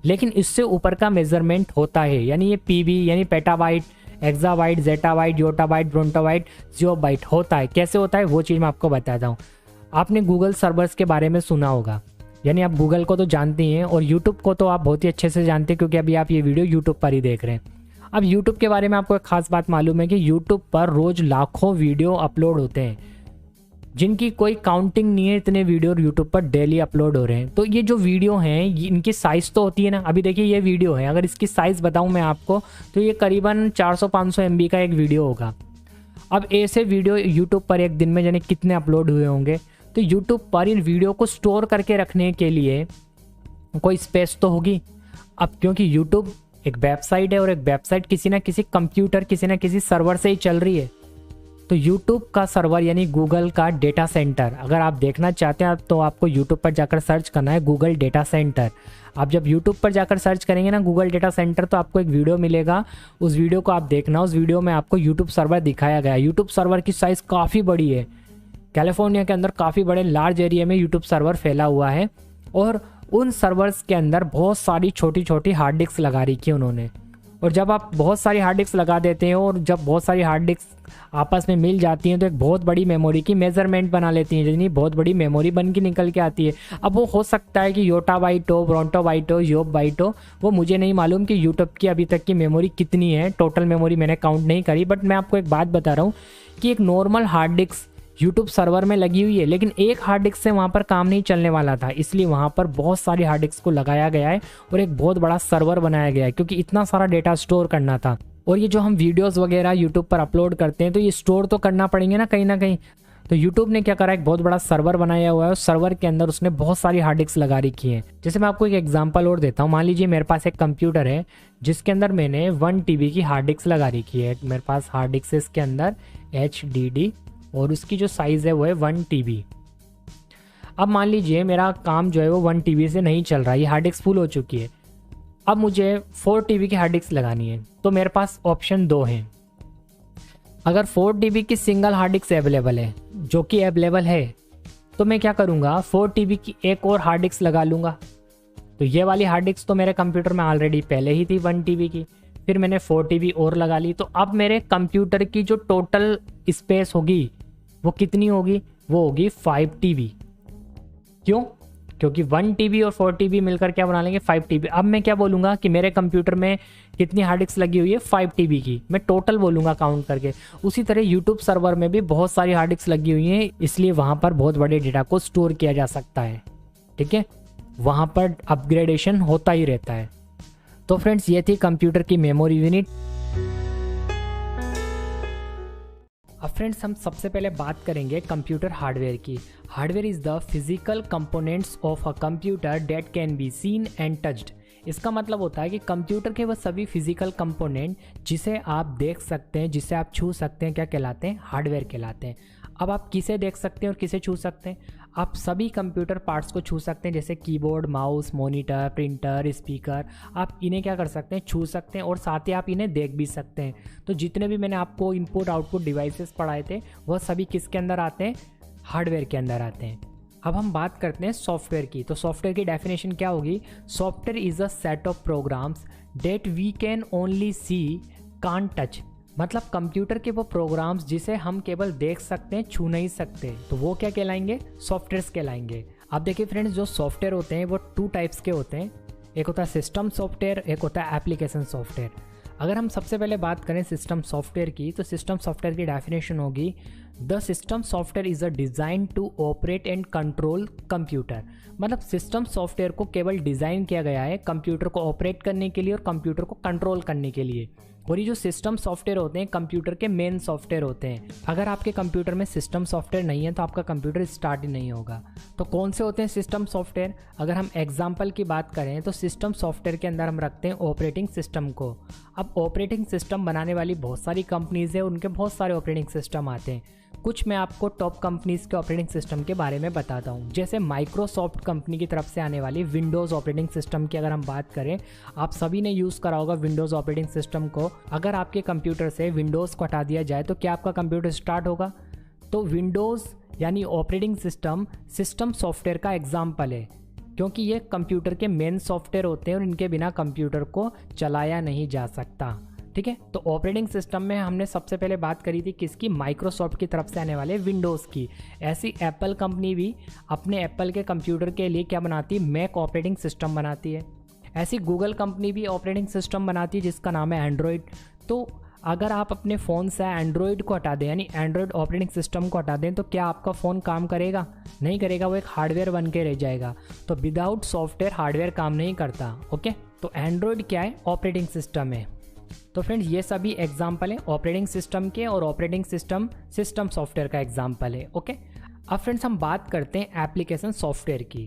लेकिन इससे ऊपर का मेजरमेंट होता है, यानी ये PB यानी पेटाबाइट, एक्साबाइट, ज़ेटाबाइट, योटाबाइट, ब्रोंटोबाइट, जियोबाइट होता है। कैसे होता है वो चीज़ मैं आपको बताता हूँ। आपने गूगल सर्वर्स के बारे में सुना होगा, यानी आप गूगल को तो जानते हैं और यूट्यूब को तो आप बहुत ही अच्छे से जानते हैं क्योंकि अभी आप ये वीडियो यूट्यूब पर ही देख रहे हैं। अब यूट्यूब के बारे में आपको एक खास बात मालूम है कि यूट्यूब पर रोज़ लाखों वीडियो अपलोड होते हैं, जिनकी कोई काउंटिंग नहीं है। इतने वीडियो यूट्यूब पर डेली अपलोड हो रहे हैं। तो ये जो वीडियो हैं इनकी साइज़ तो होती है ना। अभी देखिए ये वीडियो है, अगर इसकी साइज़ बताऊं मैं आपको तो ये करीबन 400-500 MB का एक वीडियो होगा। अब ऐसे वीडियो यूट्यूब पर एक दिन में जाने कितने अपलोड हुए होंगे। तो यूट्यूब पर इन वीडियो को स्टोर करके रखने के लिए कोई स्पेस तो होगी। अब क्योंकि यूट्यूब एक वेबसाइट है और एक वेबसाइट किसी ना किसी कंप्यूटर किसी ना किसी सर्वर से ही चल रही है, तो यूट्यूब का सर्वर यानी गूगल का डेटा सेंटर अगर आप देखना चाहते हैं तो आपको यूट्यूब पर जाकर सर्च करना है गूगल डेटा सेंटर। आप जब यूट्यूब पर जाकर सर्च करेंगे ना गूगल डेटा सेंटर तो आपको एक वीडियो मिलेगा, उस वीडियो को आप देखना। उस वीडियो में आपको यूट्यूब सर्वर दिखाया गया है। यूट्यूब सर्वर की साइज़ काफ़ी बड़ी है, कैलिफोर्निया के अंदर काफ़ी बड़े लार्ज एरिया में यूट्यूब सर्वर फैला हुआ है और उन सर्वर्स के अंदर बहुत सारी छोटी छोटी हार्ड डिस्क लगा रखी है उन्होंने। और जब आप बहुत सारी हार्ड डिस्क लगा देते हैं और जब बहुत सारी हार्ड डिस्क आपस में मिल जाती हैं तो एक बहुत बड़ी मेमोरी की मेजरमेंट बना लेती हैं, यानी बहुत बड़ी मेमोरी बन के निकल के आती है। अब वो हो सकता है कि योटाबाइट हो, ब्रोंटोबाइट हो, जियोबाइट हो, वो मुझे नहीं मालूम कि यूट्यूब की अभी तक की मेमोरी कितनी है। टोटल मेमोरी मैंने काउंट नहीं करी, बट मैं आपको एक बात बता रहा हूँ कि एक normal hard disk YouTube server में लगी हुई है, लेकिन एक हार्ड डिस्क से वहाँ पर काम नहीं चलने वाला था, इसलिए वहाँ पर बहुत सारी हार्ड डिस्क को लगाया गया है और एक बहुत बड़ा सर्वर बनाया गया है क्योंकि इतना सारा डेटा स्टोर करना था। और ये जो हम वीडियोस वगैरह यूट्यूब पर अपलोड करते हैं तो ये स्टोर तो करना पड़ेंगे ना कहीं ना कहीं। तो यूट्यूब ने क्या करा, एक बहुत बड़ा सर्वर बनाया हुआ है और सर्वर के अंदर उसने बहुत सारी हार्ड डिस्क लगा रखी है। जैसे मैं आपको एक एग्जांपल और देता हूँ। मान लीजिए मेरे पास एक कंप्यूटर है जिसके अंदर मैंने 1 TB की हार्ड डिस्क लगा रखी है। मेरे पास हार्ड डिस्क है इसके अंदर HDD और उसकी जो साइज़ है वो है 1 TB। अब मान लीजिए मेरा काम जो है वो 1 TB से नहीं चल रहा है, ये हार्ड डिस्क फुल हो चुकी है। अब मुझे 4 TB की हार्ड डिस्क लगानी है। तो मेरे पास ऑप्शन 2 हैं। अगर 4 TB की सिंगल हार्ड डिस्क अवेलेबल है, जो कि अवेलेबल है, तो मैं क्या करूँगा, 4 TB की एक और हार्ड डिस्क लगा लूँगा। तो ये वाली हार्ड डिस्क तो मेरे कंप्यूटर में ऑलरेडी पहले ही थी 1 TB की, फिर मैंने 4 TB और लगा ली। तो अब मेरे कंप्यूटर की जो टोटल स्पेस होगी वो कितनी होगी, वो होगी 5 TB। क्यों? क्योंकि 1 TB और 4 TB मिलकर क्या बना लेंगे, 5 TB। अब मैं क्या बोलूँगा कि मेरे कंप्यूटर में कितनी हार्ड डिस्क लगी हुई है, 5 TB की। मैं टोटल बोलूँगा काउंट करके। उसी तरह यूट्यूब सर्वर में भी बहुत सारी हार्ड डिस्क लगी हुई हैं, इसलिए वहाँ पर बहुत बड़े डेटा को स्टोर किया जा सकता है। ठीक है, वहाँ पर अपग्रेडेशन होता ही रहता है। तो फ्रेंड्स, ये थी कंप्यूटर की मेमोरी यूनिट। अब फ्रेंड्स, हम सबसे पहले बात करेंगे कंप्यूटर हार्डवेयर की। Hardware is the physical components of a computer that can be seen and touched. इसका मतलब होता है कि कंप्यूटर के वो सभी फिजिकल कंपोनेंट जिसे आप देख सकते हैं, जिसे आप छू सकते हैं, क्या कहलाते हैं, हार्डवेयर कहलाते हैं। अब आप किसे देख सकते हैं और किसे छू सकते हैं? आप सभी कंप्यूटर पार्ट्स को छू सकते हैं, जैसे keyboard, mouse, monitor, printer, speaker. आप इन्हें क्या कर सकते हैं, छू सकते हैं, और साथ ही आप इन्हें देख भी सकते हैं। तो जितने भी मैंने आपको इनपुट आउटपुट डिवाइसेस पढ़ाए थे वह सभी किसके अंदर आते हैं, हार्डवेयर के अंदर आते हैं। अब हम बात करते हैं सॉफ्टवेयर की। तो सॉफ्टवेयर की डेफिनेशन क्या होगी, software is a set of programs that we can only see, can't touch. मतलब कंप्यूटर के वो प्रोग्राम्स जिसे हम केवल देख सकते हैं, छू नहीं सकते, तो वो क्या कहलाएंगे, सॉफ्टवेयर्स कहलाएंगे। अब देखिए फ्रेंड्स, जो सॉफ्टवेयर होते हैं वो 2 टाइप्स के होते हैं। एक होता है सिस्टम सॉफ्टवेयर, एक होता है एप्लीकेशन सॉफ्टवेयर। अगर हम सबसे पहले बात करें सिस्टम सॉफ्टवेयर की, तो सिस्टम सॉफ्टवेयर की डेफिनेशन होगी, the system software is a design to operate and control computer. मतलब सिस्टम सॉफ्टवेयर को केवल डिज़ाइन किया गया है कंप्यूटर को ऑपरेट करने के लिए और कंप्यूटर को कंट्रोल करने के लिए। और ये जो सिस्टम सॉफ्टवेयर होते हैं कंप्यूटर के मेन सॉफ्टवेयर होते हैं। अगर आपके कंप्यूटर में सिस्टम सॉफ्टवेयर नहीं है तो आपका कंप्यूटर स्टार्ट ही नहीं होगा। तो कौन से होते हैं सिस्टम सॉफ्टवेयर? अगर हम एग्जांपल की बात करें तो सिस्टम सॉफ्टवेयर के अंदर हम रखते हैं ऑपरेटिंग सिस्टम को। अब ऑपरेटिंग सिस्टम बनाने वाली बहुत सारी कंपनीज है, उनके बहुत सारे ऑपरेटिंग सिस्टम आते हैं। कुछ मैं आपको टॉप कंपनीज के ऑपरेटिंग सिस्टम के बारे में बताता हूँ। जैसे माइक्रोसॉफ्ट कंपनी की तरफ से आने वाली विंडोज़ ऑपरेटिंग सिस्टम की अगर हम बात करें, आप सभी ने यूज़ करा होगा विंडोज़ ऑपरेटिंग सिस्टम को। अगर आपके कंप्यूटर से विंडोज़ को हटा दिया जाए तो क्या आपका कंप्यूटर स्टार्ट होगा? तो विंडोज़ यानी ऑपरेटिंग सिस्टम सिस्टम सॉफ्टवेयर का एग्जाम्पल है, क्योंकि ये कंप्यूटर के मेन सॉफ्टवेयर होते हैं और इनके बिना कंप्यूटर को चलाया नहीं जा सकता। ठीक है, तो ऑपरेटिंग सिस्टम में हमने सबसे पहले बात करी थी किसकी, माइक्रोसॉफ्ट की तरफ से आने वाले विंडोज़ की। ऐसी एप्पल कंपनी भी अपने एप्पल के कंप्यूटर के लिए क्या बनाती है, मैक ऑपरेटिंग सिस्टम बनाती है। ऐसी गूगल कंपनी भी ऑपरेटिंग सिस्टम बनाती है जिसका नाम है एंड्रॉयड। तो अगर आप अपने फ़ोन से एंड्रॉयड को हटा दें, यानी एंड्रॉयड ऑपरेटिंग सिस्टम को हटा दें, तो क्या आपका फ़ोन काम करेगा? नहीं करेगा, वो एक हार्डवेयर बन के रह जाएगा। तो विदाउट सॉफ्टवेयर हार्डवेयर काम नहीं करता। ओके, तो एंड्रॉयड क्या है, ऑपरेटिंग सिस्टम है। तो फ्रेंड्स, ये सभी एग्जाम्पल हैं ऑपरेटिंग सिस्टम के, और ऑपरेटिंग सिस्टम सिस्टम सॉफ्टवेयर का एग्जाम्पल है। ओके, अब फ्रेंड्स हम बात करते हैं एप्लीकेशन सॉफ्टवेयर की।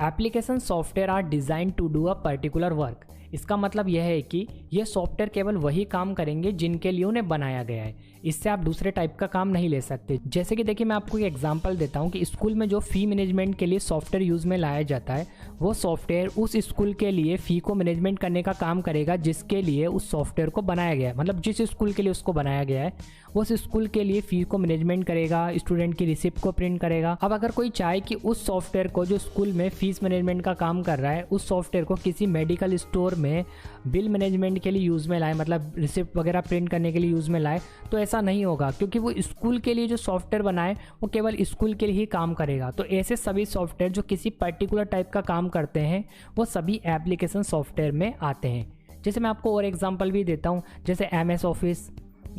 Application software are design to do a particular work. इसका मतलब यह है कि ये सॉफ्टवेयर केवल वही काम करेंगे जिनके लिए उन्हें बनाया गया है। इससे आप दूसरे टाइप का काम नहीं ले सकते। जैसे कि देखिए, मैं आपको एक एग्जांपल देता हूँ कि स्कूल में जो फ़ी मैनेजमेंट के लिए सॉफ्टवेयर यूज़ में लाया जाता है, वो सॉफ्टवेयर उस स्कूल के लिए फ़ी को मैनेजमेंट करने का काम करेगा जिसके लिए उस सॉफ्टवेयर को बनाया गया है। मतलब जिस स्कूल के लिए उसको बनाया गया है वो उस स्कूल के लिए फ़ी को मैनेजमेंट करेगा, स्टूडेंट की रिसिप्ट को प्रिंट करेगा। अब अगर कोई चाहे कि उस सॉफ्टवेयर को जो स्कूल में फ़ीस मैनेजमेंट का काम कर रहा है, उस सॉफ्टवेयर को किसी मेडिकल स्टोर में बिल मैनेजमेंट के लिए यूज़ में लाए, मतलब रिसिप्ट वगैरह प्रिंट करने के लिए यूज़ में लाए, तो ऐसा नहीं होगा, क्योंकि वो स्कूल के लिए जो सॉफ्टवेयर बनाए वो केवल स्कूल के लिए ही काम करेगा। तो ऐसे सभी सॉफ्टवेयर जो किसी पर्टिकुलर टाइप का काम करते हैं वो सभी एप्लीकेशन सॉफ्टवेयर में आते हैं। जैसे मैं आपको और एग्जांपल भी देता हूँ, जैसे MS ऑफिस।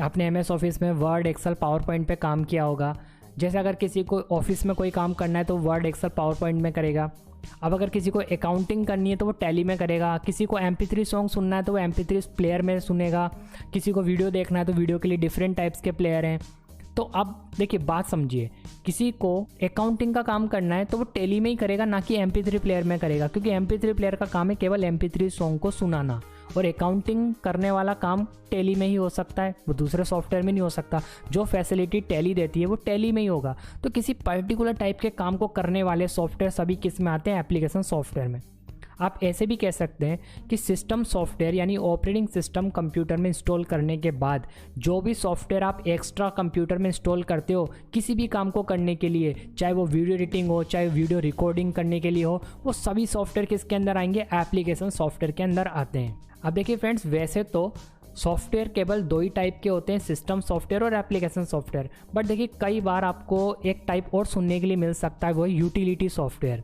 आपने MS ऑफिस में वर्ड, एक्सेल, पावर पॉइंट पे काम किया होगा। जैसे अगर किसी को ऑफिस में कोई काम करना है तो वर्ड, एक्सेल, पावर पॉइंट में करेगा। अब अगर किसी को अकाउंटिंग करनी है तो वो टैली में करेगा। किसी को MP3 सॉन्ग सुनना है तो वो MP3 प्लेयर में सुनेगा। किसी को वीडियो देखना है तो वीडियो के लिए डिफरेंट टाइप्स के प्लेयर हैं। तो अब देखिए बात समझिए, किसी को अकाउंटिंग का काम करना है तो वो टैली में ही करेगा, ना कि MP3 प्लेयर में करेगा, क्योंकि MP3 प्लेयर का काम है केवल MP3 सॉन्ग को सुनाना, और अकाउंटिंग करने वाला काम टैली में ही हो सकता है, वो दूसरे सॉफ्टवेयर में नहीं हो सकता। जो फैसिलिटी टैली देती है वो टैली में ही होगा। तो किसी पर्टिकुलर टाइप के काम को करने वाले सॉफ्टवेयर सभी किस में आते हैं? एप्लीकेशन सॉफ्टवेयर में। आप ऐसे भी कह सकते हैं कि सिस्टम सॉफ्टवेयर यानी ऑपरेटिंग सिस्टम कंप्यूटर में इंस्टॉल करने के बाद जो भी सॉफ्टवेयर आप एक्स्ट्रा कंप्यूटर में इंस्टॉल करते हो किसी भी काम को करने के लिए, चाहे वो वीडियो एडिटिंग हो, चाहे वीडियो रिकॉर्डिंग करने के लिए हो, वो सभी सॉफ्टवेयर किसके अंदर आएंगे? एप्लीकेशन सॉफ्टवेयर के अंदर आते हैं। अब देखिए फ्रेंड्स, वैसे तो सॉफ्टवेयर केवल दो ही टाइप के होते हैं, सिस्टम सॉफ्टवेयर और एप्लीकेशन सॉफ्टवेयर। बट देखिए कई बार आपको एक टाइप और सुनने के लिए मिल सकता है, वो है यूटिलिटी सॉफ्टवेयर।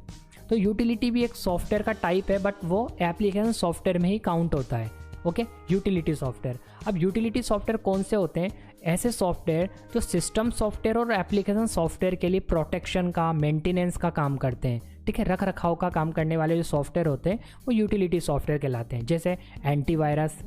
तो यूटिलिटी भी एक सॉफ्टवेयर का टाइप है, बट वो एप्लीकेशन सॉफ्टवेयर में ही काउंट होता है। Okay, utility software. अब यूटिलिटी सॉफ्टवेयर कौन से होते हैं? ऐसे सॉफ्टवेयर जो सिस्टम सॉफ्टवेयर और एप्लीकेशन सॉफ्टवेयर के लिए प्रोटेक्शन का, मेंटेनेंस का काम करते हैं। ठीक है, रख रखाव का काम करने वाले जो सॉफ्टवेयर होते हैं वो यूटिलिटी सॉफ्टवेयर कहलाते हैं। जैसे एंटीवायरस।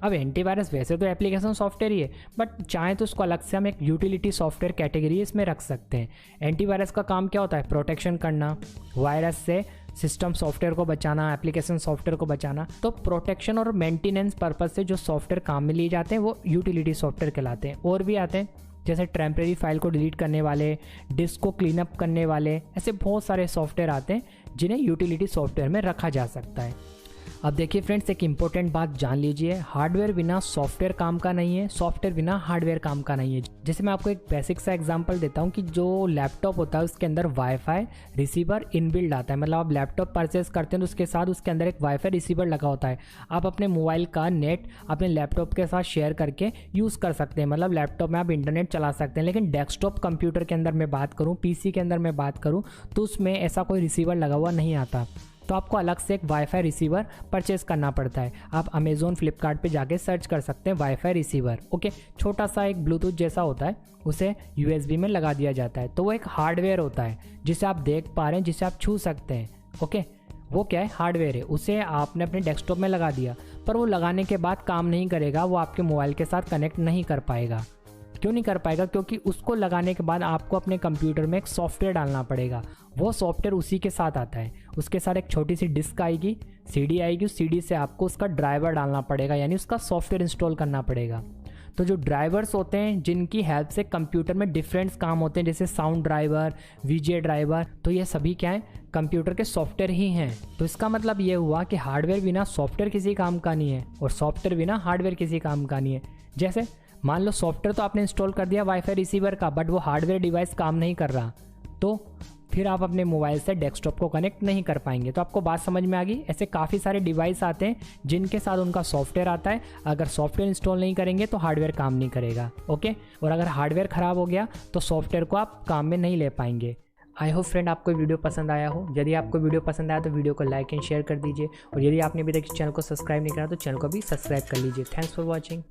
अब एंटीवायरस वैसे तो एप्लीकेशन सॉफ्टवेयर ही है, बट चाहे तो उसको अलग से हम एक यूटिलिटी सॉफ्टवेयर कैटेगरी इसमें रख सकते हैं। एंटीवायरस का काम क्या होता है? प्रोटेक्शन करना, वायरस से सिस्टम सॉफ्टवेयर को बचाना, एप्लीकेशन सॉफ्टवेयर को बचाना। तो प्रोटेक्शन और मेंटेनेंस पर्पज से जो सॉफ्टवेयर काम में लिए जाते हैं वो यूटिलिटी सॉफ्टवेयर कहलाते हैं। और भी आते हैं, जैसे टेम्परेरी फाइल को डिलीट करने वाले, डिस्क को क्लीन अप करने वाले, ऐसे बहुत सारे सॉफ्टवेयर आते हैं जिन्हें यूटिलिटी सॉफ्टवेयर में रखा जा सकता है। अब देखिए फ्रेंड्स, एक इंपॉर्टेंट बात जान लीजिए, हार्डवेयर बिना सॉफ्टवेयर काम का नहीं है, सॉफ्टवेयर बिना हार्डवेयर काम का नहीं है। जैसे मैं आपको एक बेसिक सा एग्जांपल देता हूँ कि जो लैपटॉप होता है उसके अंदर वाईफाई रिसीवर इनबिल्ड आता है। मतलब आप लैपटॉप परचेज करते हैं तो उसके साथ उसके अंदर एक वाईफाई रिसीवर लगा होता है। आप अपने मोबाइल का नेट अपने लैपटॉप के साथ शेयर करके यूज़ कर सकते हैं, मतलब लैपटॉप में आप इंटरनेट चला सकते हैं। लेकिन डेस्कटॉप कंप्यूटर के अंदर मैं बात करूँ, PC के अंदर मैं बात करूँ, तो उसमें ऐसा कोई रिसीवर लगा हुआ नहीं आता। तो आपको अलग से एक वाईफाई रिसीवर परचेज करना पड़ता है। आप अमेज़ॉन, फ्लिपकार्ट पे जाके सर्च कर सकते हैं वाईफाई रिसीवर। ओके, छोटा सा एक ब्लूटूथ जैसा होता है, उसे USB में लगा दिया जाता है। तो वो एक हार्डवेयर होता है जिसे आप देख पा रहे हैं, जिसे आप छू सकते हैं। ओके, वो क्या है? हार्डवेयर है। उसे आपने अपने डेस्कटॉप में लगा दिया, पर वो लगाने के बाद काम नहीं करेगा, वो आपके मोबाइल के साथ कनेक्ट नहीं कर पाएगा। क्यों नहीं कर पाएगा? क्योंकि उसको लगाने के बाद आपको अपने कंप्यूटर में एक सॉफ्टवेयर डालना पड़ेगा। वो सॉफ्टवेयर उसी के साथ आता है, उसके साथ एक छोटी सी डिस्क आएगी, CD आएगी, उस CD से आपको उसका ड्राइवर डालना पड़ेगा, यानी उसका सॉफ्टवेयर इंस्टॉल करना पड़ेगा। तो जो ड्राइवर्स होते हैं जिनकी हेल्प से कंप्यूटर में डिफरेंट काम होते हैं, जैसे साउंड ड्राइवर, VGA ड्राइवर, तो ये सभी क्या है? कंप्यूटर के सॉफ्टवेयर ही हैं। तो इसका मतलब ये हुआ कि हार्डवेयर बिना सॉफ्टवेयर किसी काम का नहीं है, और सॉफ्टवेयर बिना हार्डवेयर किसी काम का नहीं है। जैसे मान लो सॉफ्टवेयर तो आपने इंस्टॉल कर दिया वाईफाई रिसीवर का, बट वो हार्डवेयर डिवाइस काम नहीं कर रहा, तो फिर आप अपने मोबाइल से डेस्कटॉप को कनेक्ट नहीं कर पाएंगे। तो आपको बात समझ में आ गई? ऐसे काफ़ी सारे डिवाइस आते हैं जिनके साथ उनका सॉफ्टवेयर आता है। अगर सॉफ्टवेयर इंस्टॉल नहीं करेंगे तो हार्डवेयर काम नहीं करेगा। ओके, और अगर हार्डवेयर ख़राब हो गया तो सॉफ्टवेयर को आप काम में नहीं ले पाएंगे। आई होप फ्रेंड आपको वीडियो पसंद आया हो। यदि आपको वीडियो पसंद आया तो वीडियो को लाइक एंड शेयर कर दीजिए, और यदि आपने अभी तक चैनल को सब्सक्राइब नहीं करा तो चैनल को भी सब्सक्राइब कर लीजिए। Thanks for watching.